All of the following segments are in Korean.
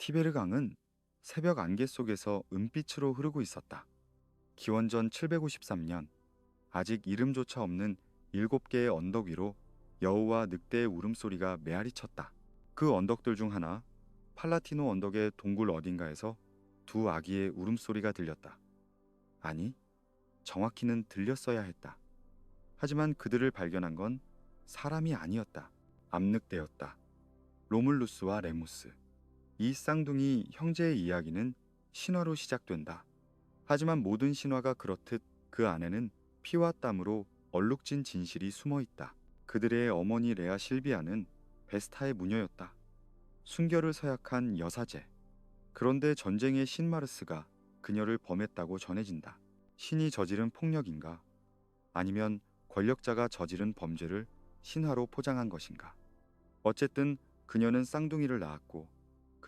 티베르강은 새벽 안개 속에서 은빛으로 흐르고 있었다. 기원전 753년, 아직 이름조차 없는 7개의 언덕 위로 여우와 늑대의 울음소리가 메아리 쳤다. 그 언덕들 중 하나, 팔라티노 언덕의 동굴 어딘가에서 두 아기의 울음소리가 들렸다. 아니, 정확히는 들렸어야 했다. 하지만 그들을 발견한 건 사람이 아니었다. 암늑대였다. 로물루스와 레무스. 이 쌍둥이 형제의 이야기는 신화로 시작된다. 하지만 모든 신화가 그렇듯 그 안에는 피와 땀으로 얼룩진 진실이 숨어 있다. 그들의 어머니 레아 실비아는 베스타의 무녀였다. 순결을 서약한 여사제. 그런데 전쟁의 신 마르스가 그녀를 범했다고 전해진다. 신이 저지른 폭력인가? 아니면 권력자가 저지른 범죄를 신화로 포장한 것인가? 어쨌든 그녀는 쌍둥이를 낳았고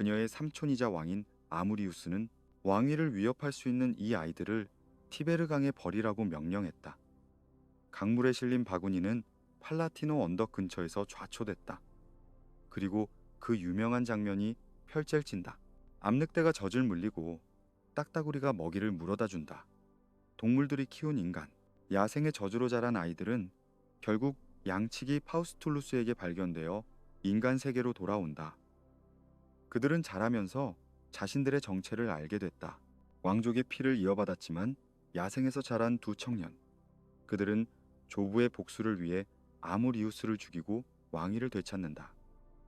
그녀의 삼촌이자 왕인 아무리우스는 왕위를 위협할 수 있는 이 아이들을 티베르강에 버리라고 명령했다. 강물에 실린 바구니는 팔라티노 언덕 근처에서 좌초됐다. 그리고 그 유명한 장면이 펼쳐진다. 암늑대가 젖을 물리고 딱따구리가 먹이를 물어다 준다. 동물들이 키운 인간, 야생의 저주로 자란 아이들은 결국 양치기 파우스툴루스에게 발견되어 인간 세계로 돌아온다. 그들은 자라면서 자신들의 정체를 알게 됐다. 왕족의 피를 이어받았지만 야생에서 자란 두 청년. 그들은 조부의 복수를 위해 아무리우스를 죽이고 왕위를 되찾는다.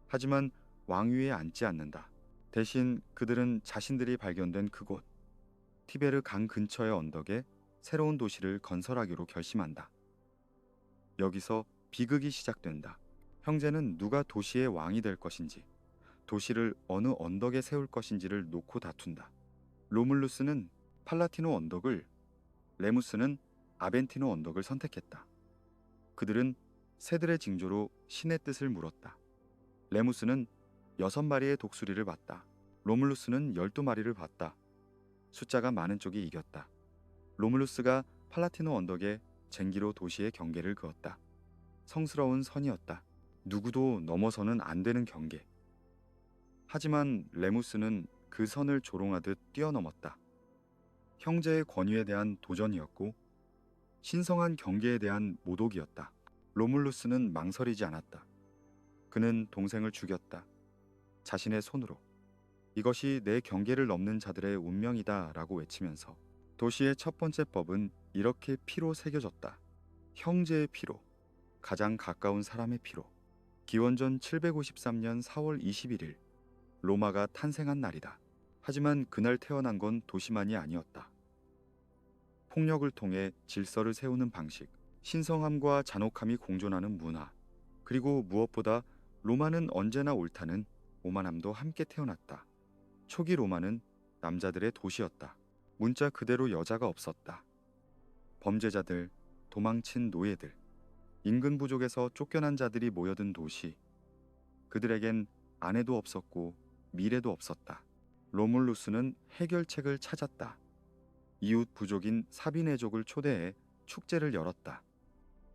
하지만 왕위에 앉지 않는다. 대신 그들은 자신들이 발견된 그곳, 티베르 강 근처의 언덕에 새로운 도시를 건설하기로 결심한다. 여기서 비극이 시작된다. 형제는 누가 도시의 왕이 될 것인지, 도시를 어느 언덕에 세울 것인지를 놓고 다툰다. 로물루스는 팔라티노 언덕을, 레무스는 아벤티노 언덕을 선택했다. 그들은 새들의 징조로 신의 뜻을 물었다. 레무스는 6마리의 독수리를 봤다. 로물루스는 12마리를 봤다. 숫자가 많은 쪽이 이겼다. 로물루스가 팔라티노 언덕에 쟁기로 도시의 경계를 그었다. 성스러운 선이었다. 누구도 넘어서는 안 되는 경계. 하지만 레무스는 그 선을 조롱하듯 뛰어넘었다. 형제의 권위에 대한 도전이었고 신성한 경계에 대한 모독이었다. 로물루스는 망설이지 않았다. 그는 동생을 죽였다. 자신의 손으로. 이것이 내 경계를 넘는 자들의 운명이다 라고 외치면서 도시의 첫 번째 법은 이렇게 피로 새겨졌다. 형제의 피로, 가장 가까운 사람의 피로. 기원전 753년 4월 21일, 로마가 탄생한 날이다. 하지만 그날 태어난 건 도시만이 아니었다. 폭력을 통해 질서를 세우는 방식, 신성함과 잔혹함이 공존하는 문화, 그리고 무엇보다 로마는 언제나 옳다는 오만함도 함께 태어났다. 초기 로마는 남자들의 도시였다. 문자 그대로 여자가 없었다. 범죄자들, 도망친 노예들, 인근 부족에서 쫓겨난 자들이 모여든 도시. 그들에겐 아내도 없었고 미래도 없었다. 로물루스는 해결책을 찾았다. 이웃 부족인 사비네족을 초대해 축제를 열었다.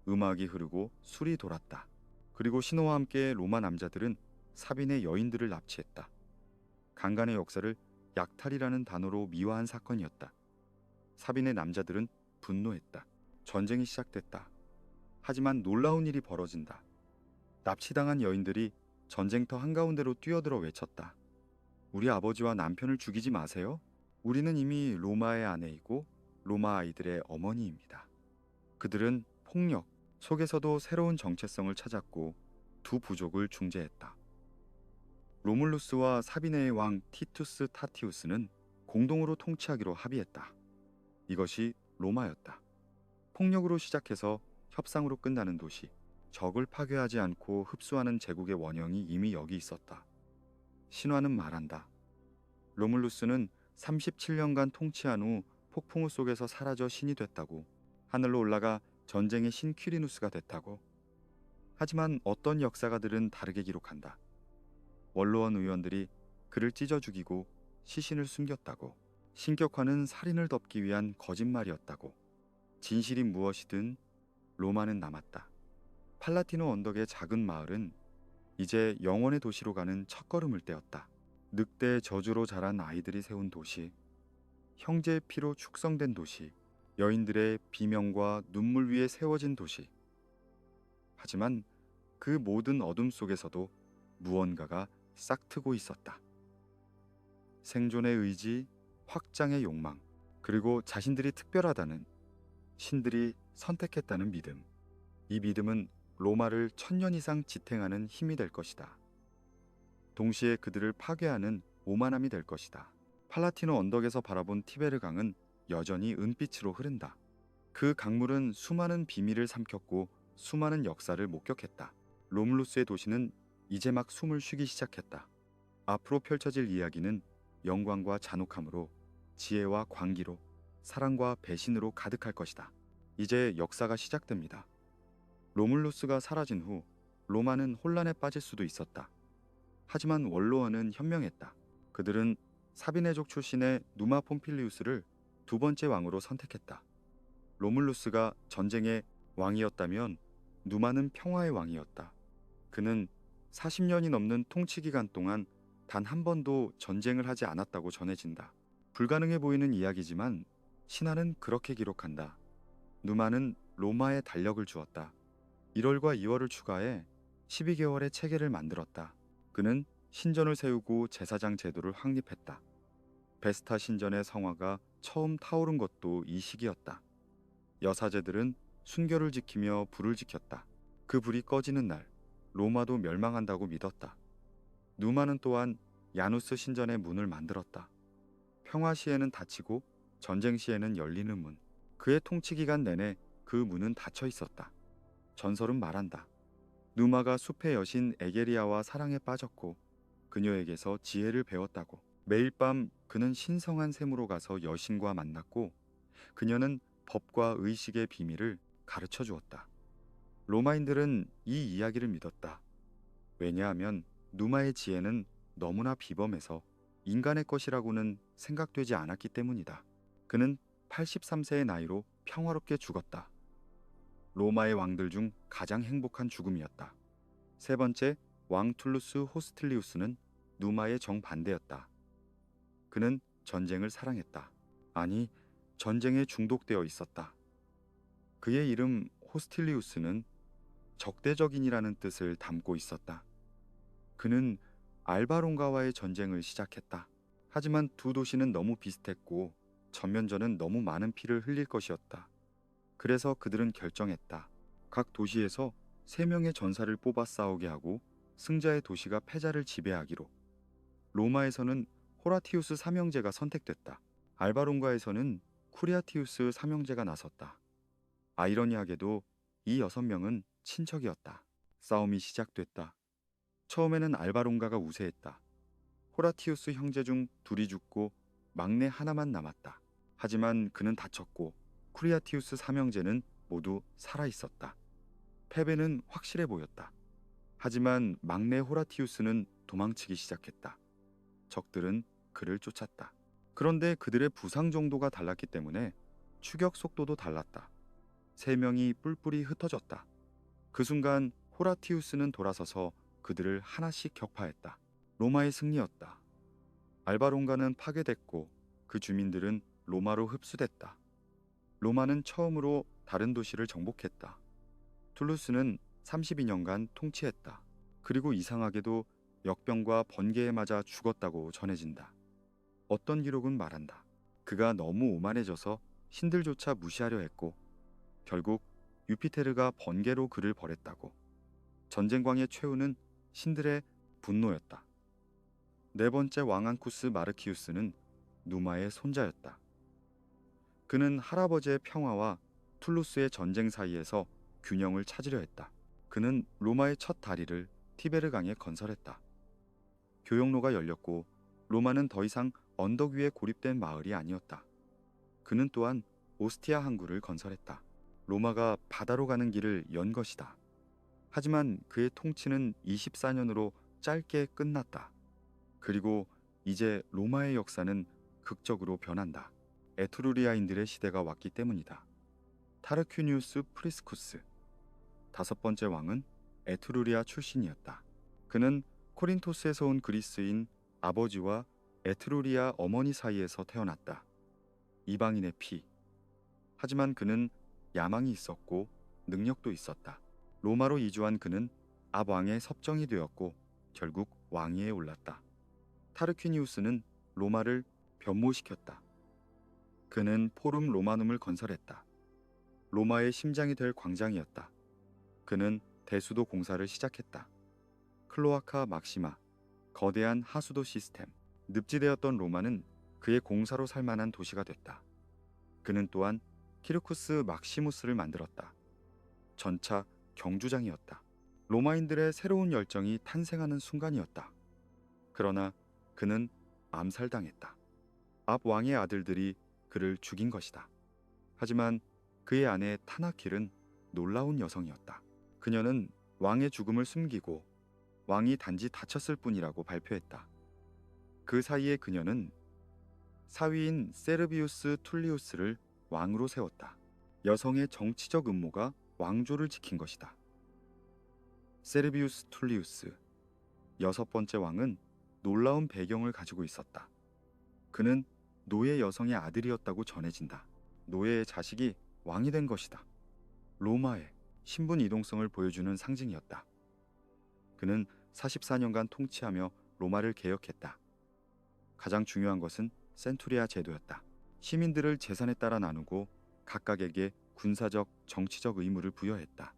음악이 흐르고 술이 돌았다. 그리고 신호와 함께 로마 남자들은 사빈의 여인들을 납치했다. 강간의 역사를 약탈이라는 단어로 미화한 사건이었다. 사빈의 남자들은 분노했다. 전쟁이 시작됐다. 하지만 놀라운 일이 벌어진다. 납치당한 여인들이 전쟁터 한가운데로 뛰어들어 외쳤다. 우리 아버지와 남편을 죽이지 마세요. 우리는 이미 로마의 아내이고 로마 아이들의 어머니입니다. 그들은 폭력 속에서도 새로운 정체성을 찾았고 두 부족을 중재했다. 로물루스와 사비네의 왕 티투스 타티우스는 공동으로 통치하기로 합의했다. 이것이 로마였다. 폭력으로 시작해서 협상으로 끝나는 도시, 적을 파괴하지 않고 흡수하는 제국의 원형이 이미 여기 있었다. 신화는 말한다. 로물루스는 37년간 통치한 후 폭풍우 속에서 사라져 신이 됐다고, 하늘로 올라가 전쟁의 신 퀴리누스가 됐다고. 하지만 어떤 역사가들은 다르게 기록한다. 원로원 의원들이 그를 찢어 죽이고 시신을 숨겼다고. 신격화는 살인을 덮기 위한 거짓말이었다고. 진실이 무엇이든 로마는 남았다. 팔라티노 언덕의 작은 마을은 이제 영원의 도시로 가는 첫걸음을 떼었다. 늑대의 저주로 자란 아이들이 세운 도시, 형제의 피로 축성된 도시, 여인들의 비명과 눈물 위에 세워진 도시. 하지만 그 모든 어둠 속에서도 무언가가 싹트고 있었다. 생존의 의지, 확장의 욕망, 그리고 자신들이 특별하다는, 신들이 선택했다는 믿음. 이 믿음은 로마를 1000년 이상 지탱하는 힘이 될 것이다. 동시에 그들을 파괴하는 오만함이 될 것이다. 팔라티노 언덕에서 바라본 티베르 강은 여전히 은빛으로 흐른다. 그 강물은 수많은 비밀을 삼켰고 수많은 역사를 목격했다. 로물루스의 도시는 이제 막 숨을 쉬기 시작했다. 앞으로 펼쳐질 이야기는 영광과 잔혹함으로, 지혜와 광기로, 사랑과 배신으로 가득할 것이다. 이제 역사가 시작됩니다. 로물루스가 사라진 후 로마는 혼란에 빠질 수도 있었다. 하지만 원로원은 현명했다. 그들은 사비네족 출신의 누마 폼필리우스를 두 번째 왕으로 선택했다. 로물루스가 전쟁의 왕이었다면 누마는 평화의 왕이었다. 그는 40년이 넘는 통치 기간 동안 단 한 번도 전쟁을 하지 않았다고 전해진다. 불가능해 보이는 이야기지만 신화는 그렇게 기록한다. 누마는 로마에 달력을 주었다. 1월과 2월을 추가해 12개월의 체계를 만들었다. 그는 신전을 세우고 제사장 제도를 확립했다. 베스타 신전의 성화가 처음 타오른 것도 이 시기였다. 여사제들은 순결을 지키며 불을 지켰다. 그 불이 꺼지는 날 로마도 멸망한다고 믿었다. 누마는 또한 야누스 신전의 문을 만들었다. 평화 시에는 닫히고 전쟁 시에는 열리는 문. 그의 통치 기간 내내 그 문은 닫혀 있었다. 전설은 말한다. 누마가 숲의 여신 에게리아와 사랑에 빠졌고 그녀에게서 지혜를 배웠다고. 매일 밤 그는 신성한 샘으로 가서 여신과 만났고 그녀는 법과 의식의 비밀을 가르쳐 주었다. 로마인들은 이 이야기를 믿었다. 왜냐하면 누마의 지혜는 너무나 비범해서 인간의 것이라고는 생각되지 않았기 때문이다. 그는 83세의 나이로 평화롭게 죽었다. 로마의 왕들 중 가장 행복한 죽음이었다. 세 번째, 왕 툴루스 호스틸리우스는 누마의 정반대였다. 그는 전쟁을 사랑했다. 아니, 전쟁에 중독되어 있었다. 그의 이름 호스틸리우스는 적대적인이라는 뜻을 담고 있었다. 그는 알바론가와의 전쟁을 시작했다. 하지만 두 도시는 너무 비슷했고 전면전은 너무 많은 피를 흘릴 것이었다. 그래서 그들은 결정했다. 각 도시에서 3명의 전사를 뽑아 싸우게 하고 승자의 도시가 패자를 지배하기로. 로마에서는 호라티우스 삼형제가 선택됐다. 알바론가에서는 쿠리아티우스 삼형제가 나섰다. 아이러니하게도 이 6명은 친척이었다. 싸움이 시작됐다. 처음에는 알바론가가 우세했다. 호라티우스 형제 중 둘이 죽고 막내 하나만 남았다. 하지만 그는 다쳤고 쿠리아티우스 삼형제는 모두 살아있었다. 패배는 확실해 보였다. 하지만 막내 호라티우스는 도망치기 시작했다. 적들은 그를 쫓았다. 그런데 그들의 부상 정도가 달랐기 때문에 추격 속도도 달랐다. 3명이 뿔뿔이 흩어졌다. 그 순간 호라티우스는 돌아서서 그들을 하나씩 격파했다. 로마의 승리였다. 알바론가는 파괴됐고 그 주민들은 로마로 흡수됐다. 로마는 처음으로 다른 도시를 정복했다. 툴루스는 32년간 통치했다. 그리고 이상하게도 역병과 번개에 맞아 죽었다고 전해진다. 어떤 기록은 말한다. 그가 너무 오만해져서 신들조차 무시하려 했고 결국 유피테르가 번개로 그를 벌했다고. 전쟁광의 최후는 신들의 분노였다. 네 번째 왕 안쿠스 마르키우스는 누마의 손자였다. 그는 할아버지의 평화와 툴루스의 전쟁 사이에서 균형을 찾으려 했다. 그는 로마의 첫 다리를 티베르강에 건설했다. 교역로가 열렸고 로마는 더 이상 언덕 위에 고립된 마을이 아니었다. 그는 또한 오스티아 항구를 건설했다. 로마가 바다로 가는 길을 연 것이다. 하지만 그의 통치는 24년으로 짧게 끝났다. 그리고 이제 로마의 역사는 극적으로 변한다. 에트루리아인들의 시대가 왔기 때문이다. 타르퀴니우스 프리스쿠스, 5번째 왕은 에트루리아 출신이었다. 그는 코린토스에서 온 그리스인 아버지와 에트루리아 어머니 사이에서 태어났다. 이방인의 피. 하지만 그는 야망이 있었고 능력도 있었다. 로마로 이주한 그는 압왕의 섭정이 되었고 결국 왕위에 올랐다. 타르퀴니우스는 로마를 변모시켰다. 그는 포rum 로마눔을 건설했다. 로마의 심장이 될 광장이었다. 그는 대수도 공사를 시작했다. 클로아카 막시마, 거대한 하수도 시스템. 늪지대였던 로마는 그의 공사로 살만한 도시가 됐다. 그는 또한 키르쿠스 막시무스를 만들었다. 전차 경주장이었다. 로마인들의 새로운 열정이 탄생하는 순간이었다. 그러나 그는 암살당했다. 앞 왕의 아들들이 그를 죽인 것이다. 하지만 그의 아내 타나킬은 놀라운 여성이었다. 그녀는 왕의 죽음을 숨기고 왕이 단지 다쳤을 뿐이라고 발표했다. 그 사이에 그녀는 사위인 세르비우스 툴리우스를 왕으로 세웠다. 여성의 정치적 음모가 왕조를 지킨 것이다. 세르비우스 툴리우스, 여섯 번째 왕은 놀라운 배경을 가지고 있었다. 그는 노예 여성의 아들이었다고 전해진다. 노예의 자식이 왕이 된 것이다. 로마의 신분 이동성을 보여주는 상징이었다. 그는 44년간 통치하며 로마를 개혁했다. 가장 중요한 것은 센투리아 제도였다. 시민들을 재산에 따라 나누고 각각에게 군사적, 정치적 의무를 부여했다.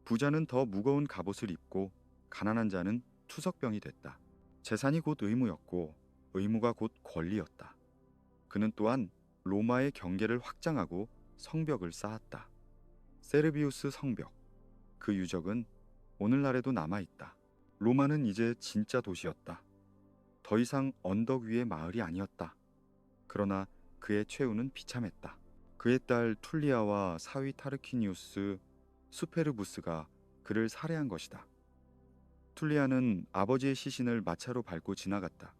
부자는 더 무거운 갑옷을 입고 가난한 자는 투석병이 됐다. 재산이 곧 의무였고 의무가 곧 권리였다. 그는 또한 로마의 경계를 확장하고 성벽을 쌓았다. 세르비우스 성벽. 그 유적은 오늘날에도 남아있다. 로마는 이제 진짜 도시였다. 더 이상 언덕 위의 마을이 아니었다. 그러나 그의 최후는 비참했다. 그의 딸 툴리아와 사위 타르퀴니우스 수페르부스가 그를 살해한 것이다. 툴리아는 아버지의 시신을 마차로 밟고 지나갔다.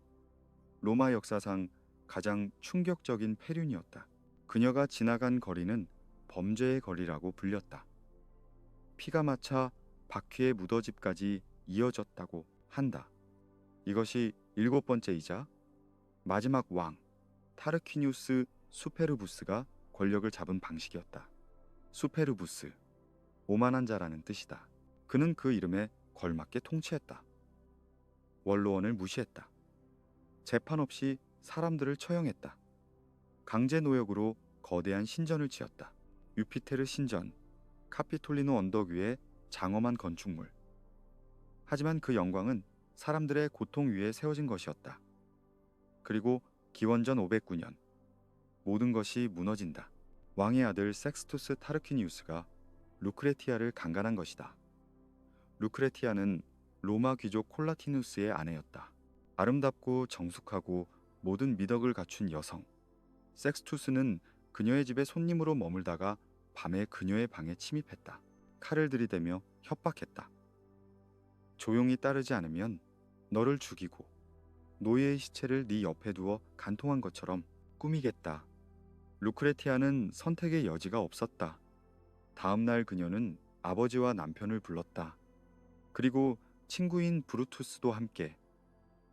로마 역사상 가장 충격적인 폐륜이었다. 그녀가 지나간 거리는 범죄의 거리라고 불렸다. 피가 마차 바퀴의 무더집까지 이어졌다고 한다. 이것이 일곱 번째이자 마지막 왕 타르퀴니우스 수페르부스가 권력을 잡은 방식이었다. 수페르부스, 오만한 자라는 뜻이다. 그는 그 이름에 걸맞게 통치했다. 원로원을 무시했다. 재판 없이 사람들을 처형했다. 강제 노역으로 거대한 신전을 지었다. 유피테르 신전, 카피톨리노 언덕 위의 장엄한 건축물. 하지만 그 영광은 사람들의 고통 위에 세워진 것이었다. 그리고 기원전 509년 모든 것이 무너진다. 왕의 아들 섹스투스 타르퀴니우스가 루크레티아를 강간한 것이다. 루크레티아는 로마 귀족 콜라티누스의 아내였다. 아름답고 정숙하고 모든 미덕을 갖춘 여성. 섹스투스는 그녀의 집에 손님으로 머물다가 밤에 그녀의 방에 침입했다. 칼을 들이대며 협박했다. 조용히 따르지 않으면 너를 죽이고 노예의 시체를 네 옆에 두어 간통한 것처럼 꾸미겠다. 루크레티아는 선택의 여지가 없었다. 다음 날 그녀는 아버지와 남편을 불렀다. 그리고 친구인 브루투스도 함께.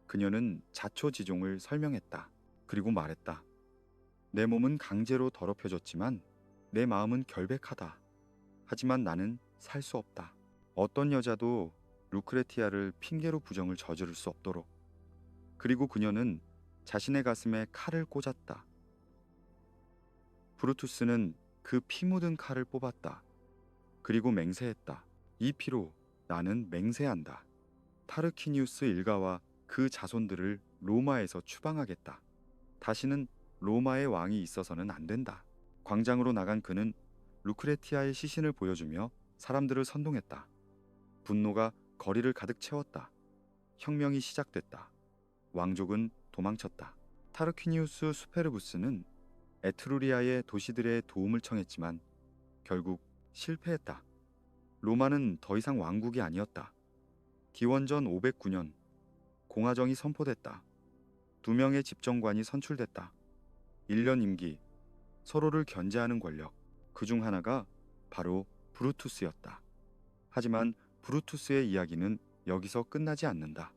그녀는 자초지종을 설명했다. 그리고 말했다. 내 몸은 강제로 더럽혀졌지만 내 마음은 결백하다. 하지만 나는 살 수 없다. 어떤 여자도 루크레티아를 핑계로 부정을 저지를 수 없도록. 그리고 그녀는 자신의 가슴에 칼을 꽂았다. 브루투스는 그 피 묻은 칼을 뽑았다. 그리고 맹세했다. 이 피로 나는 맹세한다. 타르퀴니우스 일가와 그 자손들을 로마에서 추방하겠다. 다시는 로마의 왕이 있어서는 안 된다. 광장으로 나간 그는 루크레티아의 시신을 보여주며 사람들을 선동했다. 분노가 거리를 가득 채웠다. 혁명이 시작됐다. 왕족은 도망쳤다. 타르퀴니우스 수페르부스는 에트루리아의 도시들의 도움을 청했지만 결국 실패했다. 로마는 더 이상 왕국이 아니었다. 기원전 509년 공화정이 선포됐다. 2명의 집정관이 선출됐다. 1년 임기, 서로를 견제하는 권력. 그 중 하나가 바로 브루투스였다. 하지만 브루투스의 이야기는 여기서 끝나지 않는다.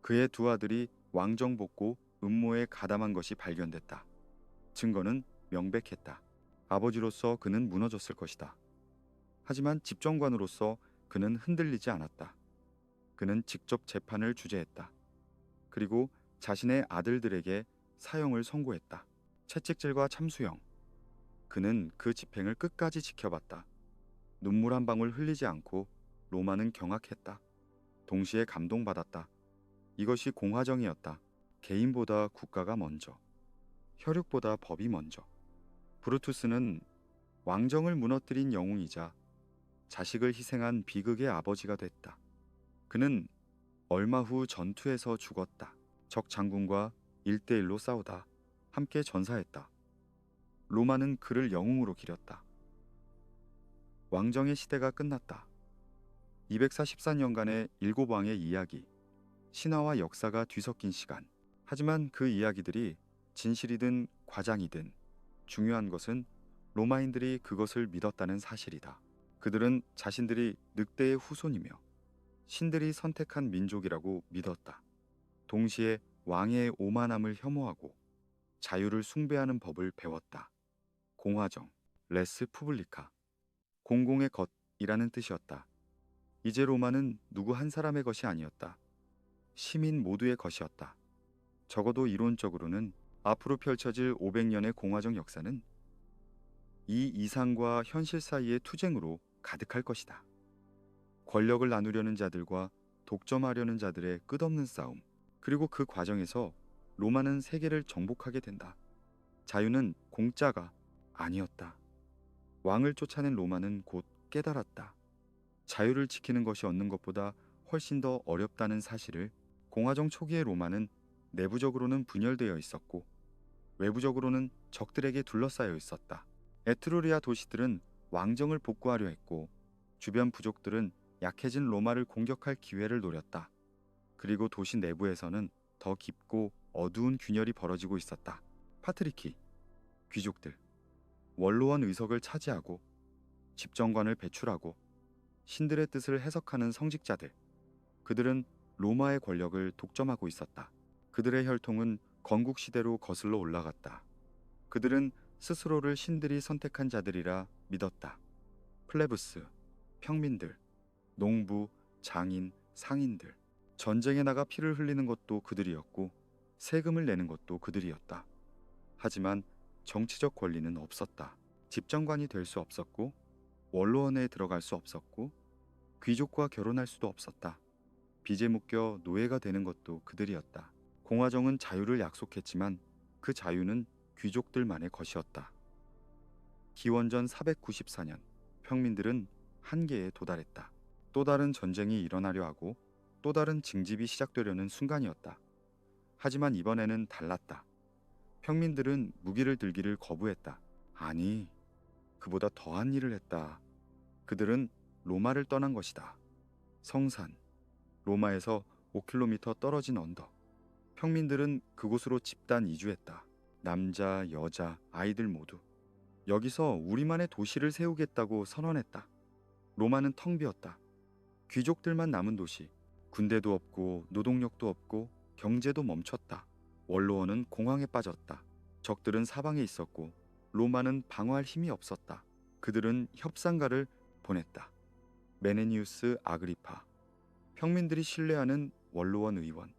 그의 두 아들이 왕정 복고 음모에 가담한 것이 발견됐다. 증거는 명백했다. 아버지로서 그는 무너졌을 것이다. 하지만 집정관으로서 그는 흔들리지 않았다. 그는 직접 재판을 주재했다. 그리고 자신의 아들들에게 사형을 선고했다. 채찍질과 참수형. 그는 그 집행을 끝까지 지켜봤다. 눈물 한 방울 흘리지 않고 로마는 경악했다. 동시에 감동받았다. 이것이 공화정이었다. 개인보다 국가가 먼저, 혈육보다 법이 먼저. 브루투스는 왕정을 무너뜨린 영웅이자 자식을 희생한 비극의 아버지가 됐다. 그는 얼마 후 전투에서 죽었다. 적 장군과 1대1로 싸우다 함께 전사했다. 로마는 그를 영웅으로 기렸다. 왕정의 시대가 끝났다. 244년간의 7왕의 이야기, 신화와 역사가 뒤섞인 시간. 하지만 그 이야기들이 진실이든 과장이든 중요한 것은 로마인들이 그것을 믿었다는 사실이다. 그들은 자신들이 늑대의 후손이며 신들이 선택한 민족이라고 믿었다. 동시에 왕의 오만함을 혐오하고 자유를 숭배하는 법을 배웠다. 공화정, 레스 푸블리카, 공공의 것이라는 뜻이었다. 이제 로마는 누구 한 사람의 것이 아니었다. 시민 모두의 것이었다. 적어도 이론적으로는 앞으로 펼쳐질 500년의 공화정 역사는 이 이상과 현실 사이의 투쟁으로 가득할 것이다. 권력을 나누려는 자들과 독점하려는 자들의 끝없는 싸움, 그리고 그 과정에서 로마는 세계를 정복하게 된다. 자유는 공짜가 아니었다. 왕을 쫓아낸 로마는 곧 깨달았다. 자유를 지키는 것이 얻는 것보다 훨씬 더 어렵다는 사실을. 공화정 초기의 로마는 내부적으로는 분열되어 있었고 외부적으로는 적들에게 둘러싸여 있었다. 에트루리아 도시들은 왕정을 복구하려 했고 주변 부족들은 약해진 로마를 공격할 기회를 노렸다. 그리고 도시 내부에서는 더 깊고 어두운 균열이 벌어지고 있었다. 파트리키, 귀족들, 원로원 의석을 차지하고 집정관을 배출하고 신들의 뜻을 해석하는 성직자들. 그들은 로마의 권력을 독점하고 있었다. 그들의 혈통은 건국 시대로 거슬러 올라갔다. 그들은 스스로를 신들이 선택한 자들이라 믿었다. 플레부스, 평민들, 농부, 장인, 상인들. 전쟁에 나가 피를 흘리는 것도 그들이었고 세금을 내는 것도 그들이었다. 하지만 정치적 권리는 없었다. 집정관이 될 수 없었고 원로원에 들어갈 수 없었고 귀족과 결혼할 수도 없었다. 빚에 묶여 노예가 되는 것도 그들이었다. 공화정은 자유를 약속했지만 그 자유는 귀족들만의 것이었다. 기원전 494년 평민들은 한계에 도달했다. 또 다른 전쟁이 일어나려 하고 또 다른 징집이 시작되려는 순간이었다. 하지만 이번에는 달랐다. 평민들은 무기를 들기를 거부했다. 아니, 그보다 더한 일을 했다. 그들은 로마를 떠난 것이다. 성산, 로마에서 5km 떨어진 언덕. 평민들은 그곳으로 집단 이주했다. 남자, 여자, 아이들 모두. 여기서 우리만의 도시를 세우겠다고 선언했다. 로마는 텅 비었다. 귀족들만 남은 도시. 군대도 없고 노동력도 없고 경제도 멈췄다. 원로원은 공황에 빠졌다. 적들은 사방에 있었고 로마는 방어할 힘이 없었다. 그들은 협상가를 보냈다. 메네니우스 아그리파. 평민들이 신뢰하는 원로원 의원.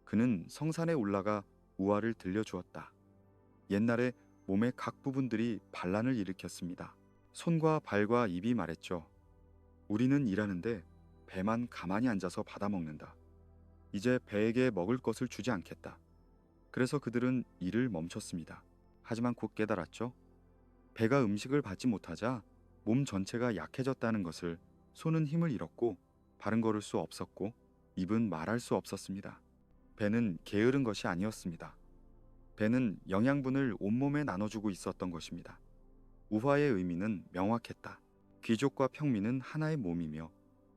그는 성산에 올라가 우화를 들려주었다. 옛날에 몸의 각 부분들이 반란을 일으켰습니다. 손과 발과 입이 말했죠. 우리는 일하는데 배만 가만히 앉아서 받아먹는다. 이제 배에게 먹을 것을 주지 않겠다. 그래서 그들은 일을 멈췄습니다. 하지만 곧 깨달았죠. 배가 음식을 받지 못하자 몸 전체가 약해졌다는 것을. 손은 힘을 잃었고 발은 걸을 수 없었고 입은 말할 수 없었습니다. 배는 게으른 것이 아니었습니다. 배는 영양분을 온몸에 나눠주고 있었던 것입니다. 우화의 의미는 명확했다. 귀족과 평민은 하나의 몸이며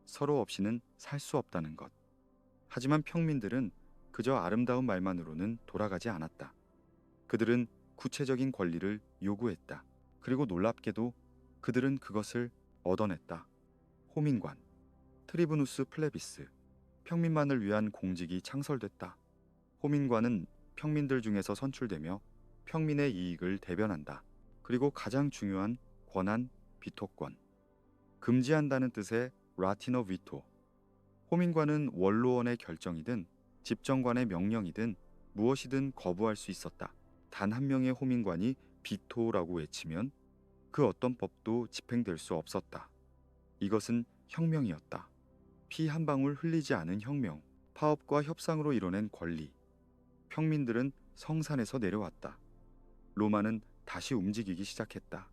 서로 없이는 살 수 없다는 것. 하지만 평민들은 그저 아름다운 말만으로는 돌아가지 않았다. 그들은 구체적인 권리를 요구했다. 그리고 놀랍게도 그들은 그것을 얻어냈다. 호민관, 트리부누스 플레비스, 평민만을 위한 공직이 창설됐다. 호민관은 평민들 중에서 선출되며 평민의 이익을 대변한다. 그리고 가장 중요한 권한, 비토권. 금지한다는 뜻의 라티너 비토. 호민관은 원로원의 결정이든 집정관의 명령이든 무엇이든 거부할 수 있었다. 단 한 명의 호민관이 비토라고 외치면 그 어떤 법도 집행될 수 없었다. 이것은 혁명이었다. 피 한 방울 흘리지 않은 혁명. 파업과 협상으로 이뤄낸 권리. 평민들은 성산에서 내려왔다. 로마는 다시 움직이기 시작했다.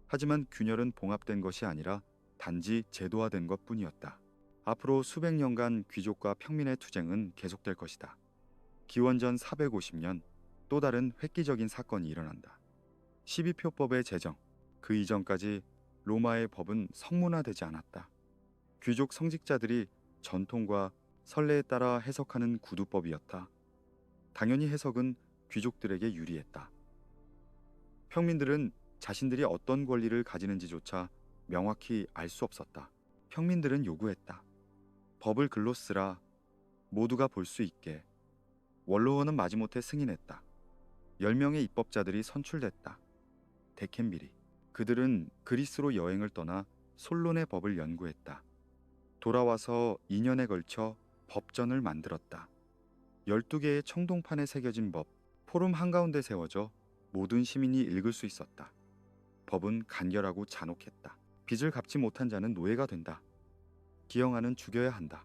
하지만 균열은 봉합된 것이 아니라 단지 제도화된 것뿐이었다. 앞으로 수백 년간 귀족과 평민의 투쟁은 계속될 것이다. 기원전 450년 또 다른 획기적인 사건이 일어난다. 12표법의 제정. 그 이전까지 로마의 법은 성문화되지 않았다. 귀족 성직자들이 전통과 선례에 따라 해석하는 구두법이었다. 당연히 해석은 귀족들에게 유리했다. 평민들은 자신들이 어떤 권리를 가지는지조차 명확히 알 수 없었다. 평민들은 요구했다. 법을 글로 쓰라. 모두가 볼 수 있게. 원로원은 마지못해 승인했다. 10명의 입법자들이 선출됐다. 데켄비리. 그들은 그리스로 여행을 떠나 솔론의 법을 연구했다. 돌아와서 2년에 걸쳐 법전을 만들었다. 12개의 청동판에 새겨진 법, 포럼 한가운데 세워져 모든 시민이 읽을 수 있었다. 법은 간결하고 잔혹했다. 빚을 갚지 못한 자는 노예가 된다. 기형아는 죽여야 한다.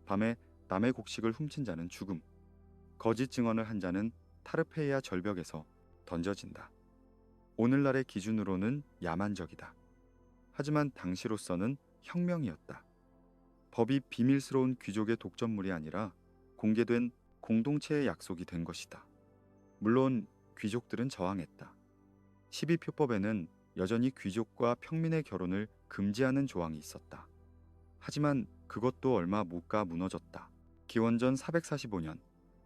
밤에 남의 곡식을 훔친 자는 죽음. 거짓 증언을 한 자는 타르페이아 절벽에서 던져진다. 오늘날의 기준으로는 야만적이다. 하지만 당시로서는 혁명이었다. 법이 비밀스러운 귀족의 독점물이 아니라 공개된 공동체의 약속이 된 것이다. 물론 귀족들은 저항했다. 12표법에는 여전히 귀족과 평민의 결혼을 금지하는 조항이 있었다. 하지만 그것도 얼마 못 가 무너졌다. 기원전 445년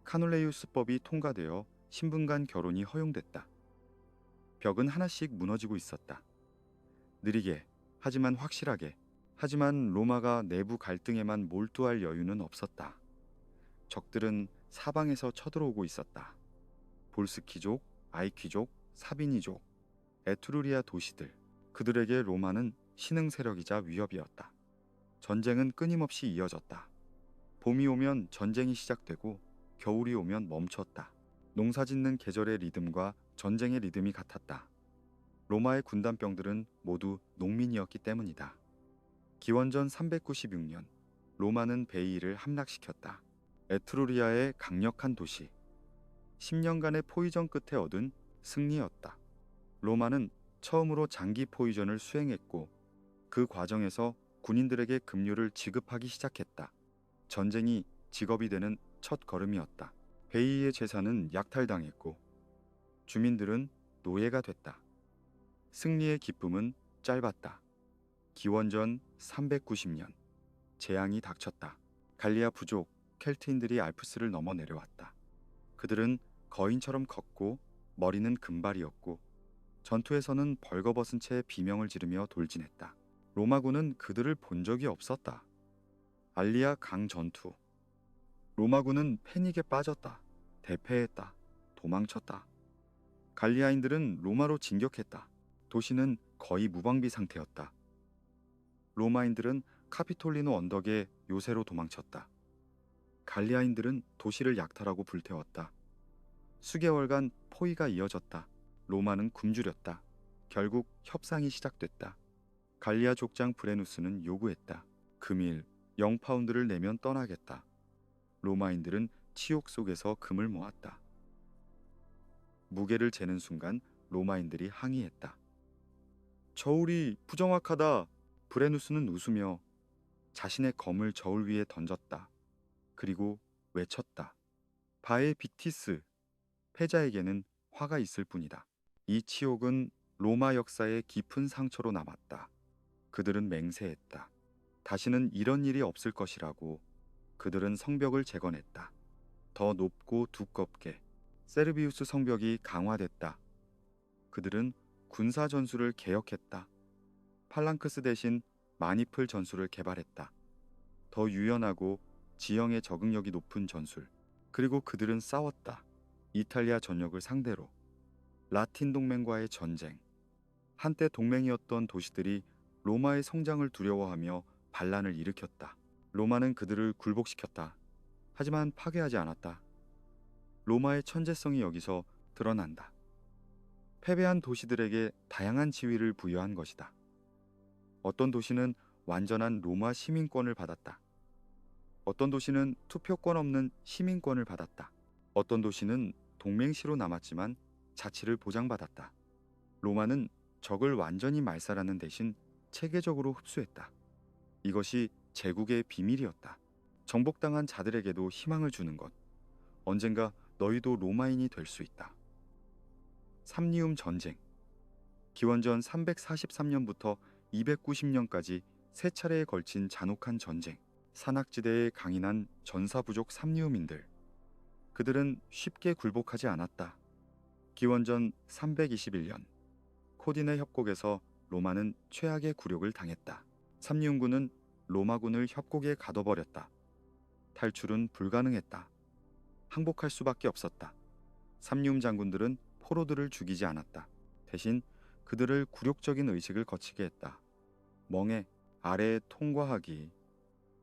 카놀레이우스법이 통과되어 신분 간 결혼이 허용됐다. 벽은 하나씩 무너지고 있었다. 느리게, 하지만 확실하게. 하지만 로마가 내부 갈등에만 몰두할 여유는 없었다. 적들은 사방에서 쳐들어오고 있었다. 볼스키족, 아이키족, 사비니족, 에트루리아 도시들. 그들에게 로마는 신흥 세력이자 위협이었다. 전쟁은 끊임없이 이어졌다. 봄이 오면 전쟁이 시작되고 겨울이 오면 멈췄다. 농사짓는 계절의 리듬과 전쟁의 리듬이 같았다. 로마의 군단병들은 모두 농민이었기 때문이다. 기원전 396년 로마는 베이를 함락시켰다. 에트루리아의 강력한 도시. 10년간의 포위전 끝에 얻은 승리였다. 로마는 처음으로 장기 포위전을 수행했고 그 과정에서 군인들에게 급료를 지급하기 시작했다. 전쟁이 직업이 되는 첫 걸음이었다. 베이의 재산은 약탈당했고 주민들은 노예가 됐다. 승리의 기쁨은 짧았다. 기원전 390년 재앙이 닥쳤다. 갈리아 부족 켈트인들이 알프스를 넘어 내려왔다. 그들은 거인처럼 걷고 머리는 금발이었고 전투에서는 벌거벗은 채 비명을 지르며 돌진했다. 로마군은 그들을 본 적이 없었다. 알리아 강 전투. 로마군은 패닉에 빠졌다. 대패했다. 도망쳤다. 갈리아인들은 로마로 진격했다. 도시는 거의 무방비 상태였다. 로마인들은 카피톨리노 언덕에 요새로 도망쳤다. 갈리아인들은 도시를 약탈하고 불태웠다. 수개월간 포위가 이어졌다. 로마는 굶주렸다. 결국 협상이 시작됐다. 갈리아 족장 브레누스는 요구했다. 금일 0파운드를 내면 떠나겠다. 로마인들은 치욕 속에서 금을 모았다. 무게를 재는 순간 로마인들이 항의했다. 저울이 부정확하다. 브레누스는 웃으며 자신의 검을 저울 위에 던졌다. 그리고 외쳤다. 바에 비티스. 패자에게는 화가 있을 뿐이다. 이 치욕은 로마 역사의 깊은 상처로 남았다. 그들은 맹세했다. 다시는 이런 일이 없을 것이라고. 그들은 성벽을 재건했다. 더 높고 두껍게. 세르비우스 성벽이 강화됐다. 그들은 군사 전술을 개혁했다. 팔랑크스 대신 마니플 전술을 개발했다. 더 유연하고 지형의 적응력이 높은 전술. 그리고 그들은 싸웠다. 이탈리아 전역을 상대로. 라틴 동맹과의 전쟁. 한때 동맹이었던 도시들이 로마의 성장을 두려워하며 반란을 일으켰다. 로마는 그들을 굴복시켰다. 하지만 파괴하지 않았다. 로마의 천재성이 여기서 드러난다. 패배한 도시들에게 다양한 지위를 부여한 것이다. 어떤 도시는 완전한 로마 시민권을 받았다. 어떤 도시는 투표권 없는 시민권을 받았다. 어떤 도시는 동맹시로 남았지만 자치를 보장받았다. 로마는 적을 완전히 말살하는 대신 체계적으로 흡수했다. 이것이 제국의 비밀이었다. 정복당한 자들에게도 희망을 주는 것. 언젠가 너희도 로마인이 될 수 있다. 삼리움 전쟁. 기원전 343년부터 290년까지 세 차례에 걸친 잔혹한 전쟁. 산악지대에 강인한 전사부족 삼리움인들. 그들은 쉽게 굴복하지 않았다. 기원전 321년 코딘의 협곡에서 로마는 최악의 굴욕을 당했다. 삼리움군은 로마군을 협곡에 가둬버렸다. 탈출은 불가능했다. 항복할 수밖에 없었다. 삼리움 장군들은 포로들을 죽이지 않았다. 대신 그들을 굴욕적인 의식을 거치게 했다. 멍에 아래에 통과하기.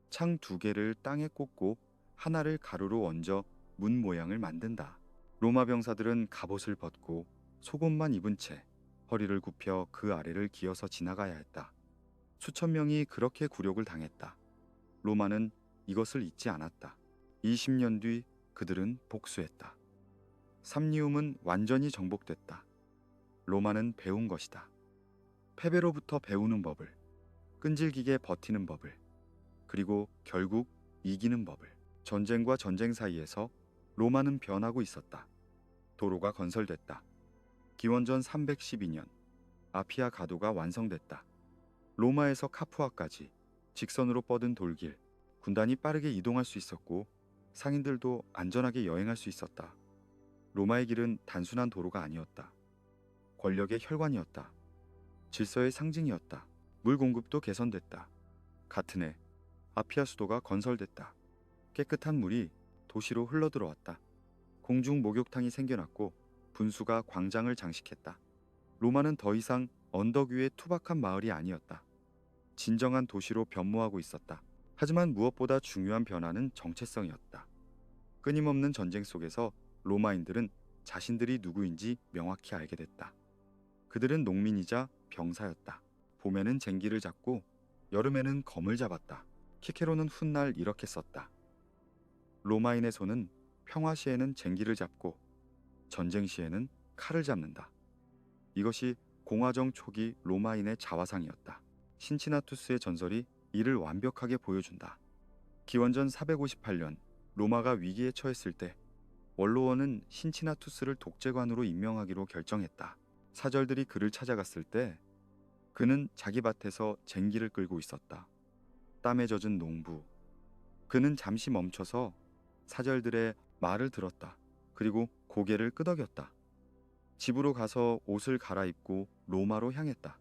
창 두 개를 땅에 꽂고 하나를 가루로 얹어 문 모양을 만든다. 로마 병사들은 갑옷을 벗고 속옷만 입은 채 허리를 굽혀 그 아래를 기어서 지나가야 했다. 수천 명이 그렇게 굴욕을 당했다. 로마는 이것을 잊지 않았다. 20년 뒤 그들은 복수했다. 삼리움은 완전히 정복됐다. 로마는 배운 것이다. 패배로부터 배우는 법을, 끈질기게 버티는 법을, 그리고 결국 이기는 법을. 전쟁과 전쟁 사이에서 로마는 변하고 있었다. 도로가 건설됐다. 기원전 312년 아피아 가도가 완성됐다. 로마에서 카푸아까지 직선으로 뻗은 돌길. 군단이 빠르게 이동할 수 있었고 상인들도 안전하게 여행할 수 있었다. 로마의 길은 단순한 도로가 아니었다. 권력의 혈관이었다. 질서의 상징이었다. 물 공급도 개선됐다. 같은 해 아피아 수도가 건설됐다. 깨끗한 물이 도시로 흘러들어왔다. 공중 목욕탕이 생겨났고 분수가 광장을 장식했다. 로마는 더 이상 언덕 위의 투박한 마을이 아니었다. 진정한 도시로 변모하고 있었다. 하지만 무엇보다 중요한 변화는 정체성이었다. 끊임없는 전쟁 속에서 로마인들은 자신들이 누구인지 명확히 알게 됐다. 그들은 농민이자 병사였다. 봄에는 쟁기를 잡고 여름에는 검을 잡았다. 키케로는 훗날 이렇게 썼다. 로마인의 손은 평화 시에는 쟁기를 잡고 전쟁 시에는 칼을 잡는다. 이것이 공화정 초기 로마인의 자화상이었다. 신치나투스의 전설이 이를 완벽하게 보여준다. 기원전 458년 로마가 위기에 처했을 때 원로원은 신치나투스를 독재관으로 임명하기로 결정했다. 사절들이 그를 찾아갔을 때 그는 자기 밭에서 쟁기를 끌고 있었다. 땀에 젖은 농부. 그는 잠시 멈춰서 사절들의 말을 들었다. 그리고 고개를 끄덕였다. 집으로 가서 옷을 갈아입고 로마로 향했다.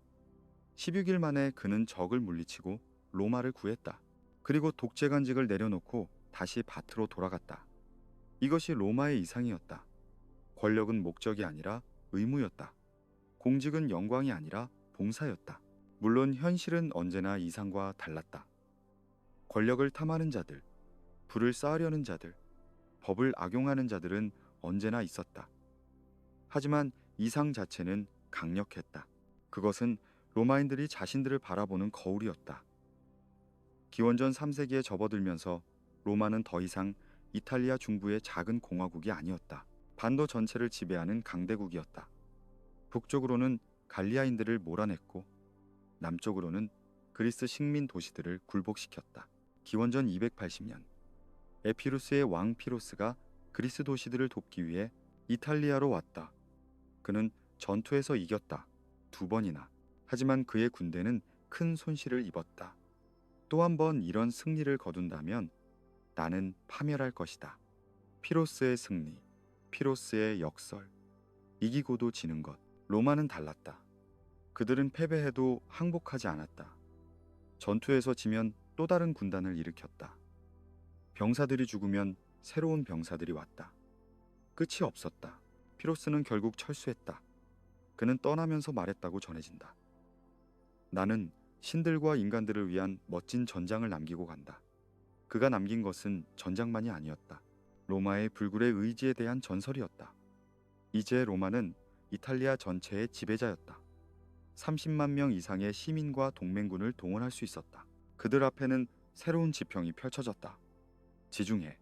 16일 만에 그는 적을 물리치고 로마를 구했다. 그리고 독재관직을 내려놓고 다시 밭으로 돌아갔다. 이것이 로마의 이상이었다. 권력은 목적이 아니라 의무였다. 공직은 영광이 아니라 봉사였다. 물론 현실은 언제나 이상과 달랐다. 권력을 탐하는 자들, 부를 쌓으려는 자들, 법을 악용하는 자들은 언제나 있었다. 하지만 이상 자체는 강력했다. 그것은 로마인들이 자신들을 바라보는 거울이었다. 기원전 3세기에 접어들면서 로마는 더 이상 이탈리아 중부의 작은 공화국이 아니었다. 반도 전체를 지배하는 강대국이었다. 북쪽으로는 갈리아인들을 몰아냈고 남쪽으로는 그리스 식민 도시들을 굴복시켰다. 기원전 280년 에피루스의 왕 피로스가 그리스 도시들을 돕기 위해 이탈리아로 왔다. 그는 전투에서 이겼다. 2번이나. 하지만 그의 군대는 큰 손실을 입었다. 또 한 번 이런 승리를 거둔다면 나는 파멸할 것이다. 피로스의 승리, 피로스의 역설. 이기고도 지는 것. 로마는 달랐다. 그들은 패배해도 항복하지 않았다. 전투에서 지면 또 다른 군단을 일으켰다. 병사들이 죽으면 새로운 병사들이 왔다. 끝이 없었다. 피로스는 결국 철수했다. 그는 떠나면서 말했다고 전해진다. 나는 신들과 인간들을 위한 멋진 전장을 남기고 간다. 그가 남긴 것은 전장만이 아니었다. 로마의 불굴의 의지에 대한 전설이었다. 이제 로마는 이탈리아 전체의 지배자였다. 30만 명 이상의 시민과 동맹군을 동원할 수 있었다. 그들 앞에는 새로운 지평이 펼쳐졌다. 지중해,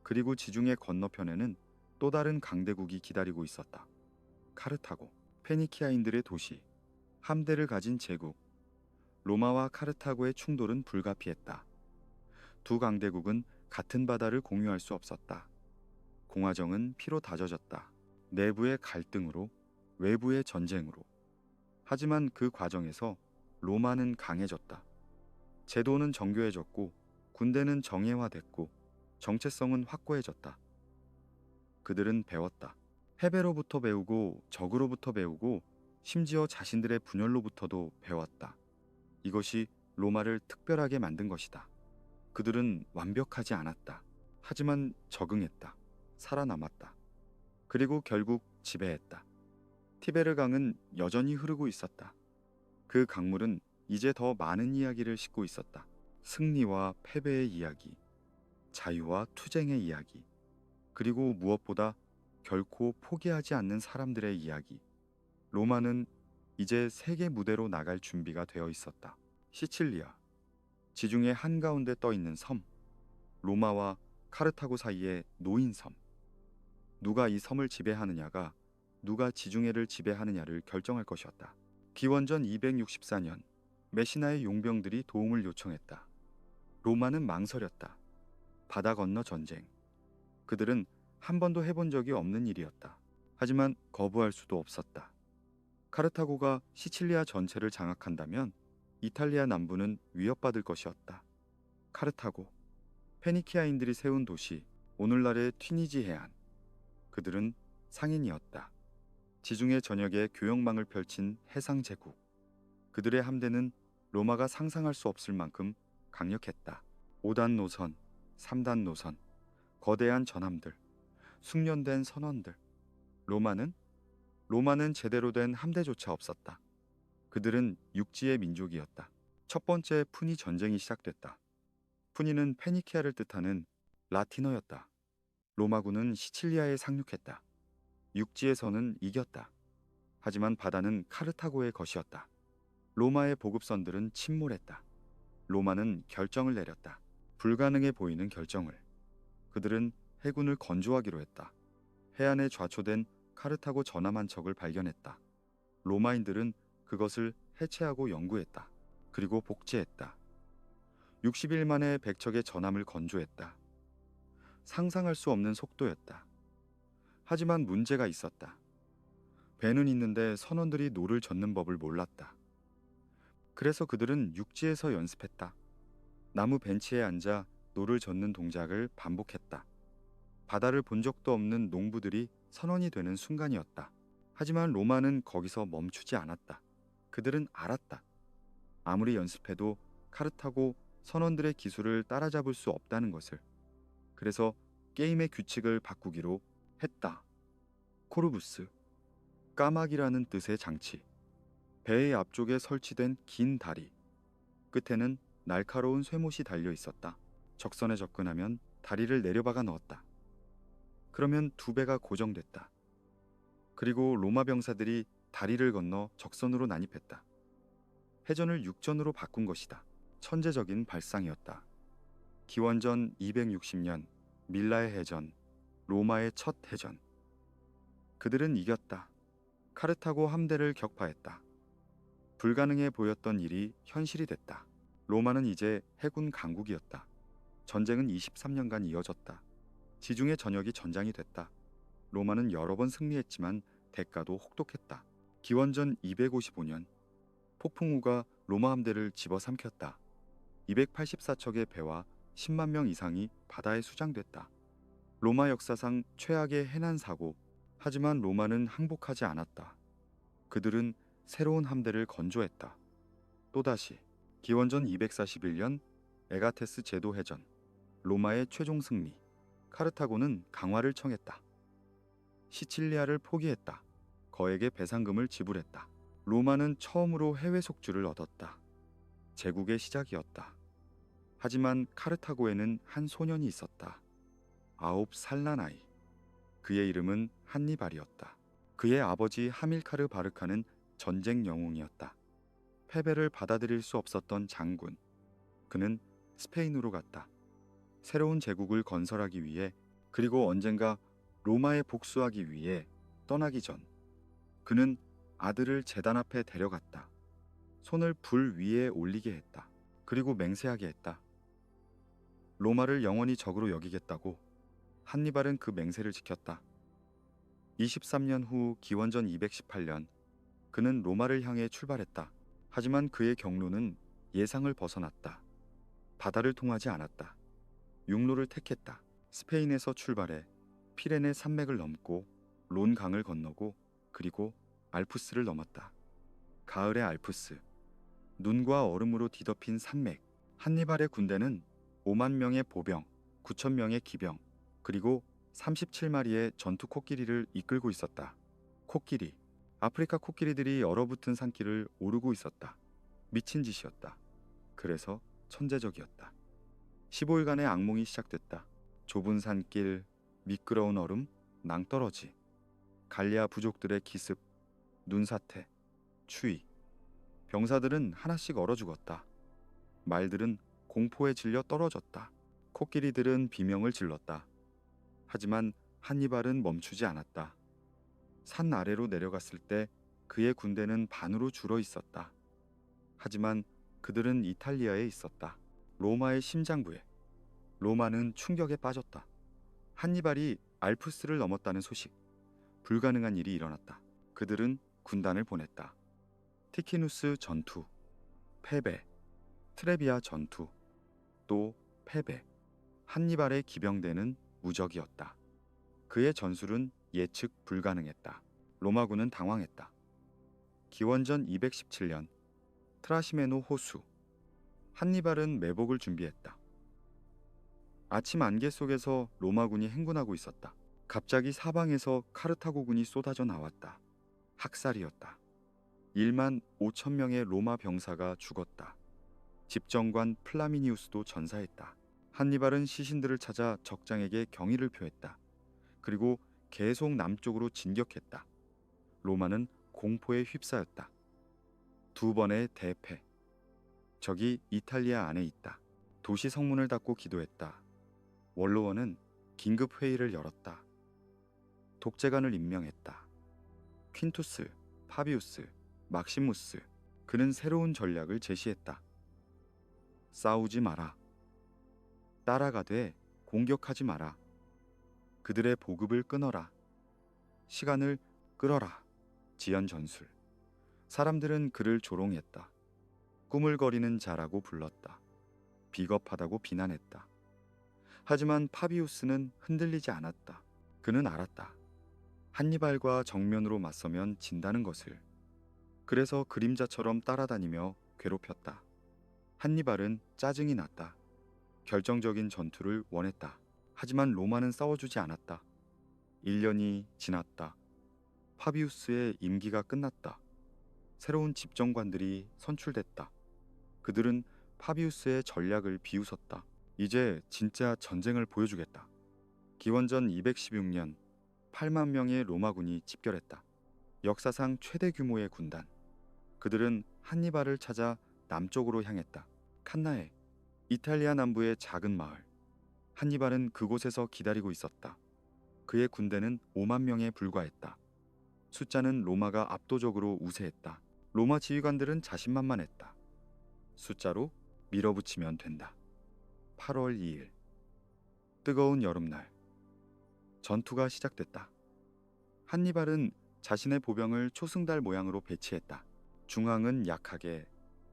그리고 지중해 건너편에는 또 다른 강대국이 기다리고 있었다. 카르타고, 페니키아인들의 도시, 함대를 가진 제국. 로마와 카르타고의 충돌은 불가피했다. 두 강대국은 같은 바다를 공유할 수 없었다. 공화정은 피로 다져졌다. 내부의 갈등으로, 외부의 전쟁으로. 하지만 그 과정에서 로마는 강해졌다. 제도는 정교해졌고, 군대는 정예화됐고, 정체성은 확고해졌다. 그들은 배웠다. 패배로부터 배우고, 적으로부터 배우고, 심지어 자신들의 분열로부터도 배웠다. 이것이 로마를 특별하게 만든 것이다. 그들은 완벽하지 않았다. 하지만 적응했다. 살아남았다. 그리고 결국 지배했다. 티베르 강은 여전히 흐르고 있었다. 그 강물은 이제 더 많은 이야기를 싣고 있었다. 승리와 패배의 이야기, 자유와 투쟁의 이야기, 그리고 무엇보다 결코 포기하지 않는 사람들의 이야기. 로마는 이제 세계 무대로 나갈 준비가 되어 있었다. 시칠리아, 지중해 한가운데 떠 있는 섬, 로마와 카르타고 사이의 노인 섬. 누가 이 섬을 지배하느냐가 누가 지중해를 지배하느냐를 결정할 것이었다. 기원전 264년 메시나의 용병들이 도움을 요청했다. 로마는 망설였다. 바다 건너 전쟁. 그들은 한 번도 해본 적이 없는 일이었다. 하지만 거부할 수도 없었다. 카르타고가 시칠리아 전체를 장악한다면 이탈리아 남부는 위협받을 것이었다. 카르타고, 페니키아인들이 세운 도시, 오늘날의 튀니지 해안. 그들은 상인이었다. 지중해 전역에 교역망을 펼친 해상 제국. 그들의 함대는 로마가 상상할 수 없을 만큼 강력했다. 5단 노선, 3단 노선, 거대한 전함들, 숙련된 선원들. 로마는 제대로 된 함대조차 없었다. 그들은 육지의 민족이었다. 첫 번째 푸니 전쟁이 시작됐다. 푸니는 페니키아를 뜻하는 라틴어였다. 로마군은 시칠리아에 상륙했다. 육지에서는 이겼다. 하지만 바다는 카르타고의 것이었다. 로마의 보급선들은 침몰했다. 로마는 결정을 내렸다. 불가능해 보이는 결정을. 그들은 해군을 건조하기로 했다. 해안에 좌초된 카르타고 전함 한 척을 발견했다. 로마인들은 그것을 해체하고 연구했다. 그리고 복제했다. 60일 만에 100척의 전함을 건조했다. 상상할 수 없는 속도였다. 하지만 문제가 있었다. 배는 있는데 선원들이 노를 젓는 법을 몰랐다. 그래서 그들은 육지에서 연습했다. 나무 벤치에 앉아 노를 젓는 동작을 반복했다. 바다를 본 적도 없는 농부들이 선원이 되는 순간이었다. 하지만 로마는 거기서 멈추지 않았다. 그들은 알았다. 아무리 연습해도 카르타고 선원들의 기술을 따라잡을 수 없다는 것을. 그래서 게임의 규칙을 바꾸기로 했다. 코르부스, 까마귀라는 뜻의 장치. 배의 앞쪽에 설치된 긴 다리. 끝에는 날카로운 쇠못이 달려 있었다. 적선에 접근하면 다리를 내려박아 넣었다. 그러면 두 배가 고정됐다. 그리고 로마 병사들이 다리를 건너 적선으로 난입했다. 해전을 육전으로 바꾼 것이다. 천재적인 발상이었다. 기원전 260년 밀라의 해전, 로마의 첫 해전. 그들은 이겼다. 카르타고 함대를 격파했다. 불가능해 보였던 일이 현실이 됐다. 로마는 이제 해군 강국이었다. 전쟁은 23년간 이어졌다. 지중해 전역이 전장이 됐다. 로마는 여러 번 승리했지만 대가도 혹독했다. 기원전 255년 폭풍우가 로마 함대를 집어삼켰다. 284척의 배와 10만 명 이상이 바다에 수장됐다. 로마 역사상 최악의 해난 사고. 하지만 로마는 항복하지 않았다. 그들은 새로운 함대를 건조했다. 또다시 기원전 241년 에가테스 제도 해전, 로마의 최종 승리. 카르타고는 강화를 청했다. 시칠리아를 포기했다. 거액의 배상금을 지불했다. 로마는 처음으로 해외 속주를 얻었다. 제국의 시작이었다. 하지만 카르타고에는 한 소년이 있었다. 9살 난 아이. 그의 이름은 한니발이었다. 그의 아버지 하밀카르 바르카는 전쟁 영웅이었다. 패배를 받아들일 수 없었던 장군. 그는 스페인으로 갔다. 새로운 제국을 건설하기 위해, 그리고 언젠가 로마에 복수하기 위해 떠나기 전 그는 아들을 제단 앞에 데려갔다. 손을 불 위에 올리게 했다. 그리고 맹세하게 했다. 로마를 영원히 적으로 여기겠다고. 한니발은 그 맹세를 지켰다. 23년 후 기원전 218년 그는 로마를 향해 출발했다. 하지만 그의 경로는 예상을 벗어났다. 바다를 통하지 않았다. 육로를 택했다. 스페인에서 출발해 피레네 산맥을 넘고 론 강을 건너고 그리고 알프스를 넘었다. 가을의 알프스, 눈과 얼음으로 뒤덮인 산맥. 한니발의 군대는 5만 명의 보병, 9천 명의 기병, 그리고 37마리의 전투 코끼리를 이끌고 있었다. 코끼리, 아프리카 코끼리들이 얼어붙은 산길을 오르고 있었다. 미친 짓이었다. 그래서 천재적이었다. 15일간의 악몽이 시작됐다. 좁은 산길, 미끄러운 얼음, 낭떠러지, 갈리아 부족들의 기습, 눈사태, 추위. 병사들은 하나씩 얼어 죽었다. 말들은 공포에 질려 떨어졌다. 코끼리들은 비명을 질렀다. 하지만 한니발은 멈추지 않았다. 산 아래로 내려갔을 때 그의 군대는 반으로 줄어 있었다. 하지만 그들은 이탈리아에 있었다. 로마의 심장부에. 로마는 충격에 빠졌다. 한니발이 알프스를 넘었다는 소식. 불가능한 일이 일어났다. 그들은 군단을 보냈다. 티키누스 전투, 패배. 트레비아 전투, 또 패배. 한니발의 기병대는 무적이었다. 그의 전술은 예측 불가능했다. 로마군은 당황했다. 기원전 217년 트라시메노 호수. 한니발은 매복을 준비했다. 아침 안개 속에서 로마군이 행군하고 있었다. 갑자기 사방에서 카르타고군이 쏟아져 나왔다. 학살이었다. 1만 5천 명의 로마 병사가 죽었다. 집정관 플라미니우스도 전사했다. 한니발은 시신들을 찾아 적장에게 경의를 표했다. 그리고 계속 남쪽으로 진격했다. 로마는 공포에 휩싸였다. 두 번의 대패. 적이 이탈리아 안에 있다. 도시 성문을 닫고 기도했다. 원로원은 긴급 회의를 열었다. 독재관을 임명했다. 퀸투스, 파비우스, 막시무스. 그는 새로운 전략을 제시했다. 싸우지 마라. 따라가되 공격하지 마라. 그들의 보급을 끊어라. 시간을 끌어라. 지연 전술. 사람들은 그를 조롱했다. 꾸물거리는 자라고 불렀다. 비겁하다고 비난했다. 하지만 파비우스는 흔들리지 않았다. 그는 알았다. 한니발과 정면으로 맞서면 진다는 것을. 그래서 그림자처럼 따라다니며 괴롭혔다. 한니발은 짜증이 났다. 결정적인 전투를 원했다. 하지만 로마는 싸워주지 않았다. 1년이 지났다. 파비우스의 임기가 끝났다. 새로운 집정관들이 선출됐다. 그들은 파비우스의 전략을 비웃었다. 이제 진짜 전쟁을 보여주겠다. 기원전 216년 8만 명의 로마군이 집결했다. 역사상 최대 규모의 군단. 그들은 한니발을 찾아 남쪽으로 향했다. 칸나에, 이탈리아 남부의 작은 마을. 한니발은 그곳에서 기다리고 있었다. 그의 군대는 5만 명에 불과했다. 숫자는 로마가 압도적으로 우세했다. 로마 지휘관들은 자신만만했다. 숫자로 밀어붙이면 된다. 8월 2일. 뜨거운 여름날. 전투가 시작됐다. 한니발은 자신의 보병을 초승달 모양으로 배치했다. 중앙은 약하게,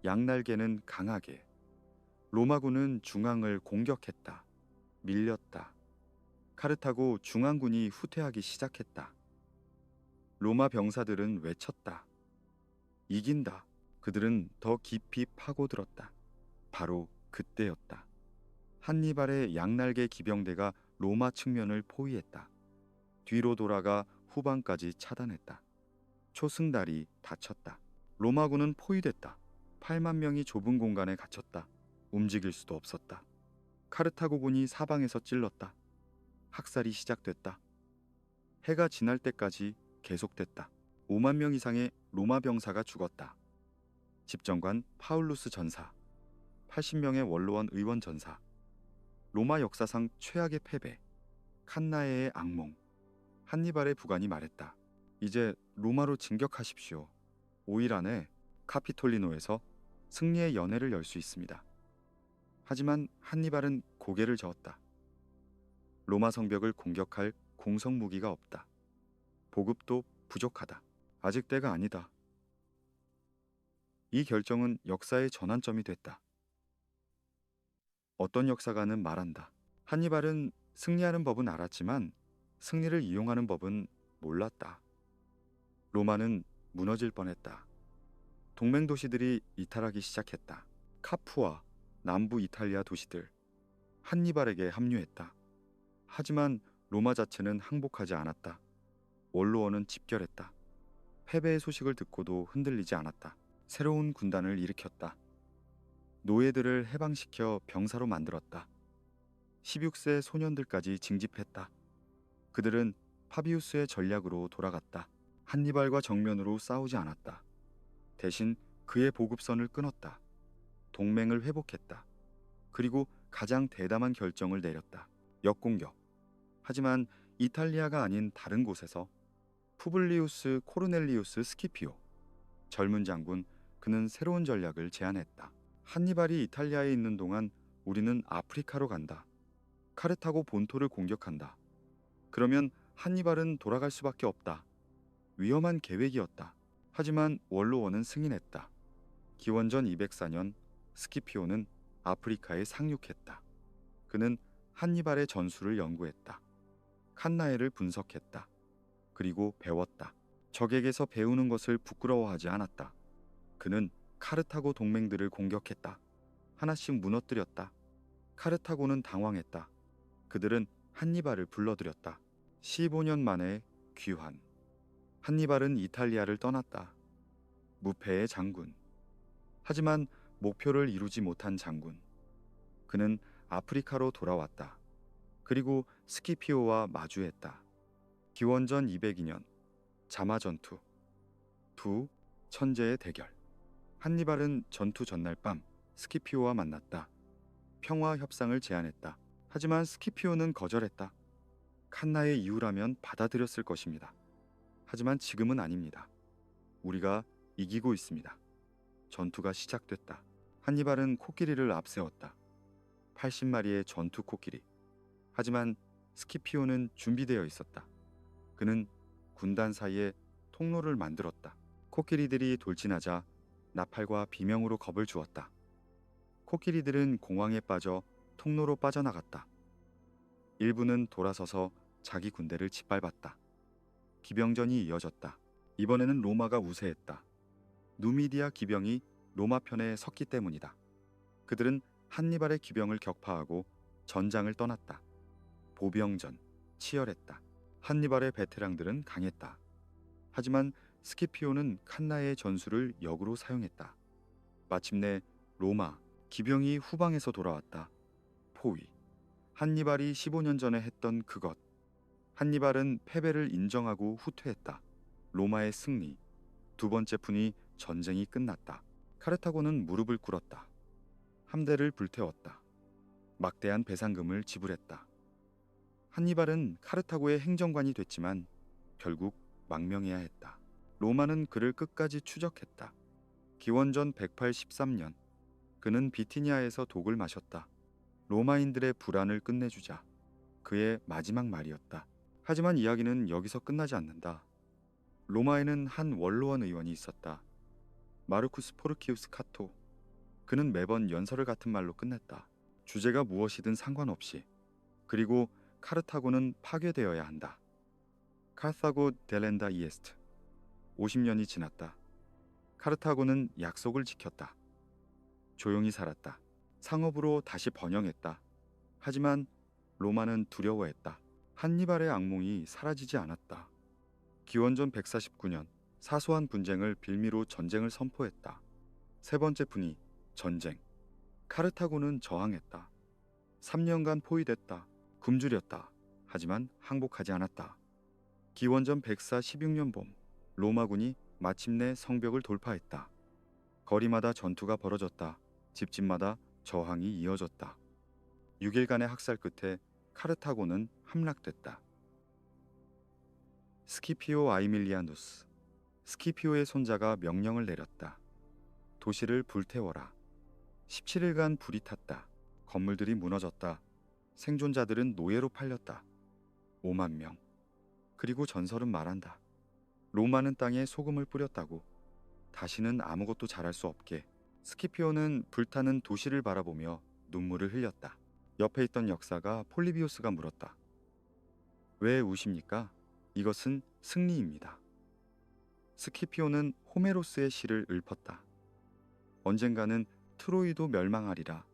양날개는 강하게. 로마군은 중앙을 공격했다. 밀렸다. 카르타고 중앙군이 후퇴하기 시작했다. 로마 병사들은 외쳤다. 이긴다. 그들은 더 깊이 파고들었다. 바로 그때였다. 한니발의 양날개 기병대가 로마 측면을 포위했다. 뒤로 돌아가 후방까지 차단했다. 초승달이 닫혔다. 로마군은 포위됐다. 8만 명이 좁은 공간에 갇혔다. 움직일 수도 없었다. 카르타고군이 사방에서 찔렀다. 학살이 시작됐다. 해가 지날 때까지 계속됐다. 5만 명 이상의 로마 병사가 죽었다. 집정관 파울루스 전사, 80명의 원로원 의원 전사, 로마 역사상 최악의 패배, 칸나에의 악몽. 한니발의 부관이 말했다. 이제 로마로 진격하십시오. 5일 안에 카피톨리노에서 승리의 연회를 열 수 있습니다. 하지만 한니발은 고개를 저었다. 로마 성벽을 공격할 공성 무기가 없다. 보급도 부족하다. 아직 때가 아니다. 이 결정은 역사의 전환점이 됐다. 어떤 역사가는 말한다. 한니발은 승리하는 법은 알았지만 승리를 이용하는 법은 몰랐다. 로마는 무너질 뻔했다. 동맹 도시들이 이탈하기 시작했다. 카푸와 남부 이탈리아 도시들, 한니발에게 합류했다. 하지만 로마 자체는 항복하지 않았다. 원로원은 집결했다. 패배의 소식을 듣고도 흔들리지 않았다. 새로운 군단을 일으켰다. 노예들을 해방시켜 병사로 만들었다. 16세 소년들까지 징집했다. 그들은 파비우스의 전략으로 돌아갔다. 한니발과 정면으로 싸우지 않았다. 대신 그의 보급선을 끊었다. 동맹을 회복했다. 그리고 가장 대담한 결정을 내렸다. 역공격. 하지만 이탈리아가 아닌 다른 곳에서 푸블리우스 코르넬리우스 스키피오, 젊은 장군, 그는 새로운 전략을 제안했다. 한니발이 이탈리아에 있는 동안 우리는 아프리카로 간다. 카르타고 본토를 공격한다. 그러면 한니발은 돌아갈 수밖에 없다. 위험한 계획이었다. 하지만 원로원은 승인했다. 기원전 204년 스키피오는 아프리카에 상륙했다. 그는 한니발의 전술을 연구했다. 칸나에를 분석했다. 그리고 배웠다. 적에게서 배우는 것을 부끄러워하지 않았다. 그는 카르타고 동맹들을 공격했다. 하나씩 무너뜨렸다. 카르타고는 당황했다. 그들은 한니발을 불러들였다. 15년 만에 귀환. 한니발은 이탈리아를 떠났다. 무패의 장군. 하지만 목표를 이루지 못한 장군. 그는 아프리카로 돌아왔다. 그리고 스키피오와 마주했다. 기원전 202년 자마 전투. 두 천재의 대결. 한니발은 전투 전날 밤 스키피오와 만났다. 평화 협상을 제안했다. 하지만 스키피오는 거절했다. 칸나의 이유라면 받아들였을 것입니다. 하지만 지금은 아닙니다. 우리가 이기고 있습니다. 전투가 시작됐다. 한니발은 코끼리를 앞세웠다. 80마리의 전투 코끼리. 하지만 스키피오는 준비되어 있었다. 그는 군단 사이에 통로를 만들었다. 코끼리들이 돌진하자 나팔과 비명으로 겁을 주었다. 코끼리들은 공황에 빠져 통로로 빠져나갔다. 일부는 돌아서서 자기 군대를 짓밟았다. 기병전이 이어졌다. 이번에는 로마가 우세했다. 누미디아 기병이 로마 편에 섰기 때문이다. 그들은 한니발의 기병을 격파하고 전장을 떠났다. 보병전, 치열했다. 한니발의 베테랑들은 강했다. 하지만 스키피오는 칸나의 전술을 역으로 사용했다. 마침내 로마 기병이 후방에서 돌아왔다. 포위. 한니발이 15년 전에 했던 그것. 한니발은 패배를 인정하고 후퇴했다. 로마의 승리. 두 번째 푼이 전쟁이 끝났다. 카르타고는 무릎을 꿇었다. 함대를 불태웠다. 막대한 배상금을 지불했다. 한니발은 카르타고의 행정관이 됐지만 결국 망명해야 했다. 로마는 그를 끝까지 추적했다. 기원전 183년 그는 비티니아에서 독을 마셨다. 로마인들의 불안을 끝내주자. 그의 마지막 말이었다. 하지만 이야기는 여기서 끝나지 않는다. 로마에는 한 원로원 의원이 있었다. 마르쿠스 포르키우스 카토. 그는 매번 연설을 같은 말로 끝냈다. 주제가 무엇이든 상관없이. 그리고 카르타고는 파괴되어야 한다. 카르타고 델렌다 이에스트. 50년이 지났다. 카르타고는 약속을 지켰다. 조용히 살았다. 상업으로 다시 번영했다. 하지만 로마는 두려워했다. 한니발의 악몽이 사라지지 않았다. 기원전 149년 사소한 분쟁을 빌미로 전쟁을 선포했다. 세 번째 분위, 전쟁. 카르타고는 저항했다. 3년간 포위됐다. 굶주렸다. 하지만 항복하지 않았다. 기원전 146년 봄, 로마군이 마침내 성벽을 돌파했다. 거리마다 전투가 벌어졌다. 집집마다 저항이 이어졌다. 6일간의 학살 끝에 카르타고는 함락됐다. 스키피오 아이밀리아누스. 스키피오의 손자가 명령을 내렸다. 도시를 불태워라. 17일간 불이 탔다. 건물들이 무너졌다. 생존자들은 노예로 팔렸다. 5만 명. 그리고 전설은 말한다. 로마는 땅에 소금을 뿌렸다고. 다시는 아무것도 잘할 수 없게. 스키피오는 불타는 도시를 바라보며 눈물을 흘렸다. 옆에 있던 역사가 폴리비우스가 물었다. 왜 우십니까? 이것은 승리입니다. 스키피오는 호메로스의 시를 읊었다. 언젠가는 트로이도 멸망하리라.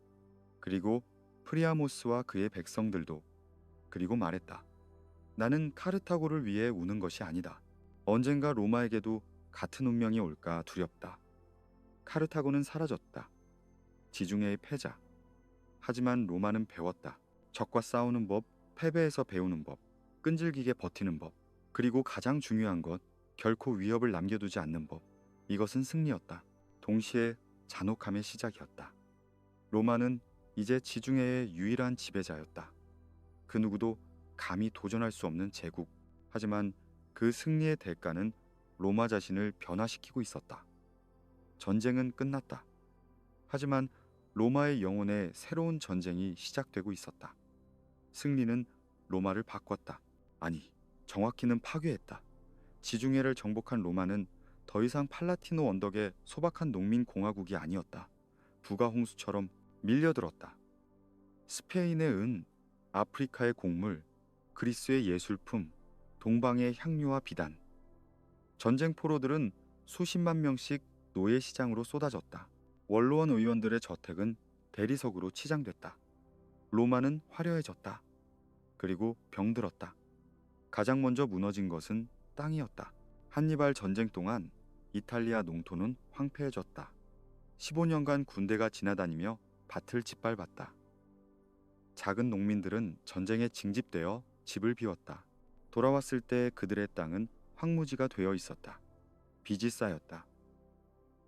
그리고 프리아모스와 그의 백성들도. 그리고 말했다. 나는 카르타고를 위해 우는 것이 아니다. 언젠가 로마에게도 같은 운명이 올까 두렵다. 카르타고는 사라졌다. 지중해의 패자. 하지만 로마는 배웠다. 적과 싸우는 법, 패배에서 배우는 법, 끈질기게 버티는 법, 그리고 가장 중요한 것, 결코 위협을 남겨두지 않는 법. 이것은 승리였다. 동시에 잔혹함의 시작이었다. 로마는 이제 지중해의 유일한 지배자였다. 그 누구도 감히 도전할 수 없는 제국. 하지만 그 승리의 대가는 로마 자신을 변화시키고 있었다. 전쟁은 끝났다. 하지만 로마의 영혼에 새로운 전쟁이 시작되고 있었다. 승리는 로마를 바꿨다. 아니, 정확히는 파괴했다. 지중해를 정복한 로마는 더 이상 팔라티노 언덕의 소박한 농민 공화국이 아니었다. 부가 홍수처럼 밀려들었다. 스페인의 은, 아프리카의 곡물, 그리스의 예술품, 동방의 향료와 비단. 전쟁 포로들은 수십만 명씩 노예 시장으로 쏟아졌다. 원로원 의원들의 저택은 대리석으로 치장됐다. 로마는 화려해졌다. 그리고 병들었다. 가장 먼저 무너진 것은 땅이었다. 한니발 전쟁 동안 이탈리아 농토는 황폐해졌다. 15년간 군대가 지나다니며 밭을 짓밟았다. 작은 농민들은 전쟁에 징집되어 집을 비웠다. 돌아왔을 때 그들의 땅은 황무지가 되어 있었다. 빚이 쌓였다.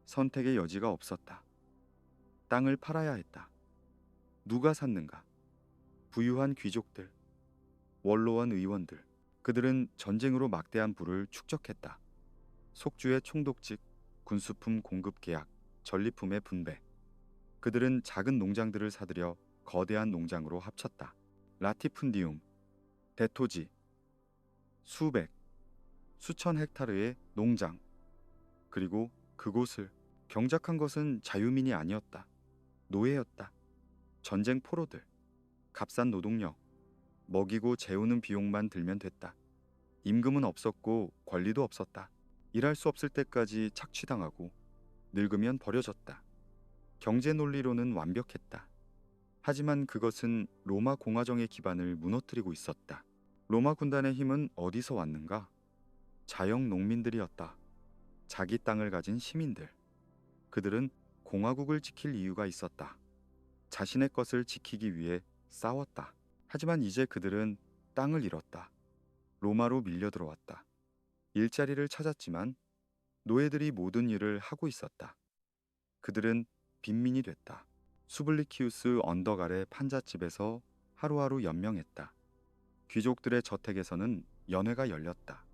선택의 여지가 없었다. 땅을 팔아야 했다. 누가 샀는가? 부유한 귀족들, 원로원 의원들. 그들은 전쟁으로 막대한 부를 축적했다. 속주의 총독직, 군수품 공급 계약, 전리품의 분배. 그들은 작은 농장들을 사들여 거대한 농장으로 합쳤다. 라티푼디움, 대토지, 수백, 수천 헥타르의 농장. 그리고 그곳을 경작한 것은 자유민이 아니었다. 노예였다. 전쟁 포로들, 값싼 노동력, 먹이고 재우는 비용만 들면 됐다. 임금은 없었고 권리도 없었다. 일할 수 없을 때까지 착취당하고 늙으면 버려졌다. 경제 논리로는 완벽했다. 하지만 그것은 로마 공화정의 기반을 무너뜨리고 있었다. 로마 군단의 힘은 어디서 왔는가? 자영 농민들이었다. 자기 땅을 가진 시민들. 그들은 공화국을 지킬 이유가 있었다. 자신의 것을 지키기 위해 싸웠다. 하지만 이제 그들은 땅을 잃었다. 로마로 밀려 들어왔다. 일자리를 찾았지만 노예들이 모든 일을 하고 있었다. 그들은 빈민이 됐다. 수블리키우스 언덕 아래 판잣집에서 하루하루 연명했다. 귀족들의 저택에서는 연회가 열렸다.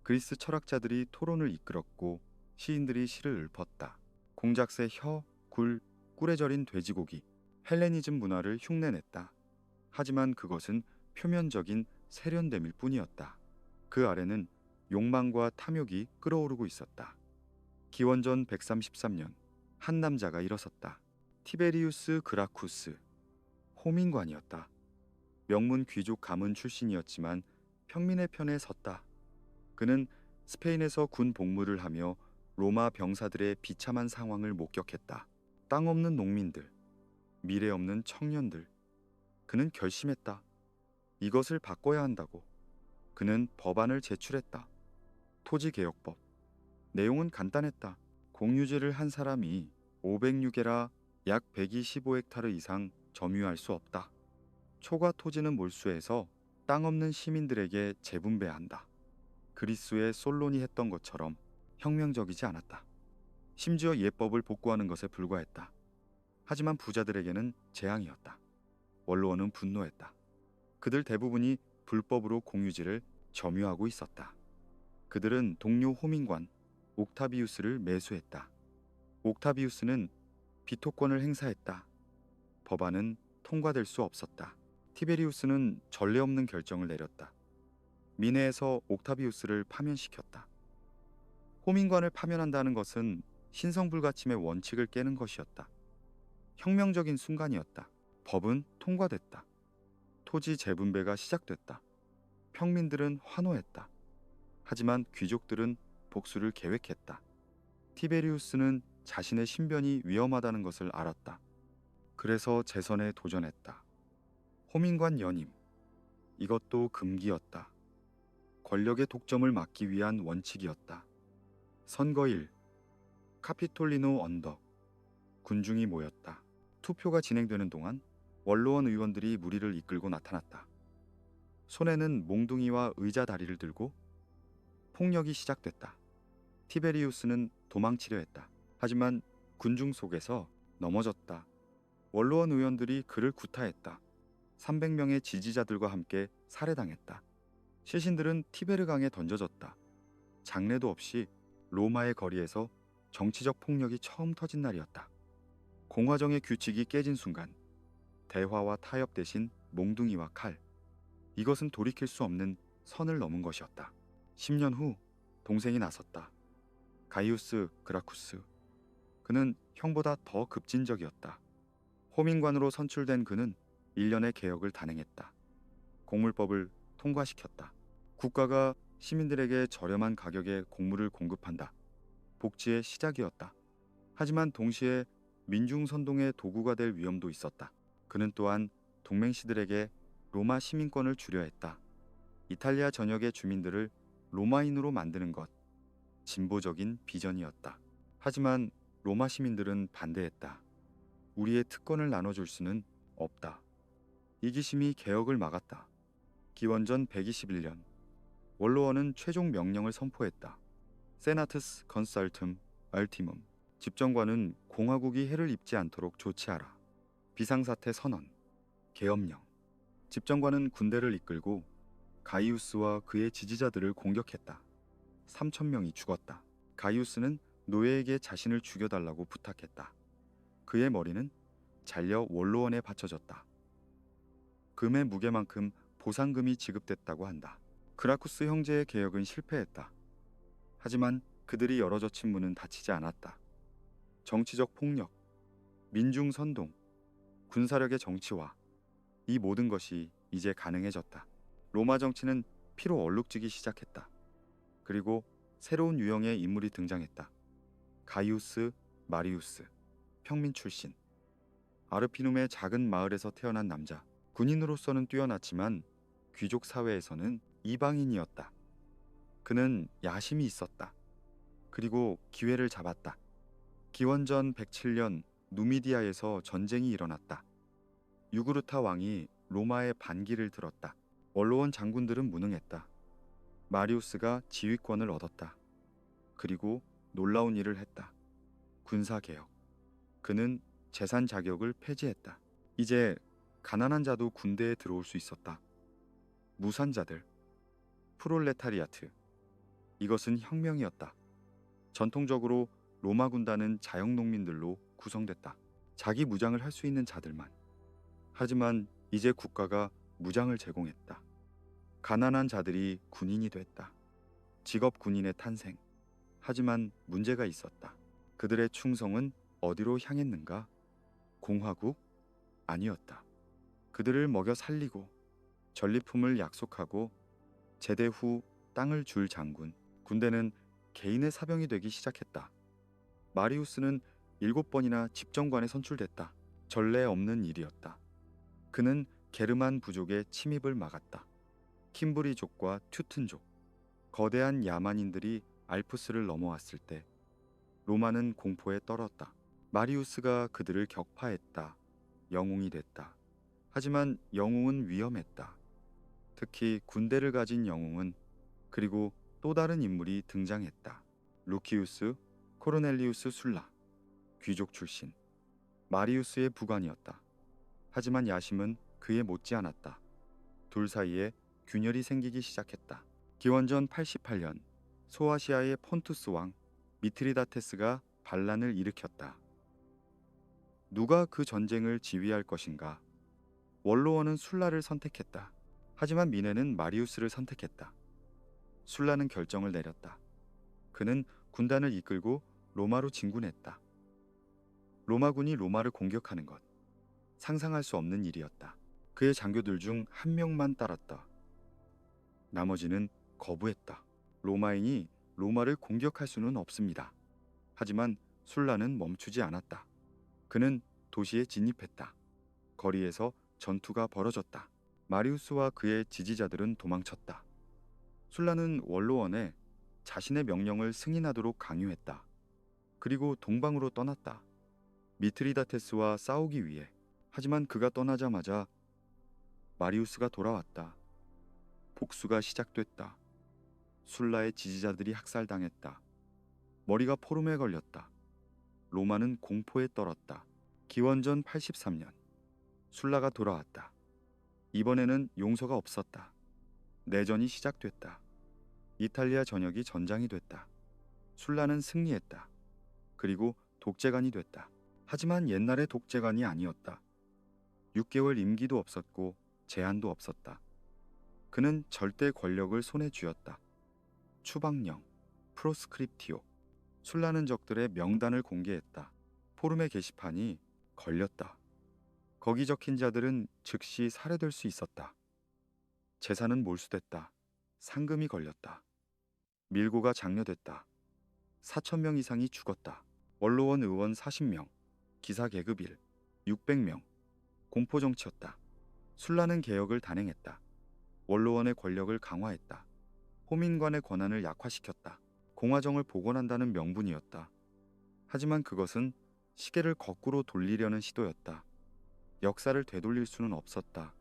그리스 철학자들이 토론을 이끌었고 시인들이 시를 읊었다. 공작새 혀, 굴, 꿀에 절인 돼지고기, 헬레니즘 문화를 흉내냈다. 하지만 그것은 표면적인 세련됨일 뿐이었다. 그 아래는 욕망과 탐욕이 끓어오르고 있었다. 기원전 133년 한 남자가 일어섰다. 티베리우스 그라쿠스, 호민관이었다. 명문 귀족 가문 출신이었지만 평민의 편에 섰다. 그는 스페인에서 군 복무를 하며 로마 병사들의 비참한 상황을 목격했다. 땅 없는 농민들, 미래 없는 청년들. 그는 결심했다. 이것을 바꿔야 한다고. 그는 법안을 제출했다. 토지개혁법. 내용은 간단했다. 공유지를 한 사람이 506에라 약 125헥타르 이상 점유할 수 없다. 초과 토지는 몰수해서 땅 없는 시민들에게 재분배한다. 그리스의 솔론이 했던 것처럼 혁명적이지 않았다. 심지어 예법을 복구하는 것에 불과했다. 하지만 부자들에게는 재앙이었다. 원로원은 분노했다. 그들 대부분이 불법으로 공유지를 점유하고 있었다. 그들은 동료 호민관 옥타비우스를 매수했다. 옥타비우스는 비토권을 행사했다. 법안은 통과될 수 없었다. 티베리우스는 전례 없는 결정을 내렸다. 미네에서 옥타비우스를 파면시켰다. 호민관을 파면한다는 것은 신성불가침의 원칙을 깨는 것이었다. 혁명적인 순간이었다. 법은 통과됐다. 토지 재분배가 시작됐다. 평민들은 환호했다. 하지만 귀족들은 복수를 계획했다. 티베리우스는 자신의 신변이 위험하다는 것을 알았다. 그래서 재선에 도전했다. 호민관 연임. 이것도 금기였다. 권력의 독점을 막기 위한 원칙이었다. 선거일. 카피톨리노 언덕. 군중이 모였다. 투표가 진행되는 동안 원로원 의원들이 무리를 이끌고 나타났다. 손에는 몽둥이와 의자 다리를 들고 폭력이 시작됐다. 티베리우스는 도망치려 했다. 하지만 군중 속에서 넘어졌다. 원로원 의원들이 그를 구타했다. 300명의 지지자들과 함께 살해당했다. 시신들은 티베르강에 던져졌다. 장례도 없이 로마의 거리에서 정치적 폭력이 처음 터진 날이었다. 공화정의 규칙이 깨진 순간 대화와 타협 대신 몽둥이와 칼. 이것은 돌이킬 수 없는 선을 넘은 것이었다. 10년 후 동생이 나섰다. 가이우스 그라쿠스. 그는 형보다 더 급진적이었다. 호민관으로 선출된 그는 1년의 개혁을 단행했다. 곡물법을 통과시켰다. 국가가 시민들에게 저렴한 가격에 곡물을 공급한다. 복지의 시작이었다. 하지만 동시에 민중선동의 도구가 될 위험도 있었다. 그는 또한 동맹시들에게 로마 시민권을 주려 했다. 이탈리아 전역의 주민들을 로마인으로 만드는 것. 진보적인 비전이었다. 하지만 로마 시민들은 반대했다. 우리의 특권을 나눠줄 수는 없다. 이기심이 개혁을 막았다. 기원전 121년 원로원은 최종 명령을 선포했다. 세나트스 컨설툼 알티멈. 집정관은 공화국이 해를 입지 않도록 조치하라. 비상사태 선언. 계엄령. 집정관은 군대를 이끌고 가이우스와 그의 지지자들을 공격했다. 3,000명이 죽었다. 가이우스는 노예에게 자신을 죽여달라고 부탁했다. 그의 머리는 잘려 원로원에 바쳐졌다. 금의 무게만큼 보상금이 지급됐다고 한다. 그라쿠스 형제의 개혁은 실패했다. 하지만 그들이 열어젖힌 문은 닫히지 않았다. 정치적 폭력, 민중 선동, 군사력의 정치화, 이 모든 것이 이제 가능해졌다. 로마 정치는 피로 얼룩지기 시작했다. 그리고 새로운 유형의 인물이 등장했다. 가이우스 마리우스, 평민 출신. 아르피눔의 작은 마을에서 태어난 남자. 군인으로서는 뛰어났지만 귀족 사회에서는 이방인이었다. 그는 야심이 있었다. 그리고 기회를 잡았다. 기원전 107년 누미디아에서 전쟁이 일어났다. 유구르타 왕이 로마의 반기를 들었다. 원로원 장군들은 무능했다. 마리우스가 지휘권을 얻었다. 그리고 놀라운 일을 했다. 군사개혁. 그는 재산 자격을 폐지했다. 이제 가난한 자도 군대에 들어올 수 있었다. 무산자들, 프롤레타리아트. 이것은 혁명이었다. 전통적으로 로마 군단은 자영농민들로 구성됐다. 자기 무장을 할 수 있는 자들만. 하지만 이제 국가가 무장을 제공했다. 가난한 자들이 군인이 됐다. 직업 군인의 탄생. 하지만 문제가 있었다. 그들의 충성은 어디로 향했는가? 공화국? 아니었다. 그들을 먹여 살리고 전리품을 약속하고 제대 후 땅을 줄 장군. 군대는 개인의 사병이 되기 시작했다. 마리우스는 7번이나 집정관에 선출됐다. 전례 없는 일이었다. 그는 게르만 부족의 침입을 막았다. 킴브리족과 튜튼족, 거대한 야만인들이 알프스를 넘어왔을 때 로마는 공포에 떨었다. 마리우스가 그들을 격파했다. 영웅이 됐다. 하지만 영웅은 위험했다. 특히 군대를 가진 영웅은. 그리고 또 다른 인물이 등장했다. 루키우스 코르넬리우스 술라, 귀족 출신, 마리우스의 부관이었다. 하지만 야심은 그에 못지않았다. 둘 사이에 균열이 생기기 시작했다. 기원전 88년 소아시아의 폰투스 왕 미트리다테스가 반란을 일으켰다. 누가 그 전쟁을 지휘할 것인가? 원로원은 술라를 선택했다. 하지만 미네는 마리우스를 선택했다. 술라는 결정을 내렸다. 그는 군단을 이끌고 로마로 진군했다. 로마군이 로마를 공격하는 것, 상상할 수 없는 일이었다. 그의 장교들 중 한 명만 따랐다. 나머지는 거부했다. 로마인이 로마를 공격할 수는 없습니다. 하지만 술라는 멈추지 않았다. 그는 도시에 진입했다. 거리에서 전투가 벌어졌다. 마리우스와 그의 지지자들은 도망쳤다. 술라는 원로원에 자신의 명령을 승인하도록 강요했다. 그리고 동방으로 떠났다. 미트리다테스와 싸우기 위해. 하지만 그가 떠나자마자 마리우스가 돌아왔다. 복수가 시작됐다. 술라의 지지자들이 학살당했다. 머리가 포름에 걸렸다. 로마는 공포에 떨었다. 기원전 83년 술라가 돌아왔다. 이번에는 용서가 없었다. 내전이 시작됐다. 이탈리아 전역이 전장이 됐다. 술라는 승리했다. 그리고 독재관이 됐다. 하지만 옛날의 독재관이 아니었다. 6개월 임기도 없었고 제한도 없었다. 그는 절대 권력을 손에 쥐었다. 추방령, 프로스크립티오. 술라는 적들의 명단을 공개했다. 포름의 게시판이 걸렸다. 거기 적힌 자들은 즉시 살해될 수 있었다. 재산은 몰수됐다. 상금이 걸렸다. 밀고가 장려됐다. 4,000명 이상이 죽었다. 원로원 의원 40명, 기사 계급 1, 600명. 공포정치였다. 술라는 개혁을 단행했다. 원로원의 권력을 강화했다. 호민관의 권한을 약화시켰다. 공화정을 복원한다는 명분이었다. 하지만 그것은 시계를 거꾸로 돌리려는 시도였다. 역사를 되돌릴 수는 없었다.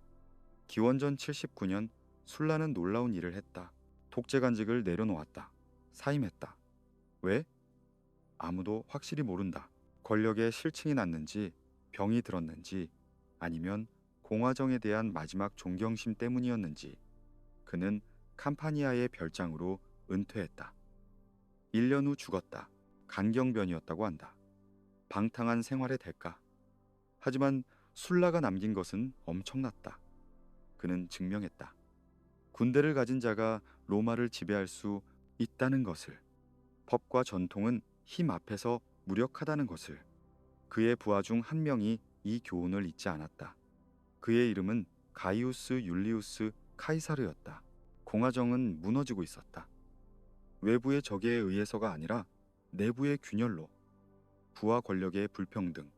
기원전 79년 술라는 놀라운 일을 했다. 독재관직을 내려놓았다. 사임했다. 왜? 아무도 확실히 모른다. 권력에 실증이 났는지, 병이 들었는지, 아니면 공화정에 대한 마지막 존경심 때문이었는지. 그는 캄파니아의 별장으로 은퇴했다. 1년 후 죽었다. 간경변이었다고 한다. 방탕한 생활의 대가. 하지만 술라가 남긴 것은 엄청났다. 그는 증명했다. 군대를 가진 자가 로마를 지배할 수 있다는 것을. 법과 전통은 힘 앞에서 무력하다는 것을. 그의 부하 중 한 명이 이 교훈을 잊지 않았다. 그의 이름은 가이우스 율리우스 카이사르였다. 공화정은 무너지고 있었다. 외부의 적에 의해서가 아니라 내부의 균열로. 부와 권력의 불평등,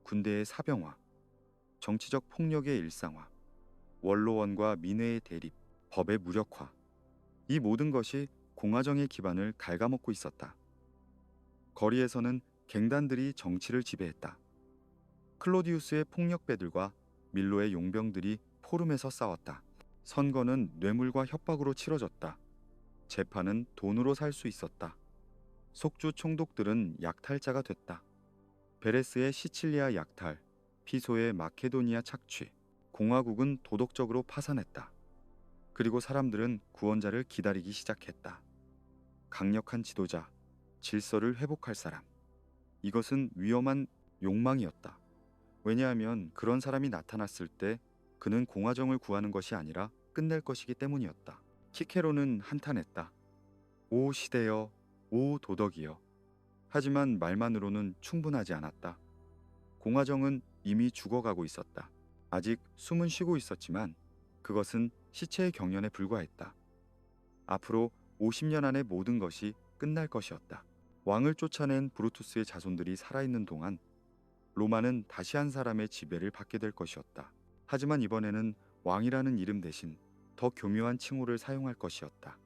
군대의 사병화, 정치적 폭력의 일상화, 원로원과 민회의 대립, 법의 무력화. 이 모든 것이 공화정의 기반을 갉아먹고 있었다. 거리에서는 갱단들이 정치를 지배했다. 클로디우스의 폭력배들과 밀로의 용병들이 포름에서 싸웠다. 선거는 뇌물과 협박으로 치러졌다. 재판은 돈으로 살 수 있었다. 속주 총독들은 약탈자가 됐다. 베레스의 시칠리아 약탈, 피소의 마케도니아 착취. 공화국은 도덕적으로 파산했다. 그리고 사람들은 구원자를 기다리기 시작했다. 강력한 지도자, 질서를 회복할 사람. 이것은 위험한 욕망이었다. 왜냐하면 그런 사람이 나타났을 때 그는 공화정을 구하는 것이 아니라 끝낼 것이기 때문이었다. 키케로는 한탄했다. 오 시대여, 오 도덕이여. 하지만 말만으로는 충분하지 않았다. 공화정은 이미 죽어가고 있었다. 아직 숨은 쉬고 있었지만 그것은 시체의 경련에 불과했다. 앞으로 50년 안에 모든 것이 끝날 것이었다. 왕을 쫓아낸 브루투스의 자손들이 살아있는 동안 로마는 다시 한 사람의 지배를 받게 될 것이었다. 하지만 이번에는 왕이라는 이름 대신 더 교묘한 칭호를 사용할 것이었다.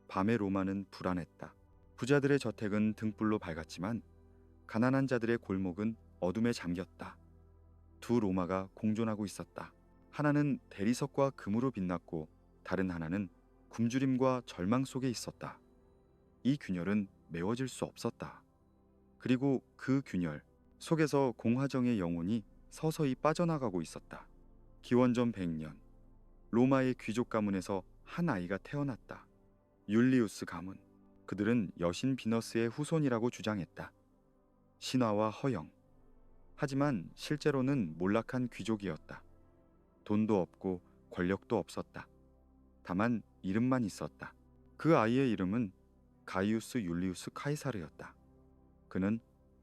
밤의 로마는 불안했다. 부자들의 저택은 등불로 밝았지만 가난한 자들의 골목은 어둠에 잠겼다. 두 로마가 공존하고 있었다. 하나는 대리석과 금으로 빛났고 다른 하나는 굶주림과 절망 속에 있었다. 이 균열은 메워질 수 없었다. 그리고 그 균열 속에서 공화정의 영혼이 서서히 빠져나가고 있었다. 기원전 100년 로마의 귀족 가문에서 한 아이가 태어났다. 율리우스 가문. 그들은 여신 비너스의 후손이라고 주장했다. 신화와 허영. 하지만 실제로는 몰락한 귀족이었다. 돈도 없고 권력도 없었다. 다만 이름만 있었다. 그 아이의 이름은 가이우스 율리우스 카이사르였다. 그는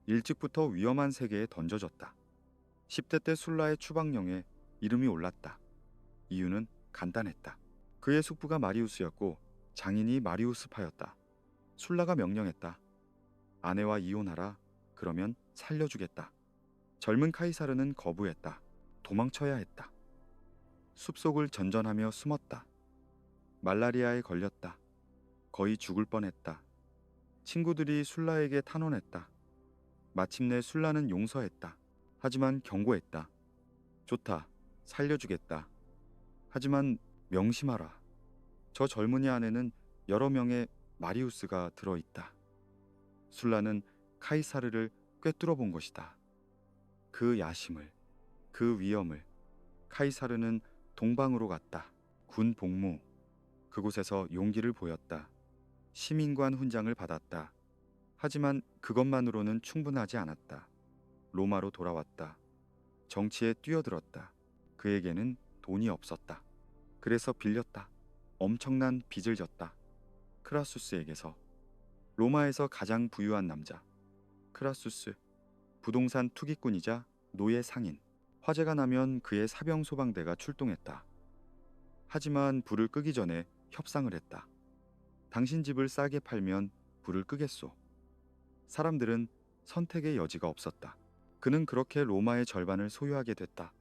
일찍부터 위험한 세계에 던져졌다. 10대 때 술라의 추방령에 이름이 올랐다. 이유는 간단했다. 그의 숙부가 마리우스였고 장인이 마리우스파였다. 술라가 명령했다. 아내와 이혼하라. 그러면 살려주겠다. 젊은 카이사르는 거부했다. 도망쳐야 했다. 숲속을 전전하며 숨었다. 말라리아에 걸렸다. 거의 죽을 뻔했다. 친구들이 술라에게 탄원했다. 마침내 술라는 용서했다. 하지만 경고했다. 좋다. 살려주겠다. 하지만 명심하라. 저 젊은이 안에는 여러 명의 마리우스가 들어있다. 술라는 카이사르를 꿰뚫어 본 것이다. 그 야심을, 그 위험을. 카이사르는 동방으로 갔다. 군 복무. 그곳에서 용기를 보였다. 시민관 훈장을 받았다. 하지만 그것만으로는 충분하지 않았다. 로마로 돌아왔다. 정치에 뛰어들었다. 그에게는 돈이 없었다. 그래서 빌렸다. 엄청난 빚을 졌다. 크라수스에게서. 로마에서 가장 부유한 남자. 크라수스. 부동산 투기꾼이자 노예 상인. 화재가 나면 그의 사병 소방대가 출동했다. 하지만 불을 끄기 전에 협상을 했다. 당신 집을 싸게 팔면 불을 끄겠소. 사람들은 선택의 여지가 없었다. 그는 그렇게 로마의 절반을 소유하게 됐다.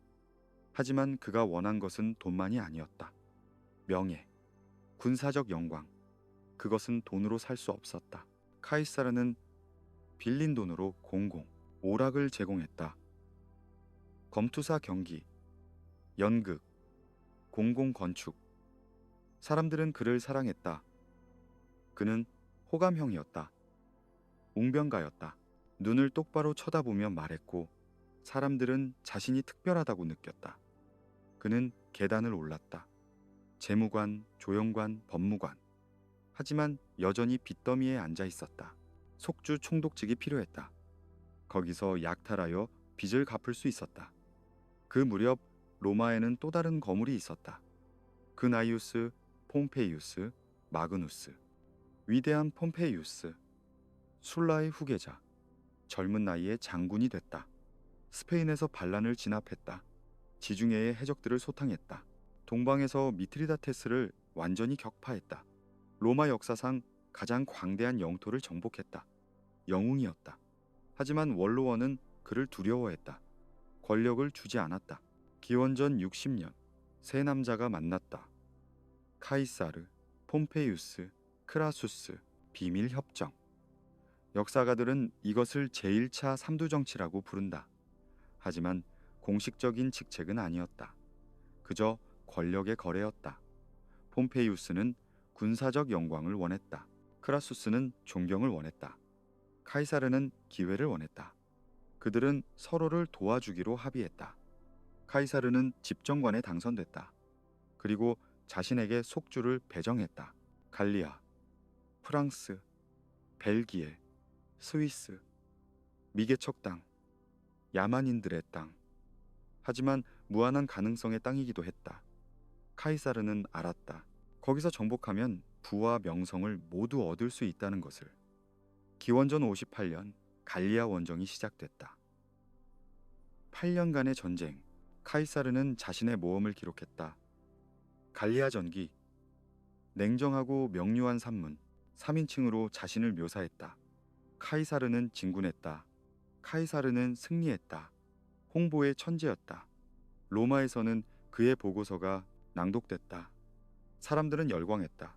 하지만 그가 원한 것은 돈만이 아니었다. 명예, 군사적 영광. 그것은 돈으로 살 수 없었다. 카이사르는 빌린 돈으로 공공, 오락을 제공했다. 검투사 경기, 연극, 공공 건축. 사람들은 그를 사랑했다. 그는 호감형이었다. 웅변가였다. 눈을 똑바로 쳐다보며 말했고 사람들은 자신이 특별하다고 느꼈다. 그는 계단을 올랐다. 재무관, 조영관, 법무관. 하지만 여전히 빚더미에 앉아 있었다. 속주 총독직이 필요했다. 거기서 약탈하여 빚을 갚을 수 있었다. 그 무렵 로마에는 또 다른 거물이 있었다. 그나이우스, 폼페이우스, 마그누스. 위대한 폼페이우스. 술라의 후계자. 젊은 나이에 장군이 됐다. 스페인에서 반란을 진압했다. 지중해의 해적들을 소탕했다. 동방에서 미트리다테스를 완전히 격파했다. 로마 역사상 가장 광대한 영토를 정복했다. 영웅이었다. 하지만 원로원은 그를 두려워했다. 권력을 주지 않았다. 기원전 60년 세 남자가 만났다. 카이사르, 폼페이우스, 크라수스, 비밀 협정. 역사가들은 이것을 제1차 삼두정치라고 부른다. 하지만 공식적인 직책은 아니었다. 그저 권력의 거래였다. 폼페이우스는 군사적 영광을 원했다. 크라수스는 존경을 원했다. 카이사르는 기회를 원했다. 그들은 서로를 도와주기로 합의했다. 카이사르는 집정관에 당선됐다. 그리고 자신에게 속주를 배정했다. 갈리아, 프랑스, 벨기에, 스위스, 미개척 땅, 야만인들의 땅. 하지만 무한한 가능성의 땅이기도 했다. 카이사르는 알았다. 거기서 정복하면 부와 명성을 모두 얻을 수 있다는 것을. 기원전 58년 갈리아 원정이 시작됐다. 8년간의 전쟁. 카이사르는 자신의 모험을 기록했다. 갈리아 전기. 냉정하고 명료한 산문. 3인칭으로 자신을 묘사했다. 카이사르는 진군했다. 카이사르는 승리했다. 홍보의 천재였다. 로마에서는 그의 보고서가 낭독됐다. 사람들은 열광했다.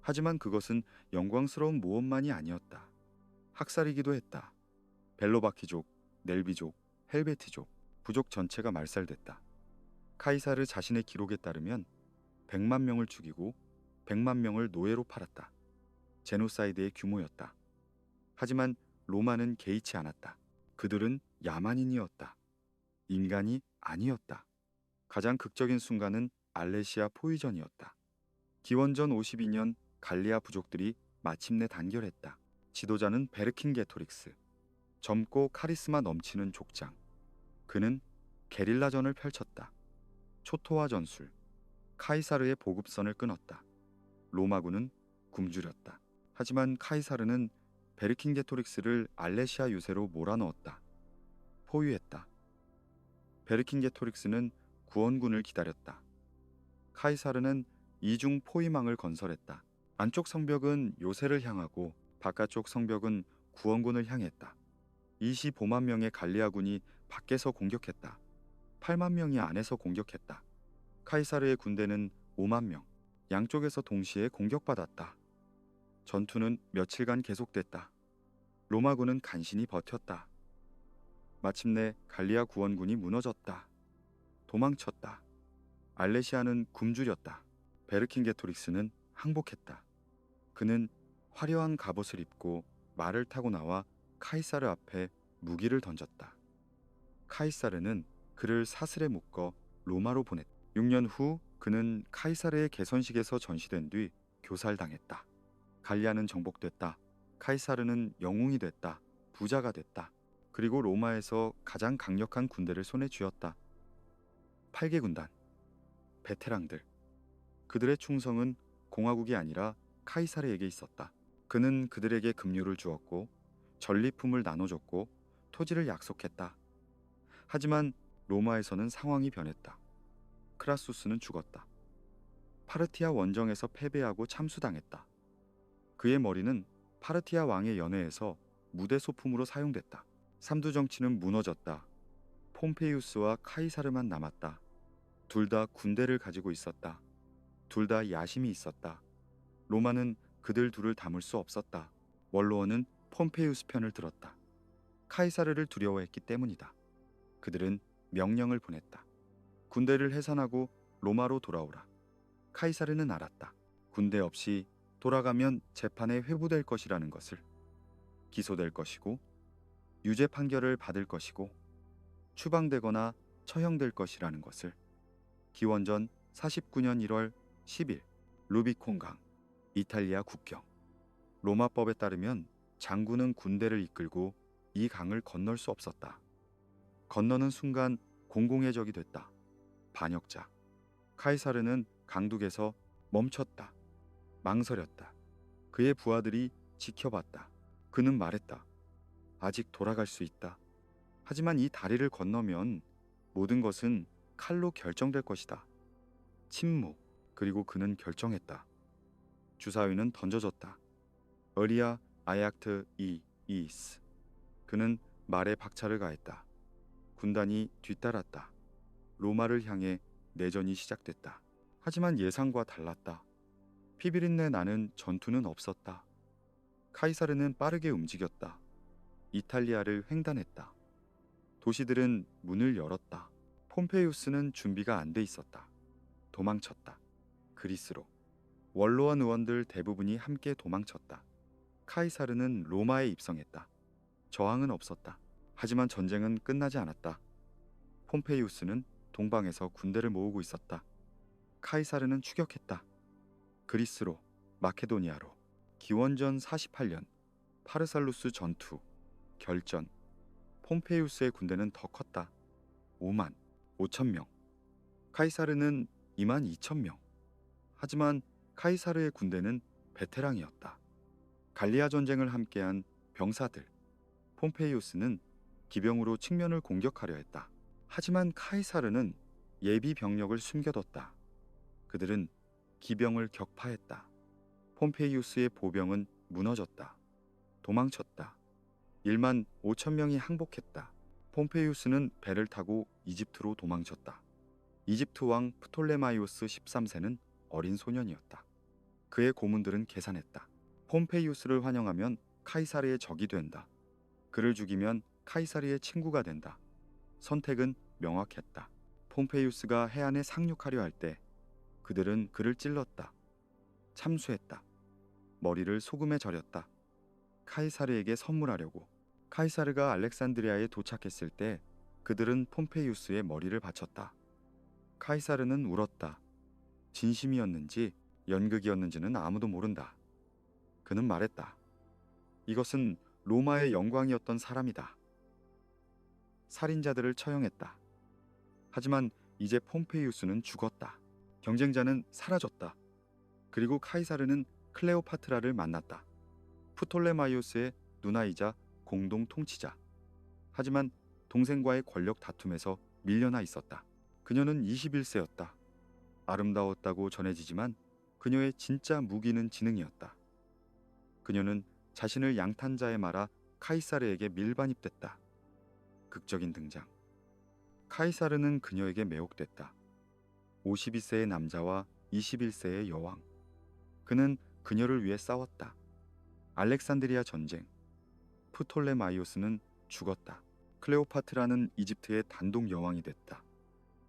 하지만 그것은 영광스러운 모험만이 아니었다. 학살이기도 했다. 벨로바키족, 넬비족, 헬베티족, 부족 전체가 말살됐다. 카이사르 자신의 기록에 따르면 100만 명을 죽이고 100만 명을 노예로 팔았다. 제노사이드의 규모였다. 하지만 로마는 개의치 않았다. 그들은 야만인이었다. 인간이 아니었다. 가장 극적인 순간은 알레시아 포위전이었다. 기원전 52년 갈리아 부족들이 마침내 단결했다. 지도자는 베르킨게토릭스, 젊고 카리스마 넘치는 족장. 그는 게릴라전을 펼쳤다. 초토화 전술, 카이사르의 보급선을 끊었다. 로마군은 굶주렸다. 하지만 카이사르는 베르킨게토릭스를 알레시아 유세로 몰아넣었다. 포위했다. 베르킨게토릭스는 구원군을 기다렸다. 카이사르는 이중 포위망을 건설했다. 안쪽 성벽은 요새를 향하고 바깥쪽 성벽은 구원군을 향했다. 25만 명의 갈리아군이 밖에서 공격했다. 8만 명이 안에서 공격했다. 카이사르의 군대는 5만 명, 양쪽에서 동시에 공격받았다. 전투는 며칠간 계속됐다. 로마군은 간신히 버텼다. 마침내 갈리아 구원군이 무너졌다. 도망쳤다. 알레시아는 굶주렸다. 베르킨게토릭스는 항복했다. 그는 화려한 갑옷을 입고 말을 타고 나와 카이사르 앞에 무기를 던졌다. 카이사르는 그를 사슬에 묶어 로마로 보냈다. 6년 후 그는 카이사르의 개선식에서 전시된 뒤 교살당했다. 갈리아는 정복됐다. 카이사르는 영웅이 됐다. 부자가 됐다. 그리고 로마에서 가장 강력한 군대를 손에 쥐었다. 8개 군단, 베테랑들. 그들의 충성은 공화국이 아니라 카이사르에게 있었다. 그는 그들에게 급료를 주었고 전리품을 나눠줬고 토지를 약속했다. 하지만 로마에서는 상황이 변했다. 크라수스는 죽었다. 파르티아 원정에서 패배하고 참수당했다. 그의 머리는 파르티아 왕의 연회에서 무대 소품으로 사용됐다. 삼두 정치는 무너졌다. 폼페이우스와 카이사르만 남았다. 둘 다 군대를 가지고 있었다. 둘 다 야심이 있었다. 로마는 그들 둘을 담을 수 없었다. 원로원은 폼페이우스 편을 들었다. 카이사르를 두려워했기 때문이다. 그들은 명령을 보냈다. 군대를 해산하고 로마로 돌아오라. 카이사르는 알았다. 군대 없이 돌아가면 재판에 회부될 것이라는 것을. 기소될 것이고 유죄 판결을 받을 것이고 추방되거나 처형될 것이라는 것을. 기원전 49년 1월 10일 루비콘강, 이탈리아 국경. 로마법에 따르면 장군은 군대를 이끌고 이 강을 건널 수 없었다. 건너는 순간 공공의 적이 됐다. 반역자. 카이사르는 강둑에서 멈췄다. 망설였다. 그의 부하들이 지켜봤다. 그는 말했다. 아직 돌아갈 수 있다. 하지만 이 다리를 건너면 모든 것은 칼로 결정될 것이다. 침묵. 그리고 그는 결정했다. 주사위는 던져졌다. 어리아 아약트 이 이스. 그는 말에 박차를 가했다. 군단이 뒤따랐다. 로마를 향해 내전이 시작됐다. 하지만 예상과 달랐다. 피비린내 나는 전투는 없었다. 카이사르는 빠르게 움직였다. 이탈리아를 횡단했다. 도시들은 문을 열었다. 폼페이우스는 준비가 안 돼 있었다. 도망쳤다. 그리스로. 원로원 의원들 대부분이 함께 도망쳤다. 카이사르는 로마에 입성했다. 저항은 없었다. 하지만 전쟁은 끝나지 않았다. 폼페이우스는 동방에서 군대를 모으고 있었다. 카이사르는 추격했다. 그리스로, 마케도니아로. 기원전 48년 파르살루스 전투, 결전. 폼페이우스의 군대는 더 컸다. 5만 5천 명. 카이사르는 2만 2천 명. 하지만 카이사르의 군대는 베테랑이었다. 갈리아 전쟁을 함께한 병사들. 폼페이우스는 기병으로 측면을 공격하려 했다. 하지만 카이사르는 예비 병력을 숨겨뒀다. 그들은 기병을 격파했다. 폼페이우스의 보병은 무너졌다. 도망쳤다. 1만 5천 명이 항복했다. 폼페이우스는 배를 타고 이집트로 도망쳤다. 이집트 왕 프톨레마이오스 13세는 어린 소년이었다. 그의 고문들은 계산했다. 폼페이우스를 환영하면 카이사르의 적이 된다. 그를 죽이면 카이사르의 친구가 된다. 선택은 명확했다. 폼페이우스가 해안에 상륙하려 할 때 그들은 그를 찔렀다. 참수했다. 머리를 소금에 절였다. 카이사르에게 선물하려고. 카이사르가 알렉산드리아에 도착했을 때 그들은 폼페이우스의 머리를 바쳤다. 카이사르는 울었다. 진심이었는지 연극이었는지는 아무도 모른다. 그는 말했다. 이것은 로마의 영광이었던 사람이다. 살인자들을 처형했다. 하지만 이제 폼페이우스는 죽었다. 경쟁자는 사라졌다. 그리고 카이사르는 클레오파트라를 만났다. 프톨레마이오스의 누나이자 공동 통치자. 하지만 동생과의 권력 다툼에서 밀려나 있었다. 그녀는 21세였다. 아름다웠다고 전해지지만 그녀의 진짜 무기는 지능이었다. 그녀는 자신을 양탄자에 말아 카이사르에게 밀반입됐다. 극적인 등장. 카이사르는 그녀에게 매혹됐다. 52세의 남자와 21세의 여왕. 그는 그녀를 위해 싸웠다. 알렉산드리아 전쟁. 프톨레마이오스는 죽었다. 클레오파트라는 이집트의 단독 여왕이 됐다.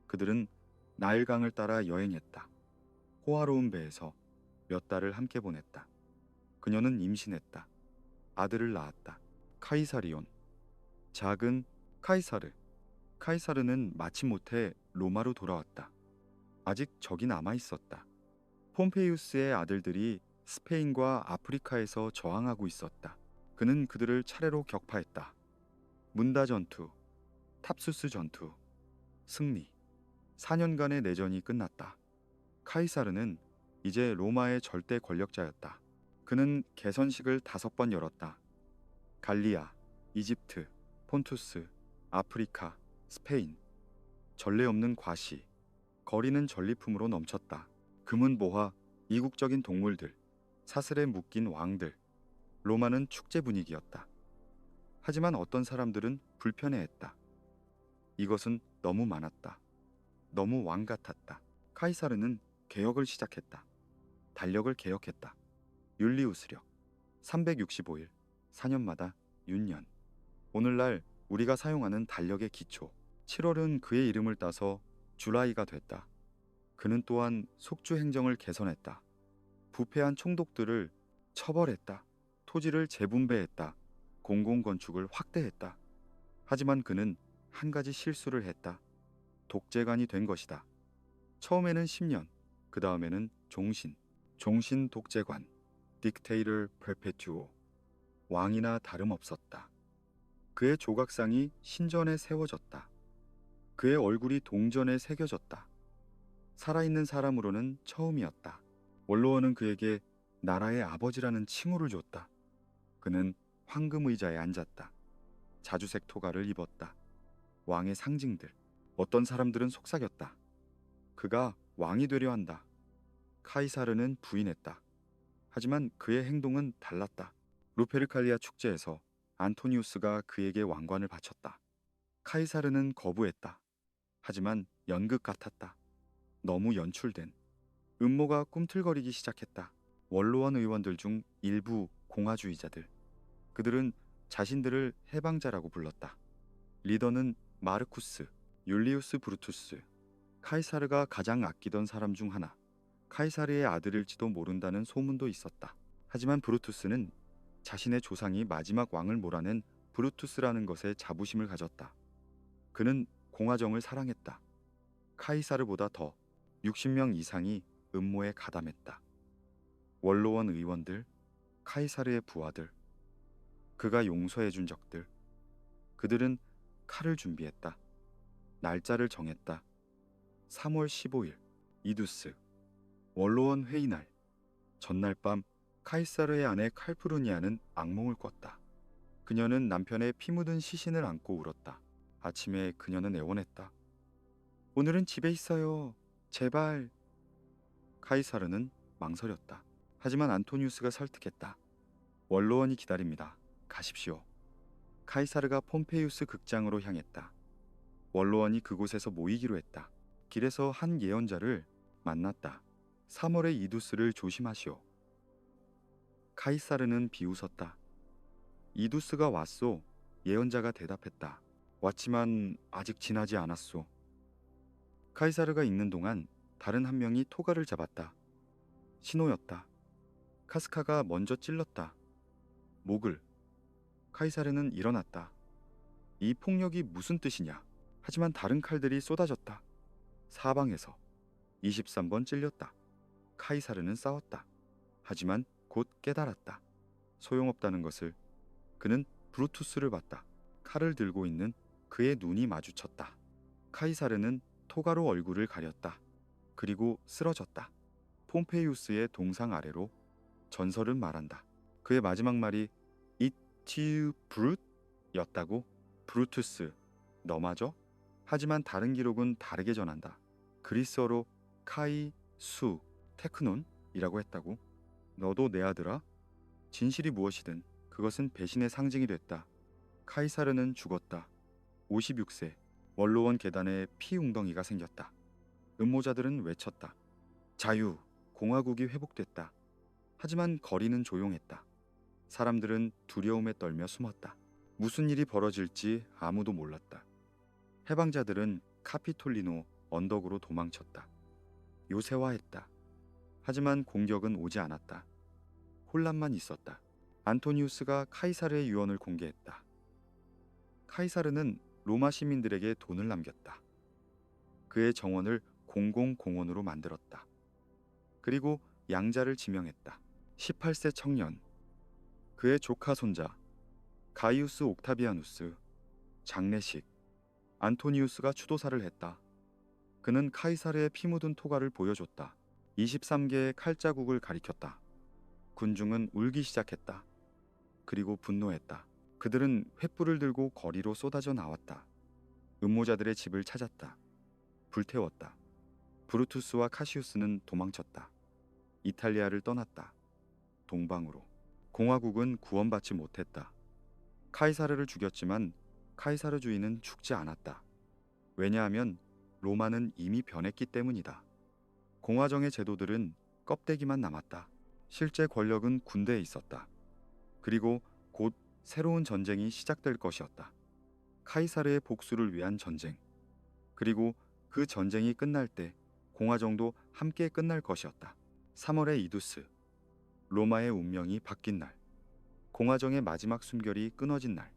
그들은 나일강을 따라 여행했다. 호화로운 배에서 몇 달을 함께 보냈다. 그녀는 임신했다. 아들을 낳았다. 카이사리온. 작은 카이사르. 카이사르는 마침못해 로마로 돌아왔다. 아직 적이 남아 있었다. 폼페이우스의 아들들이 스페인과 아프리카에서 저항하고 있었다. 그는 그들을 차례로 격파했다. 문다 전투, 탑수스 전투, 승리. 4년간의 내전이 끝났다. 카이사르는 이제 로마의 절대 권력자였다. 그는 개선식을 5번 열었다. 갈리아, 이집트, 폰투스, 아프리카, 스페인. 전례 없는 과시, 거리는 전리품으로 넘쳤다. 금은 보화, 이국적인 동물들, 사슬에 묶인 왕들. 로마는 축제 분위기였다. 하지만 어떤 사람들은 불편해했다. 이것은 너무 많았다. 너무 왕 같았다. 카이사르는 개혁을 시작했다. 달력을 개혁했다. 율리우스력 365일, 4년마다 윤년. 오늘날 우리가 사용하는 달력의 기초. 7월은 그의 이름을 따서 줄라이가 됐다. 그는 또한 속주 행정을 개선했다. 부패한 총독들을 처벌했다. 토지를 재분배했다. 공공건축을 확대했다. 하지만 그는 한 가지 실수를 했다. 독재관이 된 것이다. 처음에는 10년, 그 다음에는 종신 독재관, Dictator Perpetuo. 왕이나 다름없었다. 그의 조각상이 신전에 세워졌다. 그의 얼굴이 동전에 새겨졌다. 살아있는 사람으로는 처음이었다. 원로원은 그에게 나라의 아버지라는 칭호를 줬다. 그는 황금 의자에 앉았다. 자주색 토가를 입었다. 왕의 상징들. 어떤 사람들은 속삭였다. 그가 왕이 되려 한다. 카이사르는 부인했다. 하지만 그의 행동은 달랐다. 루페르칼리아 축제에서 안토니우스가 그에게 왕관을 바쳤다. 카이사르는 거부했다. 하지만 연극 같았다. 너무 연출된. 음모가 꿈틀거리기 시작했다. 원로원 의원들 중 일부 공화주의자들. 그들은 자신들을 해방자라고 불렀다. 리더는 마르쿠스, 율리우스 브루투스. 카이사르가 가장 아끼던 사람 중 하나. 카이사르의 아들일지도 모른다는 소문도 있었다. 하지만 브루투스는 자신의 조상이 마지막 왕을 몰아낸 브루투스라는 것에 자부심을 가졌다. 그는 공화정을 사랑했다. 카이사르보다 더 60명 이상이 음모에 가담했다. 원로원 의원들, 카이사르의 부하들, 그가 용서해준 적들. 그들은 칼을 준비했다. 날짜를 정했다. 3월 15일, 이두스. 원로원 회의날. 전날 밤 카이사르의 아내 칼푸르니아는 악몽을 꿨다. 그녀는 남편의 피 묻은 시신을 안고 울었다. 아침에 그녀는 애원했다. 오늘은 집에 있어요. 제발. 카이사르는 망설였다. 하지만 안토니우스가 설득했다. 원로원이 기다립니다. 가십시오. 카이사르가 폼페이우스 극장으로 향했다. 원로원이 그곳에서 모이기로 했다. 길에서 한 예언자를 만났다. 3월의 이두스를 조심하시오. 카이사르는 비웃었다. 이두스가 왔소. 예언자가 대답했다. 왔지만 아직 지나지 않았소. 카이사르가 있는 동안 다른 한 명이 토가를 잡았다. 신호였다. 카스카가 먼저 찔렀다. 목을. 카이사르는 일어났다. 이 폭력이 무슨 뜻이냐? 하지만 다른 칼들이 쏟아졌다. 사방에서 23번 찔렸다. 카이사르는 싸웠다. 하지만 곧 깨달았다. 소용없다는 것을. 그는 브루투스를 봤다. 칼을 들고 있는 그의 눈이 마주쳤다. 카이사르는 토가로 얼굴을 가렸다. 그리고 쓰러졌다. 폼페이우스의 동상 아래로. 전설은 말한다. 그의 마지막 말이 이티우 브룻 였다고. 브루투스, 너 맞어? 하지만 다른 기록은 다르게 전한다. 그리스어로 카이 수 테크논이라고 했다고. 너도 내 아들아? 진실이 무엇이든 그것은 배신의 상징이 됐다. 카이사르는 죽었다. 56세. 원로원 계단에 피 웅덩이가 생겼다. 음모자들은 외쳤다. 자유, 공화국이 회복됐다. 하지만 거리는 조용했다. 사람들은 두려움에 떨며 숨었다. 무슨 일이 벌어질지 아무도 몰랐다. 해방자들은 카피톨리노 언덕으로 도망쳤다. 요새화했다. 하지만 공격은 오지 않았다. 혼란만 있었다. 안토니우스가 카이사르의 유언을 공개했다. 카이사르는 로마 시민들에게 돈을 남겼다. 그의 정원을 공공공원으로 만들었다. 그리고 양자를 지명했다. 18세 청년. 그의 조카 손자 가이우스 옥타비아누스. 장례식. 안토니우스가 추도사를 했다. 그는 카이사르의 피 묻은 토가를 보여줬다. 23개의 칼자국을 가리켰다. 군중은 울기 시작했다. 그리고 분노했다. 그들은 횃불을 들고 거리로 쏟아져 나왔다. 음모자들의 집을 찾았다. 불태웠다. 브루투스와 카시우스는 도망쳤다. 이탈리아를 떠났다. 동방으로. 공화국은 구원받지 못했다. 카이사르를 죽였지만 카이사르주의는 죽지 않았다. 왜냐하면 로마는 이미 변했기 때문이다. 공화정의 제도들은 껍데기만 남았다. 실제 권력은 군대에 있었다. 그리고 곧 새로운 전쟁이 시작될 것이었다. 카이사르의 복수를 위한 전쟁. 그리고 그 전쟁이 끝날 때 공화정도 함께 끝날 것이었다. 3월의 이두스. 로마의 운명이 바뀐 날. 공화정의 마지막 숨결이 끊어진 날.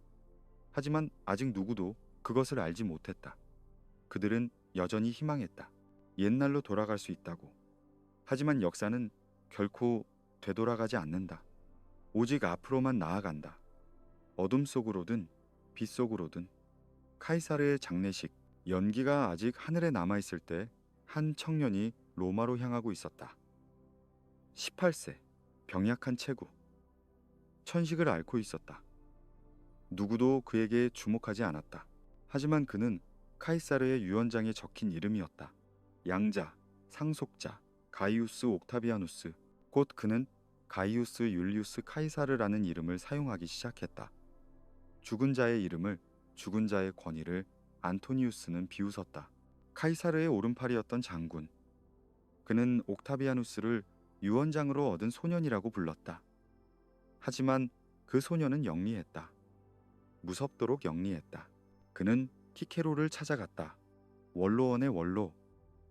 하지만 아직 누구도 그것을 알지 못했다. 그들은 여전히 희망했다. 옛날로 돌아갈 수 있다고. 하지만 역사는 결코 되돌아가지 않는다. 오직 앞으로만 나아간다. 어둠 속으로든 빛 속으로든. 카이사르의 장례식. 연기가 아직 하늘에 남아있을 때 한 청년이 로마로 향하고 있었다. 18세. 병약한 체구. 천식을 앓고 있었다. 누구도 그에게 주목하지 않았다. 하지만 그는 카이사르의 유언장에 적힌 이름이었다. 양자, 상속자, 가이우스 옥타비아누스. 곧 그는 가이우스 율리우스 카이사르라는 이름을 사용하기 시작했다. 죽은 자의 이름을, 죽은 자의 권위를 안토니우스는 비웃었다. 카이사르의 오른팔이었던 장군. 그는 옥타비아누스를 유언장으로 얻은 소년이라고 불렀다. 하지만 그 소년은 영리했다. 무섭도록 영리했다. 그는 키케로를 찾아갔다. 원로원의 원로,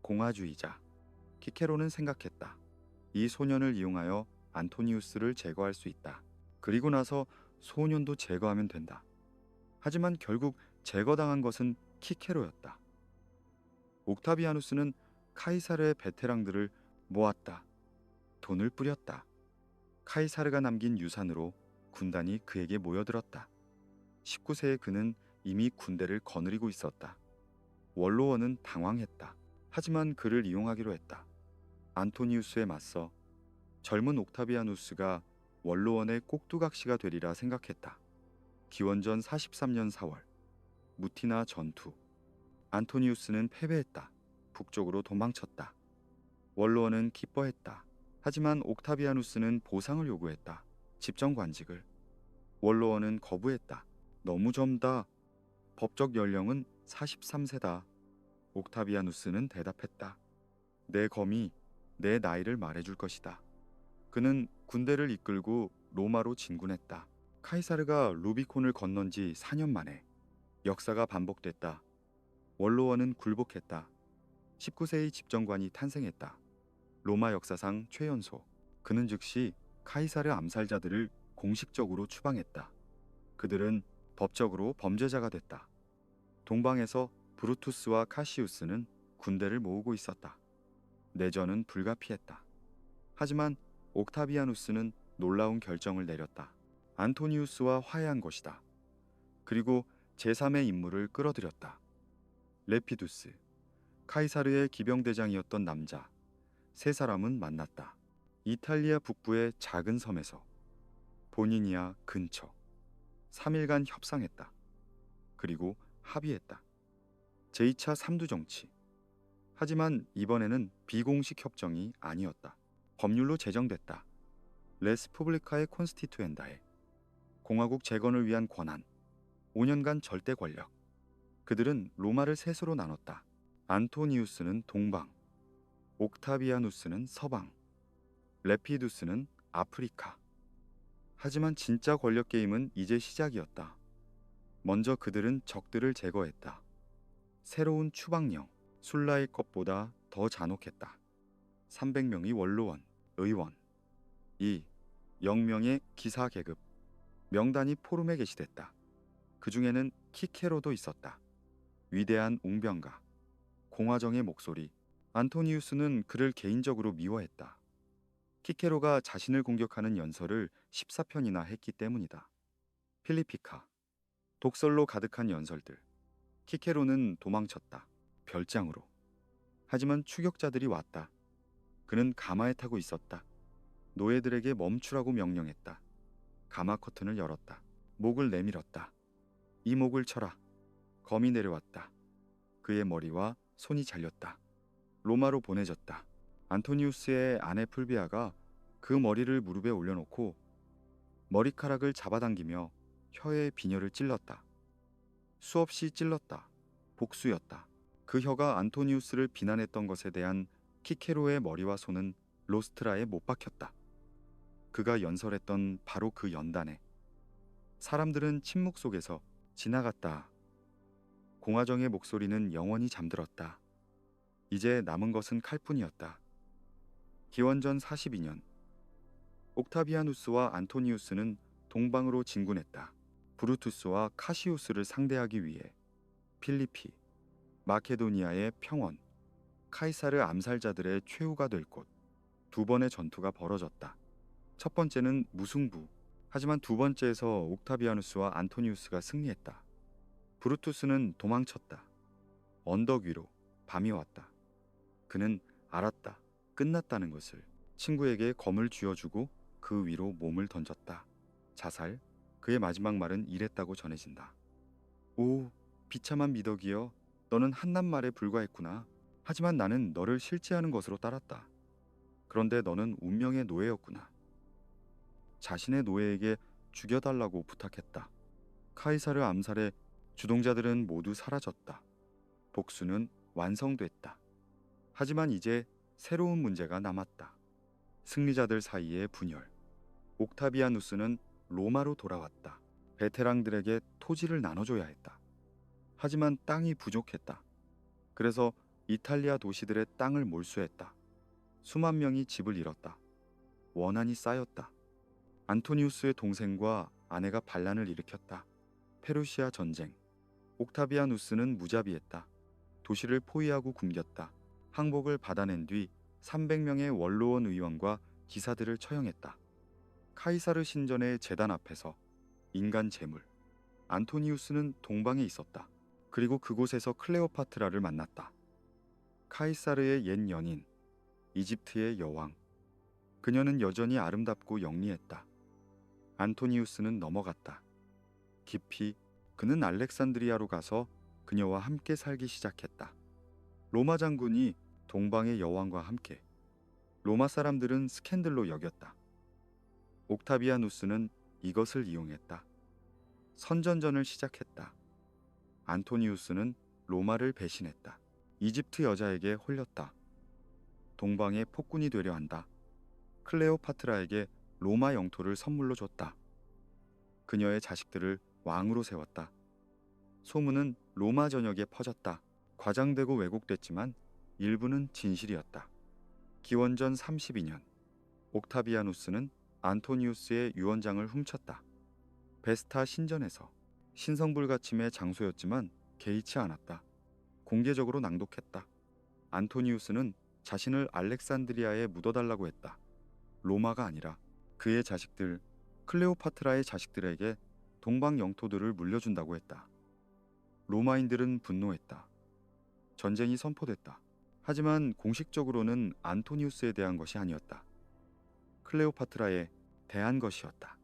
공화주의자. 키케로는 생각했다. 이 소년을 이용하여 안토니우스를 제거할 수 있다. 그리고 나서 소년도 제거하면 된다. 하지만 결국 제거당한 것은 키케로였다. 옥타비아누스는 카이사르의 베테랑들을 모았다. 돈을 뿌렸다. 카이사르가 남긴 유산으로 군단이 그에게 모여들었다. 19세의 그는 이미 군대를 거느리고 있었다. 원로원은 당황했다. 하지만 그를 이용하기로 했다. 안토니우스에 맞서 젊은 옥타비아누스가 원로원의 꼭두각시가 되리라 생각했다. 기원전 43년 4월 무티나 전투. 안토니우스는 패배했다. 북쪽으로 도망쳤다. 원로원은 기뻐했다. 하지만 옥타비아누스는 보상을 요구했다. 집정관직을. 원로원은 거부했다. 너무 젊다. 법적 연령은 43세다. 옥타비아누스는 대답했다. 내 검이 내 나이를 말해줄 것이다. 그는 군대를 이끌고 로마로 진군했다. 카이사르가 루비콘을 건넌 지 4년 만에 역사가 반복됐다. 원로원은 굴복했다. 19세의 집정관이 탄생했다. 로마 역사상 최연소. 그는 즉시 카이사르 암살자들을 공식적으로 추방했다. 그들은 법적으로 범죄자가 됐다. 동방에서 브루투스와 카시우스는 군대를 모으고 있었다. 내전은 불가피했다. 하지만 옥타비아누스는 놀라운 결정을 내렸다. 안토니우스와 화해한 것이다. 그리고 제3의 인물을 끌어들였다. 레피두스, 카이사르의 기병대장이었던 남자. 세 사람은 만났다. 이탈리아 북부의 작은 섬에서 보니니아 근처 3일간 협상했다. 그리고 합의했다. 제2차 삼두정치. 하지만 이번에는 비공식 협정이 아니었다. 법률로 제정됐다. 레스푸블리카의 콘스티투엔다에 공화국 재건을 위한 권한, 5년간 절대 권력. 그들은 로마를 셋으로 나눴다. 안토니우스는 동방, 옥타비아누스는 서방, 레피두스는 아프리카. 하지만 진짜 권력 게임은 이제 시작이었다. 먼저 그들은 적들을 제거했다. 새로운 추방령, 술라의 것보다 더 잔혹했다. 300명의 원로원, 의원, 0명의 기사 계급, 명단이 포rum에 게시됐다. 그 중에는 키케로도 있었다. 위대한 웅변가, 공화정의 목소리. 안토니우스는 그를 개인적으로 미워했다. 키케로가 자신을 공격하는 연설을 14편이나 했기 때문이다. 필리피카, 독설로 가득한 연설들. 키케로는 도망쳤다. 별장으로. 하지만 추격자들이 왔다. 그는 가마에 타고 있었다. 노예들에게 멈추라고 명령했다. 가마 커튼을 열었다. 목을 내밀었다. 이 목을 쳐라. 검이 내려왔다. 그의 머리와 손이 잘렸다. 로마로 보내졌다. 안토니우스의 아내 풀비아가 그 머리를 무릎에 올려놓고 머리카락을 잡아당기며 혀에 비녀를 찔렀다. 수없이 찔렀다. 복수였다. 그 혀가 안토니우스를 비난했던 것에 대한 키케로의 머리와 손은 로스트라에 못 박혔다. 그가 연설했던 바로 그 연단에 사람들은 침묵 속에서 지나갔다. 공화정의 목소리는 영원히 잠들었다. 이제 남은 것은 칼뿐이었다. 기원전 42년 옥타비아누스와 안토니우스는 동방으로 진군했다. 브루투스와 카시우스를 상대하기 위해. 필리피, 마케도니아의 평원, 카이사르 암살자들의 최후가 될 곳. 두 번의 전투가 벌어졌다. 첫 번째는 무승부. 하지만 두 번째에서 옥타비아누스와 안토니우스가 승리했다. 브루투스는 도망쳤다. 언덕 위로 밤이 왔다. 그는 알았다. 끝났다는 것을. 친구에게 검을 쥐어주고 그 위로 몸을 던졌다. 자살. 그의 마지막 말은 이랬다고 전해진다. 오, 비참한 미덕이여. 너는 한낱 말에 불과했구나. 하지만 나는 너를 실제하는 것으로 따랐다. 그런데 너는 운명의 노예였구나. 자신의 노예에게 죽여달라고 부탁했다. 카이사르 암살의 주동자들은 모두 사라졌다. 복수는 완성됐다. 하지만 이제 새로운 문제가 남았다. 승리자들 사이의 분열. 옥타비아누스는 로마로 돌아왔다. 베테랑들에게 토지를 나눠줘야 했다. 하지만 땅이 부족했다. 그래서 이탈리아 도시들의 땅을 몰수했다. 수만 명이 집을 잃었다. 원한이 쌓였다. 안토니우스의 동생과 아내가 반란을 일으켰다. 페르시아 전쟁. 옥타비아누스는 무자비했다. 도시를 포위하고 굶겼다. 항복을 받아낸 뒤 300명의 원로원 의원과 기사들을 처형했다. 카이사르 신전의 제단 앞에서 인간 제물. 안토니우스는 동방에 있었다. 그리고 그곳에서 클레오파트라를 만났다. 카이사르의 옛 연인, 이집트의 여왕. 그녀는 여전히 아름답고 영리했다. 안토니우스는 넘어갔다. 깊이. 그는 알렉산드리아로 가서 그녀와 함께 살기 시작했다. 로마 장군이 동방의 여왕과 함께. 로마 사람들은 스캔들로 여겼다. 옥타비아누스는 이것을 이용했다. 선전전을 시작했다. 안토니우스는 로마를 배신했다. 이집트 여자에게 홀렸다. 동방의 폭군이 되려 한다. 클레오파트라에게 로마 영토를 선물로 줬다. 그녀의 자식들을 왕으로 세웠다. 소문은 로마 전역에 퍼졌다. 과장되고 왜곡됐지만 일부는 진실이었다. 기원전 32년 옥타비아누스는 안토니우스의 유언장을 훔쳤다. 베스타 신전에서 신성불가침의 장소였지만 개의치 않았다. 공개적으로 낭독했다. 안토니우스는 자신을 알렉산드리아에 묻어달라고 했다. 로마가 아니라 그의 자식들, 클레오파트라의 자식들에게 동방 영토들을 물려준다고 했다. 로마인들은 분노했다. 전쟁이 선포됐다. 하지만 공식적으로는 안토니우스에 대한 것이 아니었다. 클레오파트라에 대한 것이었다.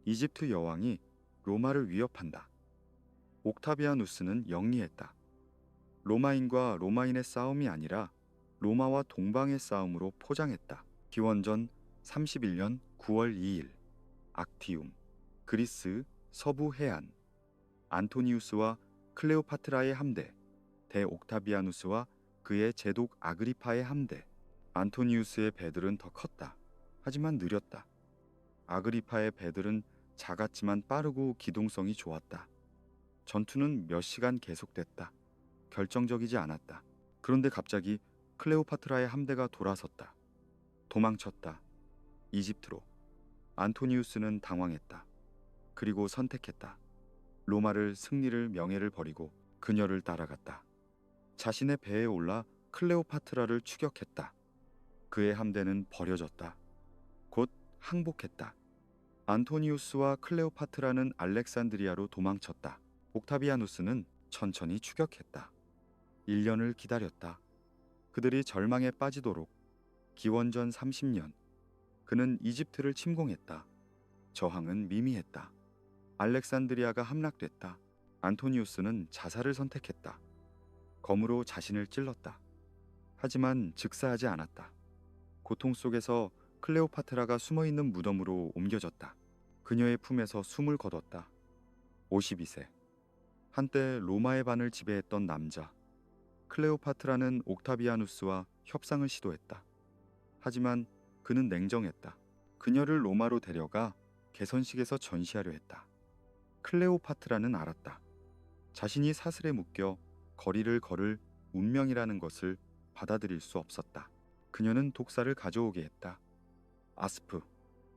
이집트 여왕이 로마를 위협한다. 옥타비아누스는 영리했다. 로마인과 로마인의 싸움이 아니라 로마와 동방의 싸움으로 포장했다. 기원전 31년 9월 2일 악티움, 그리스 서부 해안, 안토니우스와 클레오파트라의 함대, 대옥타비아누스와 그의 제독 아그리파의 함대. 안토니우스의 배들은 더 컸다. 하지만 느렸다. 아그리파의 배들은 작았지만 빠르고 기동성이 좋았다. 전투는 몇 시간 계속됐다. 결정적이지 않았다. 그런데 갑자기 클레오파트라의 함대가 돌아섰다. 도망쳤다. 이집트로. 안토니우스는 당황했다. 그리고 선택했다. 로마를 승리를 명예를 버리고 그녀를 따라갔다. 자신의 배에 올라 클레오파트라를 추격했다. 그의 함대는 버려졌다. 곧 항복했다. 안토니우스와 클레오파트라는 알렉산드리아로 도망쳤다. 옥타비아누스는 천천히 추격했다. 1년을 기다렸다. 그들이 절망에 빠지도록. 기원전 30년 그는 이집트를 침공했다. 저항은 미미했다. 알렉산드리아가 함락됐다. 안토니우스는 자살을 선택했다. 검으로 자신을 찔렀다. 하지만 즉사하지 않았다. 고통 속에서 클레오파트라가 숨어있는 무덤으로 옮겨졌다. 그녀의 품에서 숨을 거뒀다. 52세. 한때 로마의 반을 지배했던 남자. 클레오파트라는 옥타비아누스와 협상을 시도했다. 하지만 그는 냉정했다. 그녀를 로마로 데려가 개선식에서 전시하려 했다. 클레오파트라는 알았다. 자신이 사슬에 묶여 거리를 걸을 운명이라는 것을 받아들일 수 없었다. 그녀는 독사를 가져오게 했다. 아스프,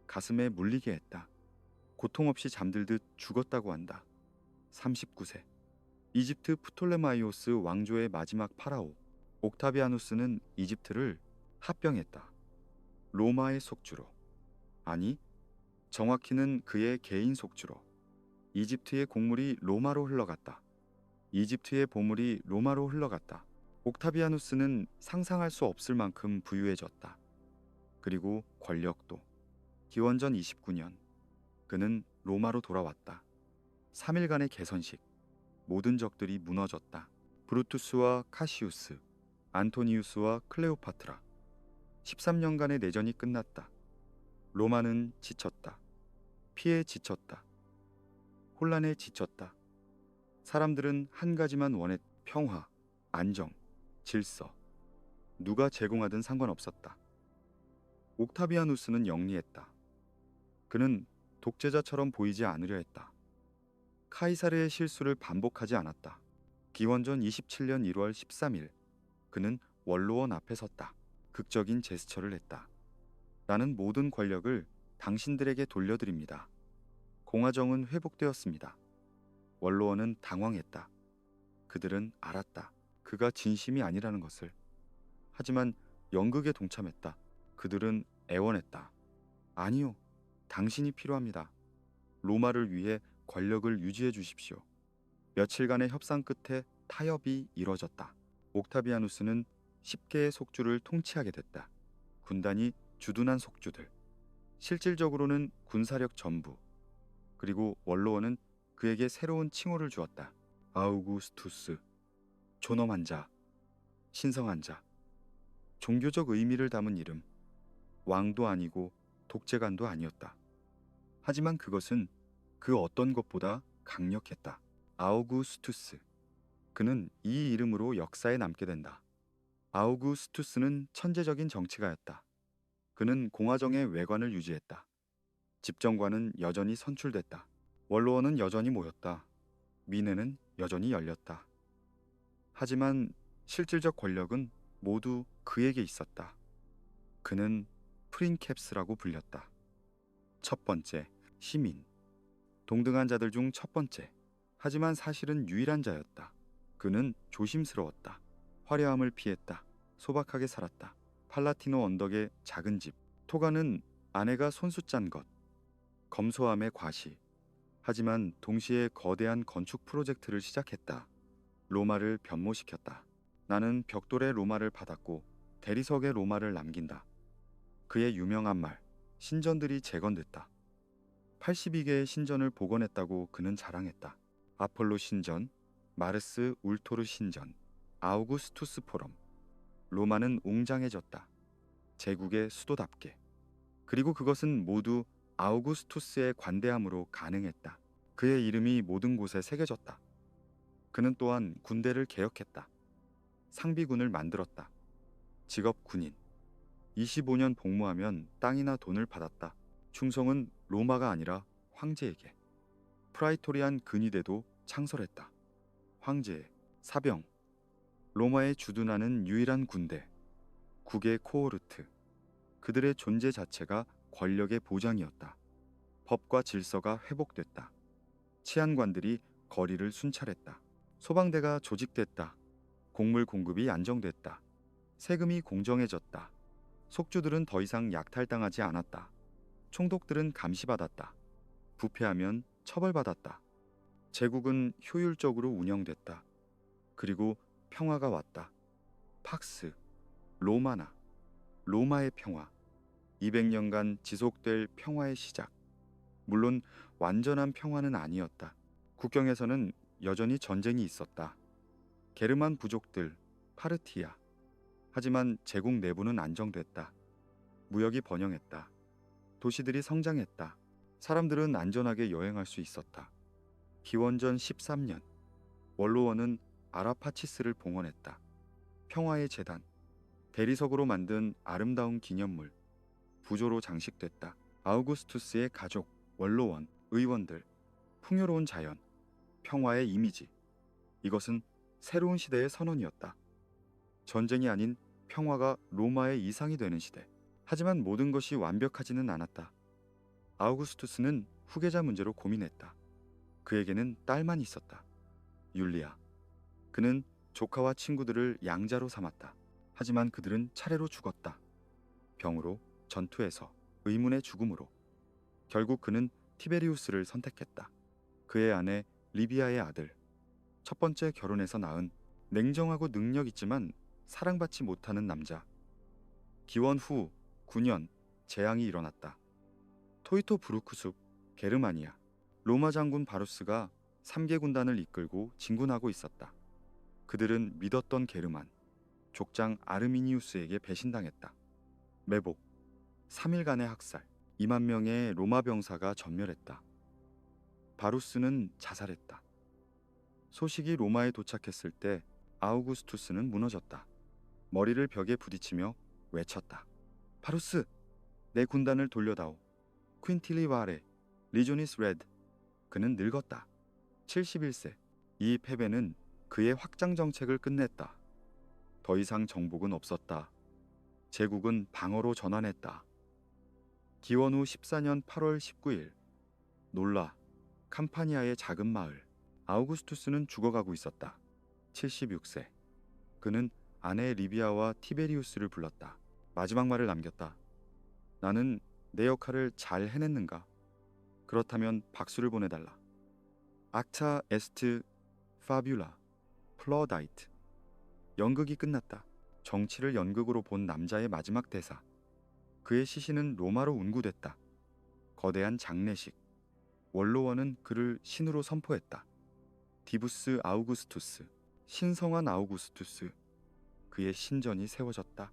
가슴에 물리게 했다. 고통 없이 잠들듯 죽었다고 한다. 39세. 이집트 프톨레마이오스 왕조의 마지막 파라오 옥타비아누스는 이집트를 합병했다. 로마의 속주로. 아니, 정확히는 그의 개인 속주로. 이집트의 곡물이 로마로 흘러갔다. 이집트의 보물이 로마로 흘러갔다. 옥타비아누스는 상상할 수 없을 만큼 부유해졌다. 그리고 권력도. 기원전 29년 그는 로마로 돌아왔다. 3일간의 개선식. 모든 적들이 무너졌다. 브루투스와 카시우스, 안토니우스와 클레오파트라. 13년간의 내전이 끝났다. 로마는 지쳤다. 피에 지쳤다. 혼란에 지쳤다. 사람들은 한 가지만 원했다. 평화, 안정, 질서. 누가 제공하든 상관없었다. 옥타비아누스는 영리했다. 그는 독재자처럼 보이지 않으려 했다. 카이사르의 실수를 반복하지 않았다. 기원전 27년 1월 13일 그는 원로원 앞에 섰다. 극적인 제스처를 했다. 나는 모든 권력을 당신들에게 돌려드립니다. 공화정은 회복되었습니다. 원로원은 당황했다. 그들은 알았다. 그가 진심이 아니라는 것을. 하지만 연극에 동참했다. 그들은 애원했다. 아니요, 당신이 필요합니다. 로마를 위해 권력을 유지해 주십시오. 며칠간의 협상 끝에 타협이 이뤄졌다. 옥타비아누스는 10개의 속주를 통치하게 됐다. 군단이 주둔한 속주들. 실질적으로는 군사력 전부. 그리고 원로원은 그에게 새로운 칭호를 주었다. 아우구스투스. 존엄한 자, 신성한 자. 종교적 의미를 담은 이름. 왕도 아니고 독재관도 아니었다. 하지만 그것은 그 어떤 것보다 강력했다. 아우구스투스. 그는 이 이름으로 역사에 남게 된다. 아우구스투스는 천재적인 정치가였다. 그는 공화정의 외관을 유지했다. 집정관은 여전히 선출됐다. 원로원은 여전히 모였다. 민회는 여전히 열렸다. 하지만 실질적 권력은 모두 그에게 있었다. 그는 프린캡스라고 불렸다. 첫 번째, 시민. 동등한 자들 중 첫 번째. 하지만 사실은 유일한 자였다. 그는 조심스러웠다. 화려함을 피했다. 소박하게 살았다. 팔라티노 언덕의 작은 집. 토가는 아내가 손수 짠 것. 검소함의 과시. 하지만 동시에 거대한 건축 프로젝트를 시작했다. 로마를 변모시켰다. 나는 벽돌의 로마를 받았고 대리석의 로마를 남긴다. 그의 유명한 말, 신전들이 재건됐다. 82개의 신전을 복원했다고 그는 자랑했다. 아폴로 신전, 마르스 울토르 신전, 아우구스투스 포럼. 로마는 웅장해졌다. 제국의 수도답게. 그리고 그것은 모두 아우구스투스의 관대함으로 가능했다. 그의 이름이 모든 곳에 새겨졌다. 그는 또한 군대를 개혁했다. 상비군을 만들었다. 직업 군인. 25년 복무하면 땅이나 돈을 받았다. 충성은 로마가 아니라 황제에게. 프라이토리안 근위대도 창설했다. 황제의 사병. 로마에 주둔하는 유일한 군대. 국의 코호르트. 그들의 존재 자체가 권력의 보장이었다. 법과 질서가 회복됐다. 치안관들이 거리를 순찰했다. 소방대가 조직됐다. 곡물 공급이 안정됐다. 세금이 공정해졌다. 속주들은 더 이상 약탈당하지 않았다. 총독들은 감시받았다. 부패하면 처벌받았다. 제국은 효율적으로 운영됐다. 그리고 평화가 왔다. 팍스, 로마나, 로마의 평화. 200년간 지속될 평화의 시작. 물론 완전한 평화는 아니었다. 국경에서는 여전히 전쟁이 있었다. 게르만 부족들, 파르티아. 하지만 제국 내부는 안정됐다. 무역이 번영했다. 도시들이 성장했다. 사람들은 안전하게 여행할 수 있었다. 기원전 13년, 원로원은 아라파치스를 봉헌했다. 평화의 재단, 대리석으로 만든 아름다운 기념물, 부조로 장식됐다. 아우구스투스의 가족, 원로원, 의원들, 풍요로운 자연, 평화의 이미지. 이것은 새로운 시대의 선언이었다. 전쟁이 아닌 평화가 로마의 이상이 되는 시대. 하지만 모든 것이 완벽하지는 않았다. 아우구스투스는 후계자 문제로 고민했다. 그에게는 딸만 있었다. 율리아. 그는 조카와 친구들을 양자로 삼았다. 하지만 그들은 차례로 죽었다. 병으로, 전투에서, 의문의 죽음으로. 결국 그는 티베리우스를 선택했다. 그의 아내 리비아의 아들. 첫 번째 결혼에서 낳은 냉정하고 능력 있지만 사랑받지 못하는 남자. 기원 후 9년 재앙이 일어났다. 토이토 브루크숲, 게르마니아. 로마 장군 바루스가 3개 군단을 이끌고 진군하고 있었다. 그들은 믿었던 게르만, 족장 아르미니우스에게 배신당했다. 매복, 3일간의 학살, 2만 명의 로마 병사가 전멸했다. 바루스는 자살했다. 소식이 로마에 도착했을 때 아우구스투스는 무너졌다. 머리를 벽에 부딪히며 외쳤다. 바루스, 내 군단을 돌려다오. 퀸틸리 와레, 리조니스 레드. 그는 늙었다. 71세. 이 패배는 그의 확장 정책을 끝냈다. 더 이상 정복은 없었다. 제국은 방어로 전환했다. 기원 후 14년 8월 19일. 놀라, 캄파니아의 작은 마을. 아우구스투스는 죽어가고 있었다. 76세. 그는 아내 리비아와 티베리우스를 불렀다. 마지막 말을 남겼다. 나는 내 역할을 잘 해냈는가? 그렇다면 박수를 보내달라. 악타 에스트 파뷸라 플러다이트. 연극이 끝났다. 정치를 연극으로 본 남자의 마지막 대사. 그의 시신은 로마로 운구됐다. 거대한 장례식. 원로원은 그를 신으로 선포했다. 디부스 아우구스투스, 신성한 아우구스투스. 그의 신전이 세워졌다.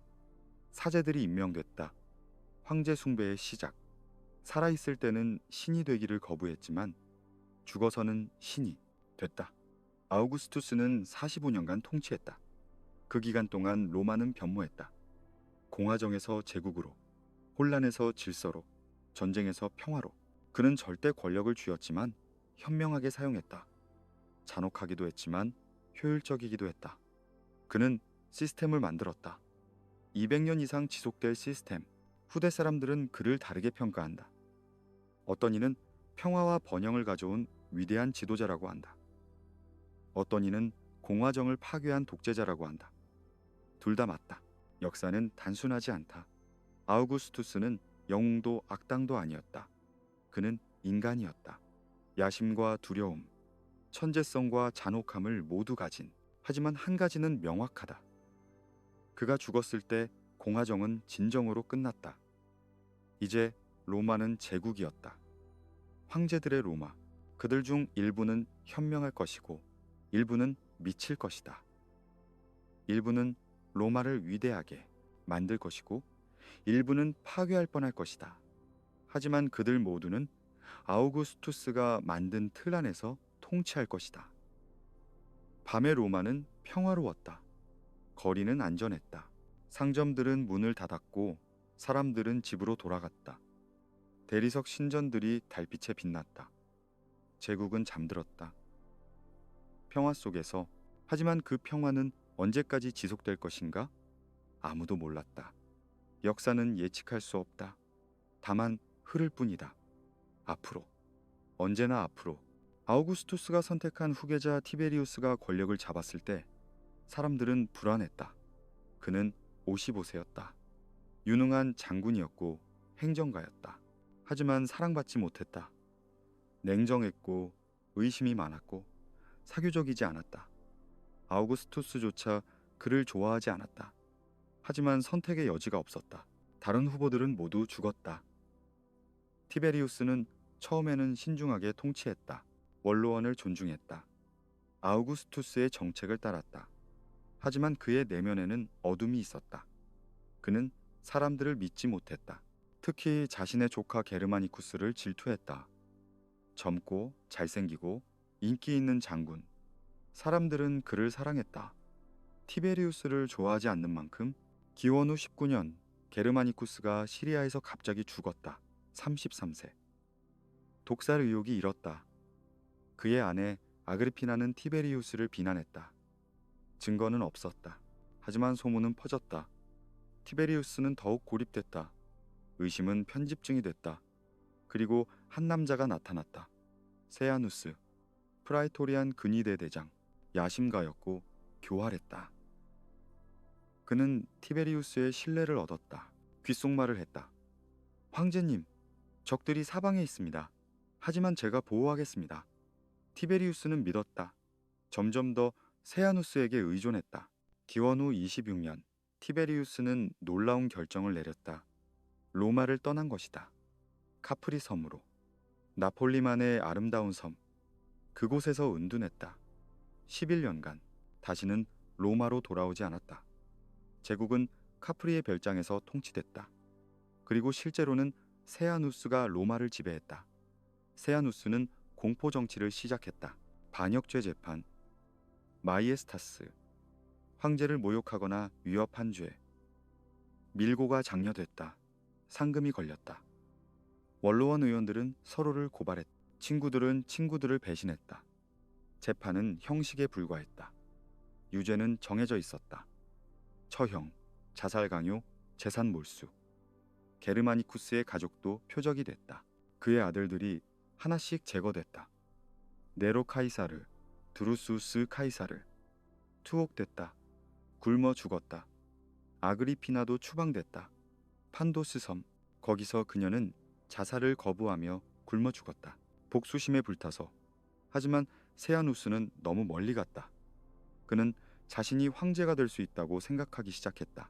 사제들이 임명됐다. 황제 숭배의 시작. 살아있을 때는 신이 되기를 거부했지만 죽어서는 신이 됐다. 아우구스투스는 45년간 통치했다. 그 기간 동안 로마는 변모했다. 공화정에서 제국으로, 혼란에서 질서로, 전쟁에서 평화로. 그는 절대 권력을 쥐었지만 현명하게 사용했다. 잔혹하기도 했지만 효율적이기도 했다. 그는 시스템을 만들었다. 200년 이상 지속될 시스템. 후대 사람들은 그를 다르게 평가한다. 어떤 이는 평화와 번영을 가져온 위대한 지도자라고 한다. 어떤 이는 공화정을 파괴한 독재자라고 한다. 둘 다 맞다. 역사는 단순하지 않다. 아우구스투스는 영웅도 악당도 아니었다. 그는 인간이었다. 야심과 두려움, 천재성과 잔혹함을 모두 가진. 하지만 한 가지는 명확하다. 그가 죽었을 때 공화정은 진정으로 끝났다. 이제 로마는 제국이었다. 황제들의 로마. 그들 중 일부는 현명할 것이고 일부는 미칠 것이다. 일부는 로마를 위대하게 만들 것이고 일부는 파괴할 뻔할 것이다. 하지만 그들 모두는 아우구스투스가 만든 틀 안에서 통치할 것이다. 밤의 로마는 평화로웠다. 거리는 안전했다. 상점들은 문을 닫았고 사람들은 집으로 돌아갔다. 대리석 신전들이 달빛에 빛났다. 제국은 잠들었다. 평화 속에서. 하지만 그 평화는 언제까지 지속될 것인가? 아무도 몰랐다. 역사는 예측할 수 없다. 다만 흐를 뿐이다. 앞으로. 언제나 앞으로. 아우구스투스가 선택한 후계자 티베리우스가 권력을 잡았을 때 사람들은 불안했다. 그는 55세였다. 유능한 장군이었고 행정가였다. 하지만 사랑받지 못했다. 냉정했고 의심이 많았고 사교적이지 않았다. 아우구스투스조차 그를 좋아하지 않았다. 하지만 선택의 여지가 없었다. 다른 후보들은 모두 죽었다. 티베리우스는 처음에는 신중하게 통치했다. 원로원을 존중했다. 아우구스투스의 정책을 따랐다. 하지만 그의 내면에는 어둠이 있었다. 그는 사람들을 믿지 못했다. 특히 자신의 조카 게르마니쿠스를 질투했다. 젊고 잘생기고 인기 있는 장군. 사람들은 그를 사랑했다. 티베리우스를 좋아하지 않는 만큼. 기원 후 19년 게르마니쿠스가 시리아에서 갑자기 죽었다. 33세. 독살 의혹이 일었다. 그의 아내 아그리피나는 티베리우스를 비난했다. 증거는 없었다. 하지만 소문은 퍼졌다. 티베리우스는 더욱 고립됐다. 의심은 편집증이 됐다. 그리고 한 남자가 나타났다. 세아누스, 프라이토리안 근위대 대장. 야심가였고 교활했다. 그는 티베리우스의 신뢰를 얻었다. 귓속말을 했다. 황제님, 적들이 사방에 있습니다. 하지만 제가 보호하겠습니다. 티베리우스는 믿었다. 점점 더 세아누스에게 의존했다. 기원 후 26년 티베리우스는 놀라운 결정을 내렸다. 로마를 떠난 것이다. 카프리 섬으로. 나폴리만의 아름다운 섬. 그곳에서 은둔했다. 11년간 다시는 로마로 돌아오지 않았다. 제국은 카프리의 별장에서 통치됐다. 그리고 실제로는 세아누스가 로마를 지배했다. 세아누스는 공포 정치를 시작했다. 반역죄 재판, 마이에스타스, 황제를 모욕하거나 위협한 죄, 밀고가 장려됐다. 상금이 걸렸다. 원로원 의원들은 서로를 고발했다. 친구들은 친구들을 배신했다. 재판은 형식에 불과했다. 유죄는 정해져 있었다. 처형, 자살 강요, 재산 몰수. 게르마니쿠스의 가족도 표적이 됐다. 그의 아들들이 하나씩 제거됐다. 네로 카이사르, 드루수스 카이사르. 투옥됐다. 굶어 죽었다. 아그리피나도 추방됐다. 판도스 섬. 거기서 그녀는 자살을 거부하며 굶어 죽었다. 복수심에 불타서. 하지만 세아누스는 너무 멀리 갔다. 그는 자신이 황제가 될 수 있다고 생각하기 시작했다.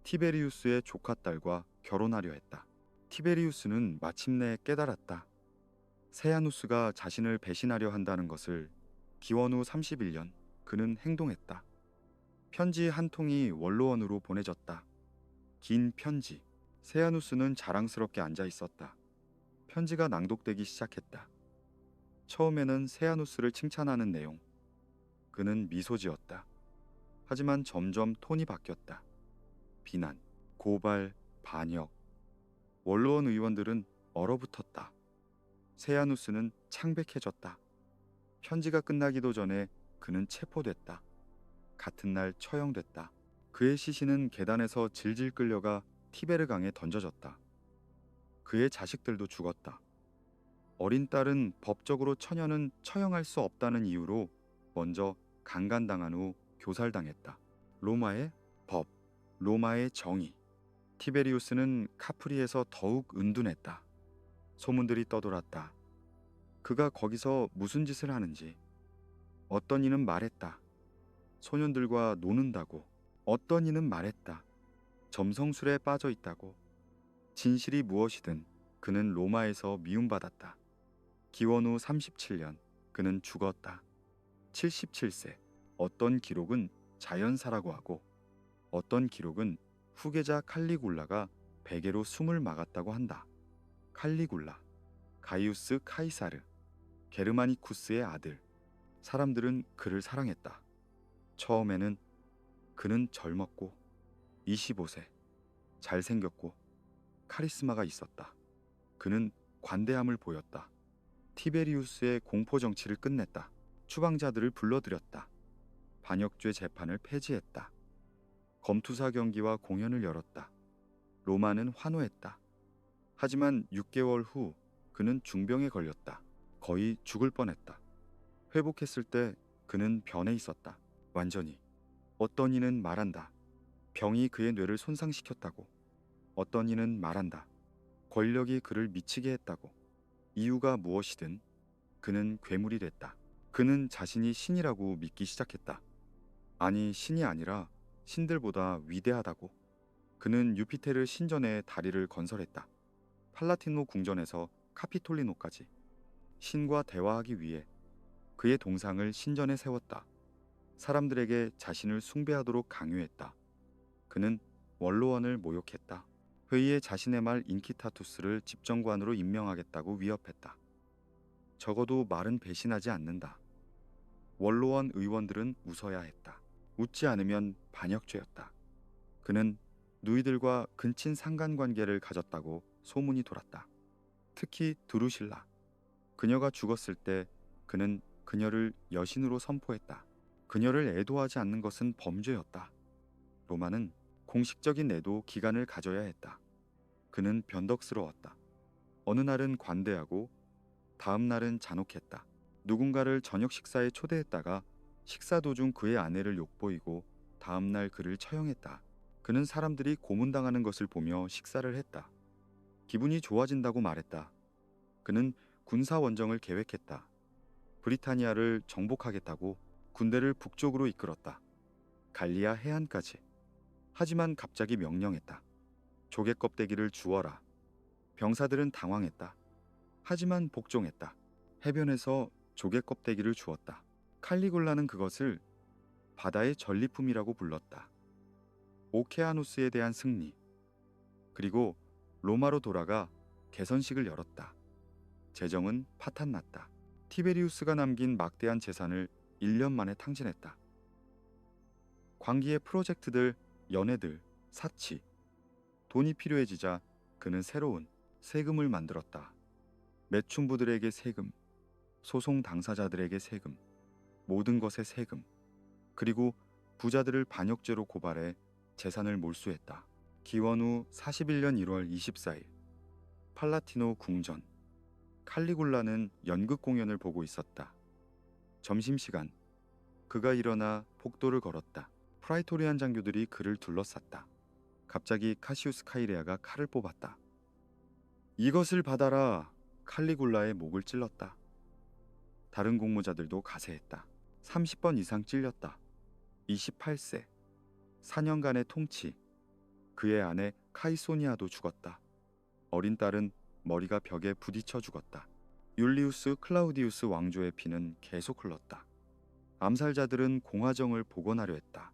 티베리우스의 조카 딸과 결혼하려 했다. 티베리우스는 마침내 깨달았다. 세아누스가 자신을 배신하려 한다는 것을. 기원 후 31년 그는 행동했다. 편지 한 통이 원로원으로 보내졌다. 긴 편지. 세아누스는 자랑스럽게 앉아 있었다. 편지가 낭독되기 시작했다. 처음에는 세아누스를 칭찬하는 내용. 그는 미소 지었다. 하지만 점점 톤이 바뀌었다. 비난, 고발, 반역. 원로원 의원들은 얼어붙었다. 세아누스는 창백해졌다. 편지가 끝나기도 전에 그는 체포됐다. 같은 날 처형됐다. 그의 시신은 계단에서 질질 끌려가 티베르강에 던져졌다. 그의 자식들도 죽었다. 어린 딸은 법적으로 처녀는 처형할 수 없다는 이유로 먼저 강간당한 후 교살당했다. 로마의 법, 로마의 정의. 티베리우스는 카프리에서 더욱 은둔했다. 소문들이 떠돌았다. 그가 거기서 무슨 짓을 하는지. 어떤 이는 말했다. 소년들과 노는다고. 어떤 이는 말했다. 점성술에 빠져 있다고. 진실이 무엇이든 그는 로마에서 미움받았다. 기원 후 37년 그는 죽었다. 77세. 어떤 기록은 자연사라고 하고 어떤 기록은 후계자 칼리굴라가 베개로 숨을 막았다고 한다. 칼리굴라, 가이우스 카이사르, 게르마니쿠스의 아들. 사람들은 그를 사랑했다. 처음에는 그는 젊었고 25세, 잘생겼고 카리스마가 있었다. 그는 관대함을 보였다. 티베리우스의 공포 정치를 끝냈다. 추방자들을 불러들였다. 반역죄 재판을 폐지했다. 검투사 경기와 공연을 열었다. 로마는 환호했다. 하지만 6개월 후 그는 중병에 걸렸다. 거의 죽을 뻔했다. 회복했을 때 그는 변해 있었다. 완전히. 어떤 이는 말한다. 병이 그의 뇌를 손상시켰다고. 어떤 이는 말한다. 권력이 그를 미치게 했다고. 이유가 무엇이든 그는 괴물이 됐다. 그는 자신이 신이라고 믿기 시작했다. 아니, 신이 아니라 신들보다 위대하다고. 그는 유피테르 신전에 다리를 건설했다. 팔라티노 궁전에서 카피톨리노까지. 신과 대화하기 위해 그의 동상을 신전에 세웠다. 사람들에게 자신을 숭배하도록 강요했다. 그는 원로원을 모욕했다. 회의에 자신의 말 인키타투스를 집정관으로 임명하겠다고 위협했다. 적어도 말은 배신하지 않는다. 원로원 의원들은 웃어야 했다. 웃지 않으면 반역죄였다. 그는 누이들과 근친 상간관계를 가졌다고 소문이 돌았다. 특히 두루실라. 그녀가 죽었을 때 그는 그녀를 여신으로 선포했다. 그녀를 애도하지 않는 것은 범죄였다. 로마는 공식적인 애도 기간을 가져야 했다. 그는 변덕스러웠다. 어느 날은 관대하고 다음 날은 잔혹했다. 누군가를 저녁 식사에 초대했다가 식사 도중 그의 아내를 욕보이고 다음 날 그를 처형했다. 그는 사람들이 고문당하는 것을 보며 식사를 했다. 기분이 좋아진다고 말했다. 그는 군사 원정을 계획했다. 브리타니아를 정복하겠다고 군대를 북쪽으로 이끌었다. 갈리아 해안까지. 하지만 갑자기 명령했다. 조개 껍데기를 주어라. 병사들은 당황했다. 하지만 복종했다. 해변에서 조개 껍데기를 주었다. 칼리굴라는 그것을 바다의 전리품이라고 불렀다. 오케아누스에 대한 승리. 그리고 로마로 돌아가 개선식을 열었다. 재정은 파탄났다. 티베리우스가 남긴 막대한 재산을 1년 만에 탕진했다. 광기의 프로젝트들, 연애들, 사치. 돈이 필요해지자 그는 새로운 세금을 만들었다. 매춘부들에게 세금, 소송 당사자들에게 세금, 모든 것에 세금. 그리고 부자들을 반역죄로 고발해 재산을 몰수했다. 기원 후 41년 1월 24일 팔라티노 궁전. 칼리굴라는 연극 공연을 보고 있었다. 점심시간 그가 일어나 복도를 걸었다. 프라이토리안 장교들이 그를 둘러쌌다. 갑자기 카시우스 카이레아가 칼을 뽑았다. 이것을 받아라. 칼리굴라의 목을 찔렀다. 다른 공모자들도 가세했다. 30번 이상 찔렸다. 28세 4년간의 통치. 그의 아내 카이소니아도 죽었다. 어린 딸은 머리가 벽에 부딪혀 죽었다. 율리우스 클라우디우스 왕조의 피는 계속 흘렀다. 암살자들은 공화정을 복원하려 했다.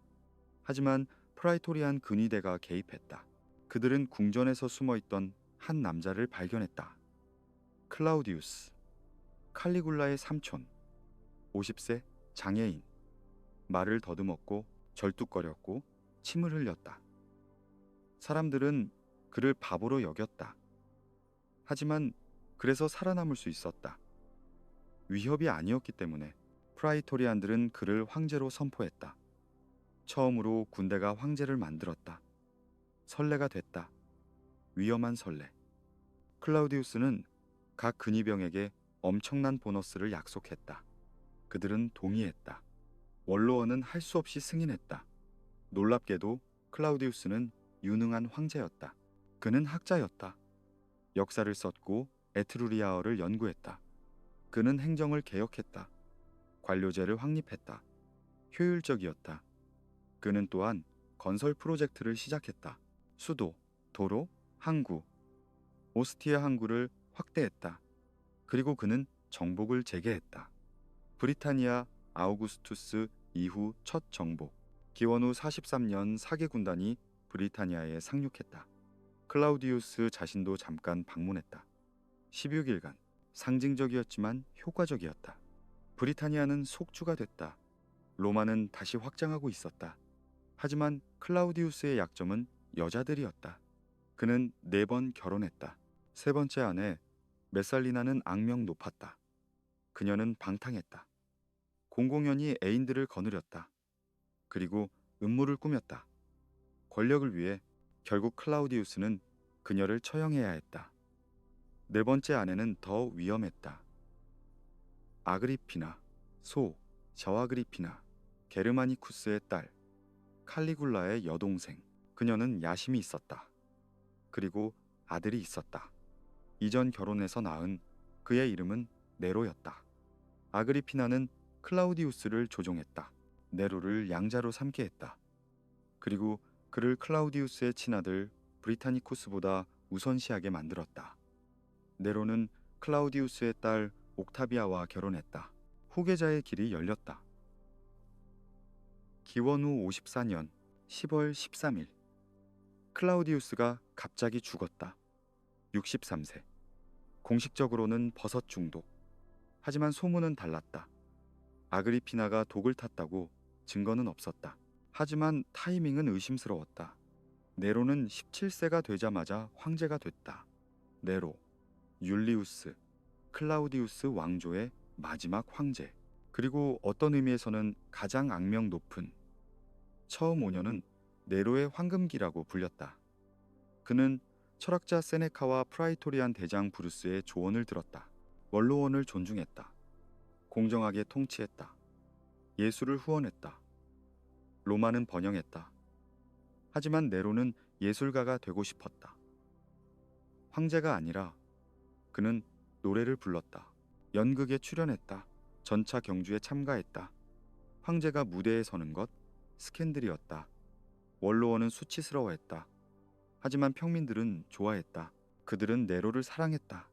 하지만 프라이토리안 근위대가 개입했다. 그들은 궁전에서 숨어있던 한 남자를 발견했다. 클라우디우스, 칼리굴라의 삼촌, 50세 장애인. 말을 더듬었고 절뚝거렸고 침을 흘렸다. 사람들은 그를 바보로 여겼다. 하지만 그래서 살아남을 수 있었다. 위협이 아니었기 때문에 프라이토리안들은 그를 황제로 선포했다. 처음으로 군대가 황제를 만들었다. 선례가 됐다. 위험한 선례. 클라우디우스는 각 근위병에게 엄청난 보너스를 약속했다. 그들은 동의했다. 원로원은 할 수 없이 승인했다. 놀랍게도 클라우디우스는 유능한 황제였다. 그는 학자였다. 역사를 썼고 에트루리아어를 연구했다. 그는 행정을 개혁했다. 관료제를 확립했다. 효율적이었다. 그는 또한 건설 프로젝트를 시작했다. 수도, 도로, 항구, 오스티아 항구를 확대했다. 그리고 그는 정복을 재개했다. 브리타니아 아우구스투스 이후 첫 정복. 기원 후 43년 사개 군단이 브리타니아에 상륙했다. 클라우디우스 자신도 잠깐 방문했다. 16일간 상징적이었지만 효과적이었다. 브리타니아는 속주가 됐다. 로마는 다시 확장하고 있었다. 하지만 클라우디우스의 약점은 여자들이었다. 그는 4번 결혼했다. 세 번째 아내 메살리나는 악명 높았다. 그녀는 방탕했다. 공공연히 애인들을 거느렸다. 그리고 음모를 꾸몄다. 권력을 위해 결국 클라우디우스는 그녀를 처형해야 했다. 4번째 아내는 더 위험했다. 아그리피나, 저아그리피나, 게르마니쿠스의 딸, 칼리굴라의 여동생. 그녀는 야심이 있었다. 그리고 아들이 있었다. 이전 결혼에서 낳은 그의 이름은 네로였다. 아그리피나는 클라우디우스를 조종했다. 네로를 양자로 삼게 했다. 그리고 그를 클라우디우스의 친아들 브리타니쿠스보다 우선시하게 만들었다. 네로는 클라우디우스의 딸 옥타비아와 결혼했다. 후계자의 길이 열렸다. 기원 후 54년 10월 13일 클라우디우스가 갑자기 죽었다. 63세. 공식적으로는 버섯 중독. 하지만 소문은 달랐다. 아그리피나가 독을 탔다고 증거는 없었다. 하지만 타이밍은 의심스러웠다. 네로는 17세가 되자마자 황제가 됐다. 네로, 율리우스, 클라우디우스 왕조의 마지막 황제. 그리고 어떤 의미에서는 가장 악명 높은. 처음 5년은 네로의 황금기라고 불렸다. 그는 철학자 세네카와 프라이토리안 대장 브루스의 조언을 들었다. 원로원을 존중했다. 공정하게 통치했다. 예술을 후원했다. 로마는 번영했다. 하지만 네로는 예술가가 되고 싶었다. 황제가 아니라 그는 노래를 불렀다. 연극에 출연했다. 전차 경주에 참가했다. 황제가 무대에 서는 것 스캔들이었다. 원로원은 수치스러워했다. 하지만 평민들은 좋아했다. 그들은 네로를 사랑했다.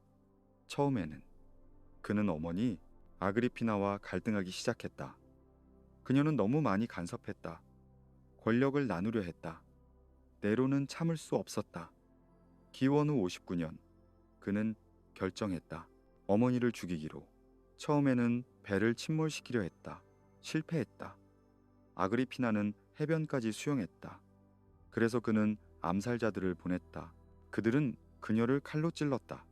처음에는 그는 어머니 아그리피나와 갈등하기 시작했다. 그녀는 너무 많이 간섭했다. 권력을 나누려 했다. 네로는 참을 수 없었다. 기원 후 59년 그는 결정했다. 어머니를 죽이기로. 처음에는 배를 침몰시키려 했다. 실패했다. 아그리피나는 해변까지 수영했다. 그래서 그는 암살자들을 보냈다. 그들은 그녀를 칼로 찔렀다.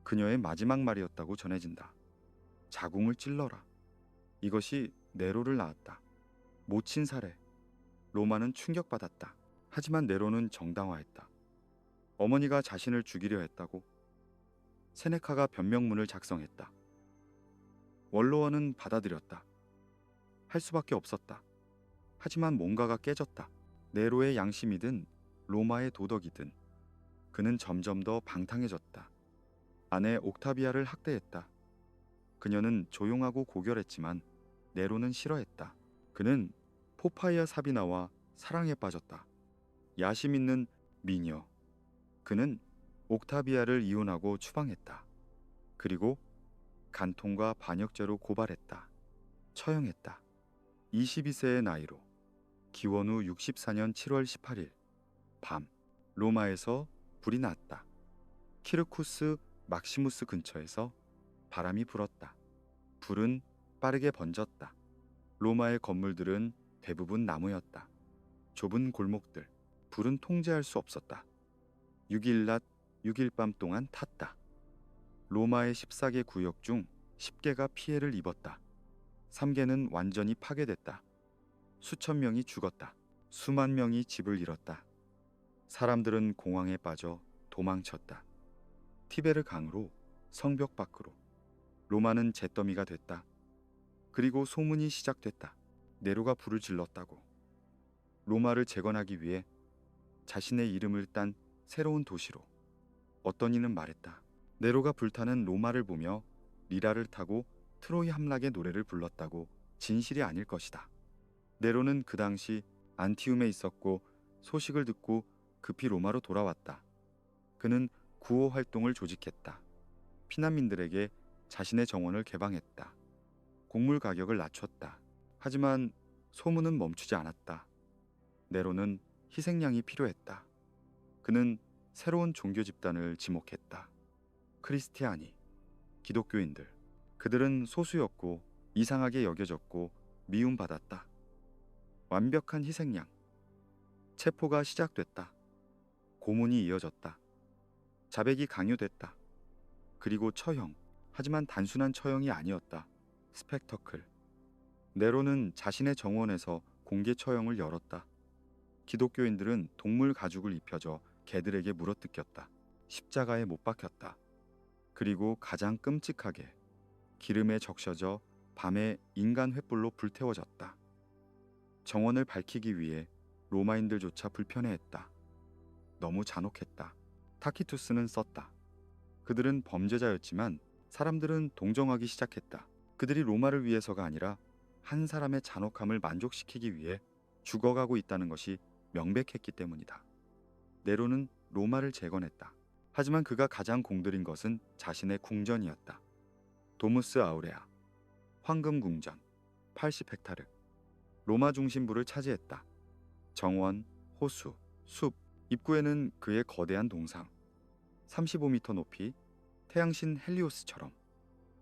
그녀의 마지막 말이었다고 전해진다. 자궁을 찔러라. 이것이 네로를 낳았다. 모친 사례. 로마는 충격받았다. 하지만 네로는 정당화했다. 어머니가 자신을 죽이려 했다고. 세네카가 변명문을 작성했다. 원로원은 받아들였다. 할 수밖에 없었다. 하지만 뭔가가 깨졌다. 네로의 양심이든 로마의 도덕이든 그는 점점 더 방탕해졌다. 아내 옥타비아를 학대했다. 그녀는 조용하고 고결했지만 네로는 싫어했다. 그는 포파이아 사비나와 사랑에 빠졌다. 야심 있는 미녀. 그는 옥타비아를 이혼하고 추방했다. 그리고 간통과 반역죄로 고발했다. 처형했다. 22세의 나이로. 기원 후 64년 7월 18일 밤 로마에서 불이 났다. 키르쿠스 막시무스 근처에서 바람이 불었다. 불은 빠르게 번졌다. 로마의 건물들은 대부분 나무였다. 좁은 골목들, 불은 통제할 수 없었다. 6일 낮, 6일 밤 동안 탔다. 로마의 14개 구역 중 10개가 피해를 입었다. 3개는 완전히 파괴됐다. 수천 명이 죽었다. 수만 명이 집을 잃었다. 사람들은 공황에 빠져 도망쳤다. 티베르 강으로, 성벽 밖으로. 로마는 잿더미가 됐다. 그리고 소문이 시작됐다. 네로가 불을 질렀다고. 로마를 재건하기 위해 자신의 이름을 딴 새로운 도시로. 어떤 이는 말했다. 네로가 불타는 로마를 보며 리라를 타고 트로이 함락의 노래를 불렀다고. 진실이 아닐 것이다. 네로는 그 당시 안티움에 있었고 소식을 듣고 급히 로마로 돌아왔다. 그는 구호 활동을 조직했다. 피난민들에게 자신의 정원을 개방했다. 곡물 가격을 낮췄다. 하지만 소문은 멈추지 않았다. 네로는 희생양이 필요했다. 그는 새로운 종교 집단을 지목했다. 크리스티아니, 기독교인들. 그들은 소수였고 이상하게 여겨졌고 미움받았다. 완벽한 희생양. 체포가 시작됐다. 고문이 이어졌다. 자백이 강요됐다. 그리고 처형. 하지만 단순한 처형이 아니었다. 스펙터클. 네로는 자신의 정원에서 공개 처형을 열었다. 기독교인들은 동물 가죽을 입혀줘 개들에게 물어뜯겼다. 십자가에 못 박혔다. 그리고 가장 끔찍하게 기름에 적셔져 밤에 인간 횃불로 불태워졌다. 정원을 밝히기 위해 로마인들조차 불편해했다. 너무 잔혹했다. 타키투스는 썼다. 그들은 범죄자였지만 사람들은 동정하기 시작했다. 그들이 로마를 위해서가 아니라 한 사람의 잔혹함을 만족시키기 위해 죽어가고 있다는 것이 명백했기 때문이다. 네로는 로마를 재건했다. 하지만 그가 가장 공들인 것은 자신의 궁전이었다. 도무스 아우레아, 황금 궁전, 80헥타르. 로마 중심부를 차지했다. 정원, 호수, 숲, 입구에는 그의 거대한 동상, 35m 높이, 태양신 헬리오스처럼.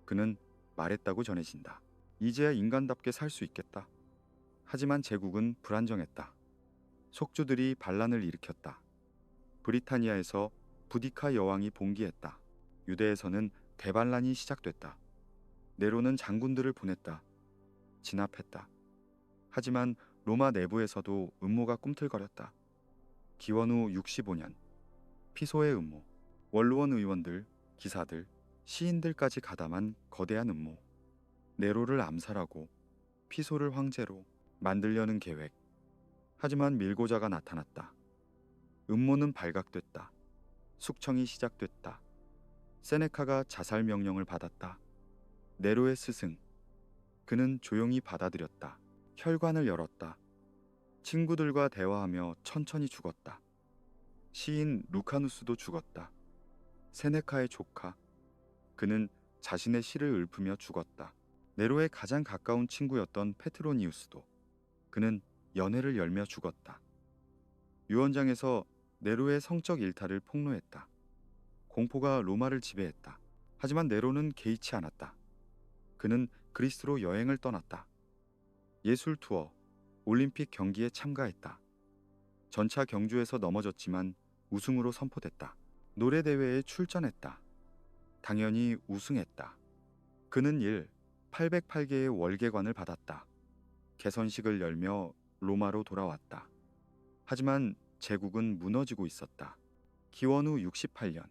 그는 말했다고 전해진다. 이제야 인간답게 살 수 있겠다. 하지만 제국은 불안정했다. 속주들이 반란을 일으켰다. 브리타니아에서 부디카 여왕이 봉기했다. 유대에서는 대반란이 시작됐다. 네로는 장군들을 보냈다. 진압했다. 하지만 로마 내부에서도 음모가 꿈틀거렸다. 기원 후 65년, 피소의 음모, 원로원 의원들, 기사들, 시인들까지 가담한 거대한 음모. 네로를 암살하고 피소를 황제로 만들려는 계획. 하지만 밀고자가 나타났다. 음모는 발각됐다. 숙청이 시작됐다. 세네카가 자살 명령을 받았다. 네로의 스승. 그는 조용히 받아들였다. 혈관을 열었다. 친구들과 대화하며 천천히 죽었다. 시인 루카누스도 죽었다. 세네카의 조카. 그는 자신의 시를 읊으며 죽었다. 네로의 가장 가까운 친구였던 페트로니우스도. 그는 연회를 열며 죽었다. 유언장에서 네로의 성적 일탈을 폭로했다. 공포가 로마를 지배했다. 하지만 네로는 개의치 않았다. 그는 그리스로 여행을 떠났다. 예술 투어, 올림픽 경기에 참가했다. 전차 경주에서 넘어졌지만 우승으로 선포됐다. 노래 대회에 출전했다. 당연히 우승했다. 그는 808개의 월계관을 받았다. 개선식을 열며 로마로 돌아왔다. 하지만 제국은 무너지고 있었다. 기원 후 68년,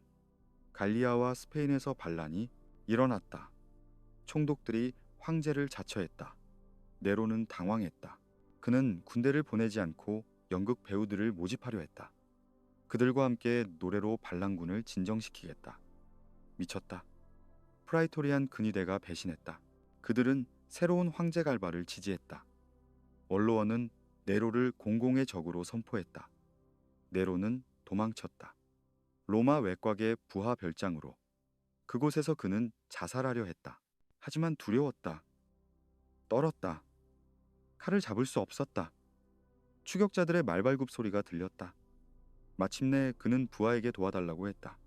갈리아와 스페인에서 반란이 일어났다. 총독들이 황제를 자처했다. 네로는 당황했다. 그는 군대를 보내지 않고 연극 배우들을 모집하려 했다. 그들과 함께 노래로 반란군을 진정시키겠다. 미쳤다. 프라이토리안 근위대가 배신했다. 그들은 새로운 황제 갈바를 지지했다. 원로원은 네로를 공공의 적으로 선포했다. 네로는 도망쳤다. 로마 외곽의 부하 별장으로. 그곳에서 그는 자살하려 했다. 하지만 두려웠다. 떨었다. 칼을 잡을 수 없었다. 추격자들의 말발굽 소리가 들렸다. 마침내 그는 부하에게 도와달라고 했다.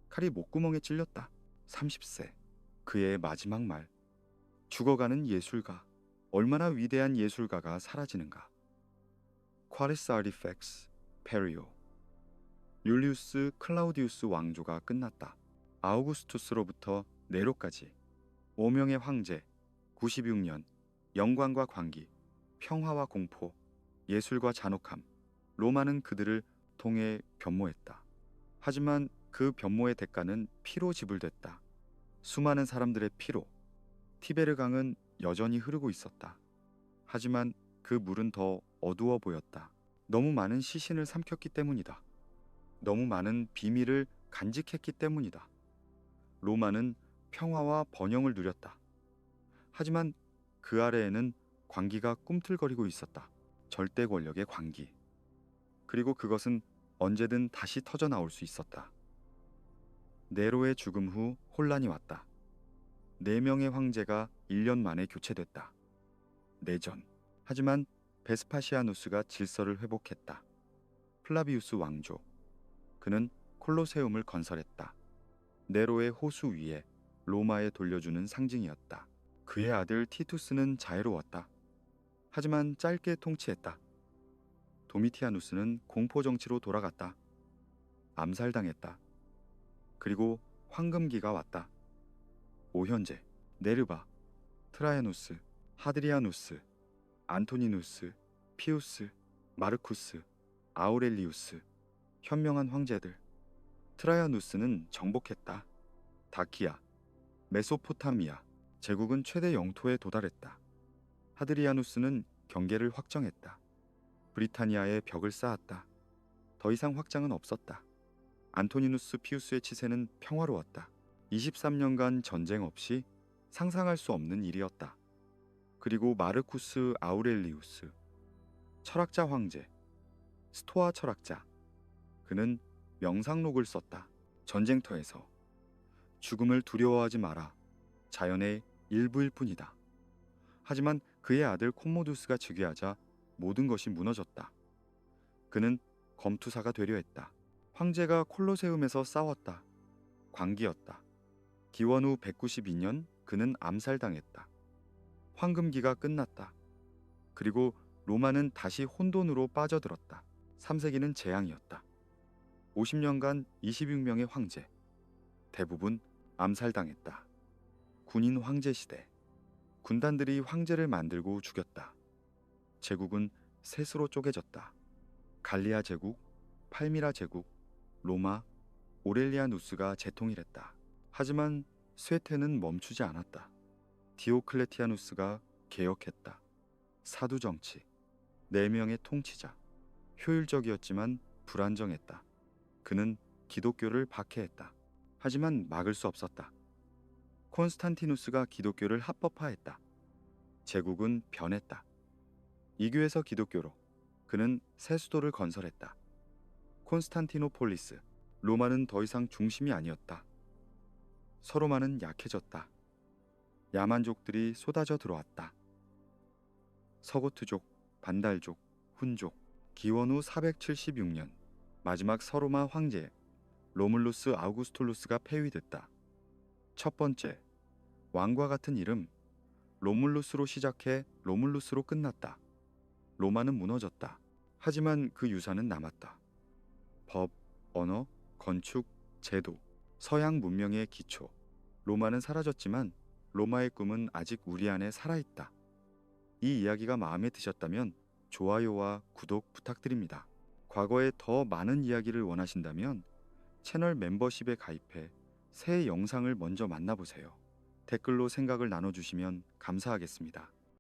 칼이 목구멍에 찔렸다. 30세. 그의 마지막 말. 죽어가는 예술가. 얼마나 위대한 예술가가 사라지는가. Qualis Artifacts, 페리오. 율리우스 클라우디우스 왕조가 끝났다. 아우구스투스로부터 네로까지 5명의 황제, 96년, 영광과 광기, 평화와 공포, 예술과 잔혹함, 로마는 그들을 통해 변모했다. 하지만 그 변모의 대가는 피로 지불됐다. 수많은 사람들의 피로. 티베르 강은 여전히 흐르고 있었다. 하지만 그 물은 더 어두워 보였다. 너무 많은 시신을 삼켰기 때문이다. 너무 많은 비밀을 간직했기 때문이다. 로마는 평화와 번영을 누렸다. 하지만 그 아래에는 광기가 꿈틀거리고 있었다. 절대 권력의 광기. 그리고 그것은 언제든 다시 터져 나올 수 있었다. 네로의 죽음 후 혼란이 왔다. 4명의 황제가 1년 만에 교체됐다. 내전. 하지만 베스파시아누스가 질서를 회복했다. 플라비우스 왕조. 그는 콜로세움을 건설했다. 네로의 호수 위에 로마에 돌려주는 상징이었다. 그의 아들 티투스는 자애로웠다. 하지만 짧게 통치했다. 도미티아누스는 공포 정치로 돌아갔다. 암살당했다. 그리고 황금기가 왔다. 오현제, 네르바, 트라야누스, 하드리아누스, 안토니누스, 피우스, 마르쿠스, 아우렐리우스, 현명한 황제들. 트라야누스는 정복했다. 다키아, 메소포타미아, 제국은 최대 영토에 도달했다. 하드리아누스는 경계를 확정했다. 브리타니아에 벽을 쌓았다. 더 이상 확장은 없었다. 안토니누스 피우스의 치세는 평화로웠다. 23년간 전쟁 없이 상상할 수 없는 일이었다. 그리고 마르쿠스 아우렐리우스, 철학자 황제, 스토아 철학자. 그는 명상록을 썼다. 전쟁터에서 죽음을 두려워하지 마라. 자연의 일부일 뿐이다. 하지만 그의 아들 콤모두스가 즉위하자 모든 것이 무너졌다. 그는 검투사가 되려 했다. 황제가 콜로세움에서 싸웠다. 광기였다. 기원 후 192년 그는 암살당했다. 황금기가 끝났다. 그리고 로마는 다시 혼돈으로 빠져들었다. 3세기는 재앙이었다. 50년간 26명의 황제, 대부분 암살당했다. 군인 황제 시대. 군단들이 황제를 만들고 죽였다. 제국은 셋으로 쪼개졌다. 갈리아 제국, 팔미라 제국, 로마, 오렐리아누스가 재통일했다. 하지만 쇠퇴는 멈추지 않았다. 디오클레티아누스가 개혁했다. 사두 정치, 4명의 통치자. 효율적이었지만 불안정했다. 그는 기독교를 박해했다. 하지만 막을 수 없었다. 콘스탄티누스가 기독교를 합법화했다. 제국은 변했다. 이교에서 기독교로 그는 새 수도를 건설했다. 콘스탄티노폴리스. 로마는 더 이상 중심이 아니었다. 서로마는 약해졌다. 야만족들이 쏟아져 들어왔다. 서고트족, 반달족, 훈족. 기원 후 476년 마지막 서로마 황제 로물루스 아우구스툴루스가 폐위됐다. 첫 번째, 왕과 같은 이름. 로물루스로 시작해 로물루스로 끝났다. 로마는 무너졌다. 하지만 그 유산은 남았다. 법, 언어, 건축, 제도, 서양 문명의 기초. 로마는 사라졌지만 로마의 꿈은 아직 우리 안에 살아있다. 이 이야기가 마음에 드셨다면 좋아요와 구독 부탁드립니다. 과거에 더 많은 이야기를 원하신다면 채널 멤버십에 가입해 새 영상을 먼저 만나보세요. 댓글로 생각을 나눠주시면 감사하겠습니다.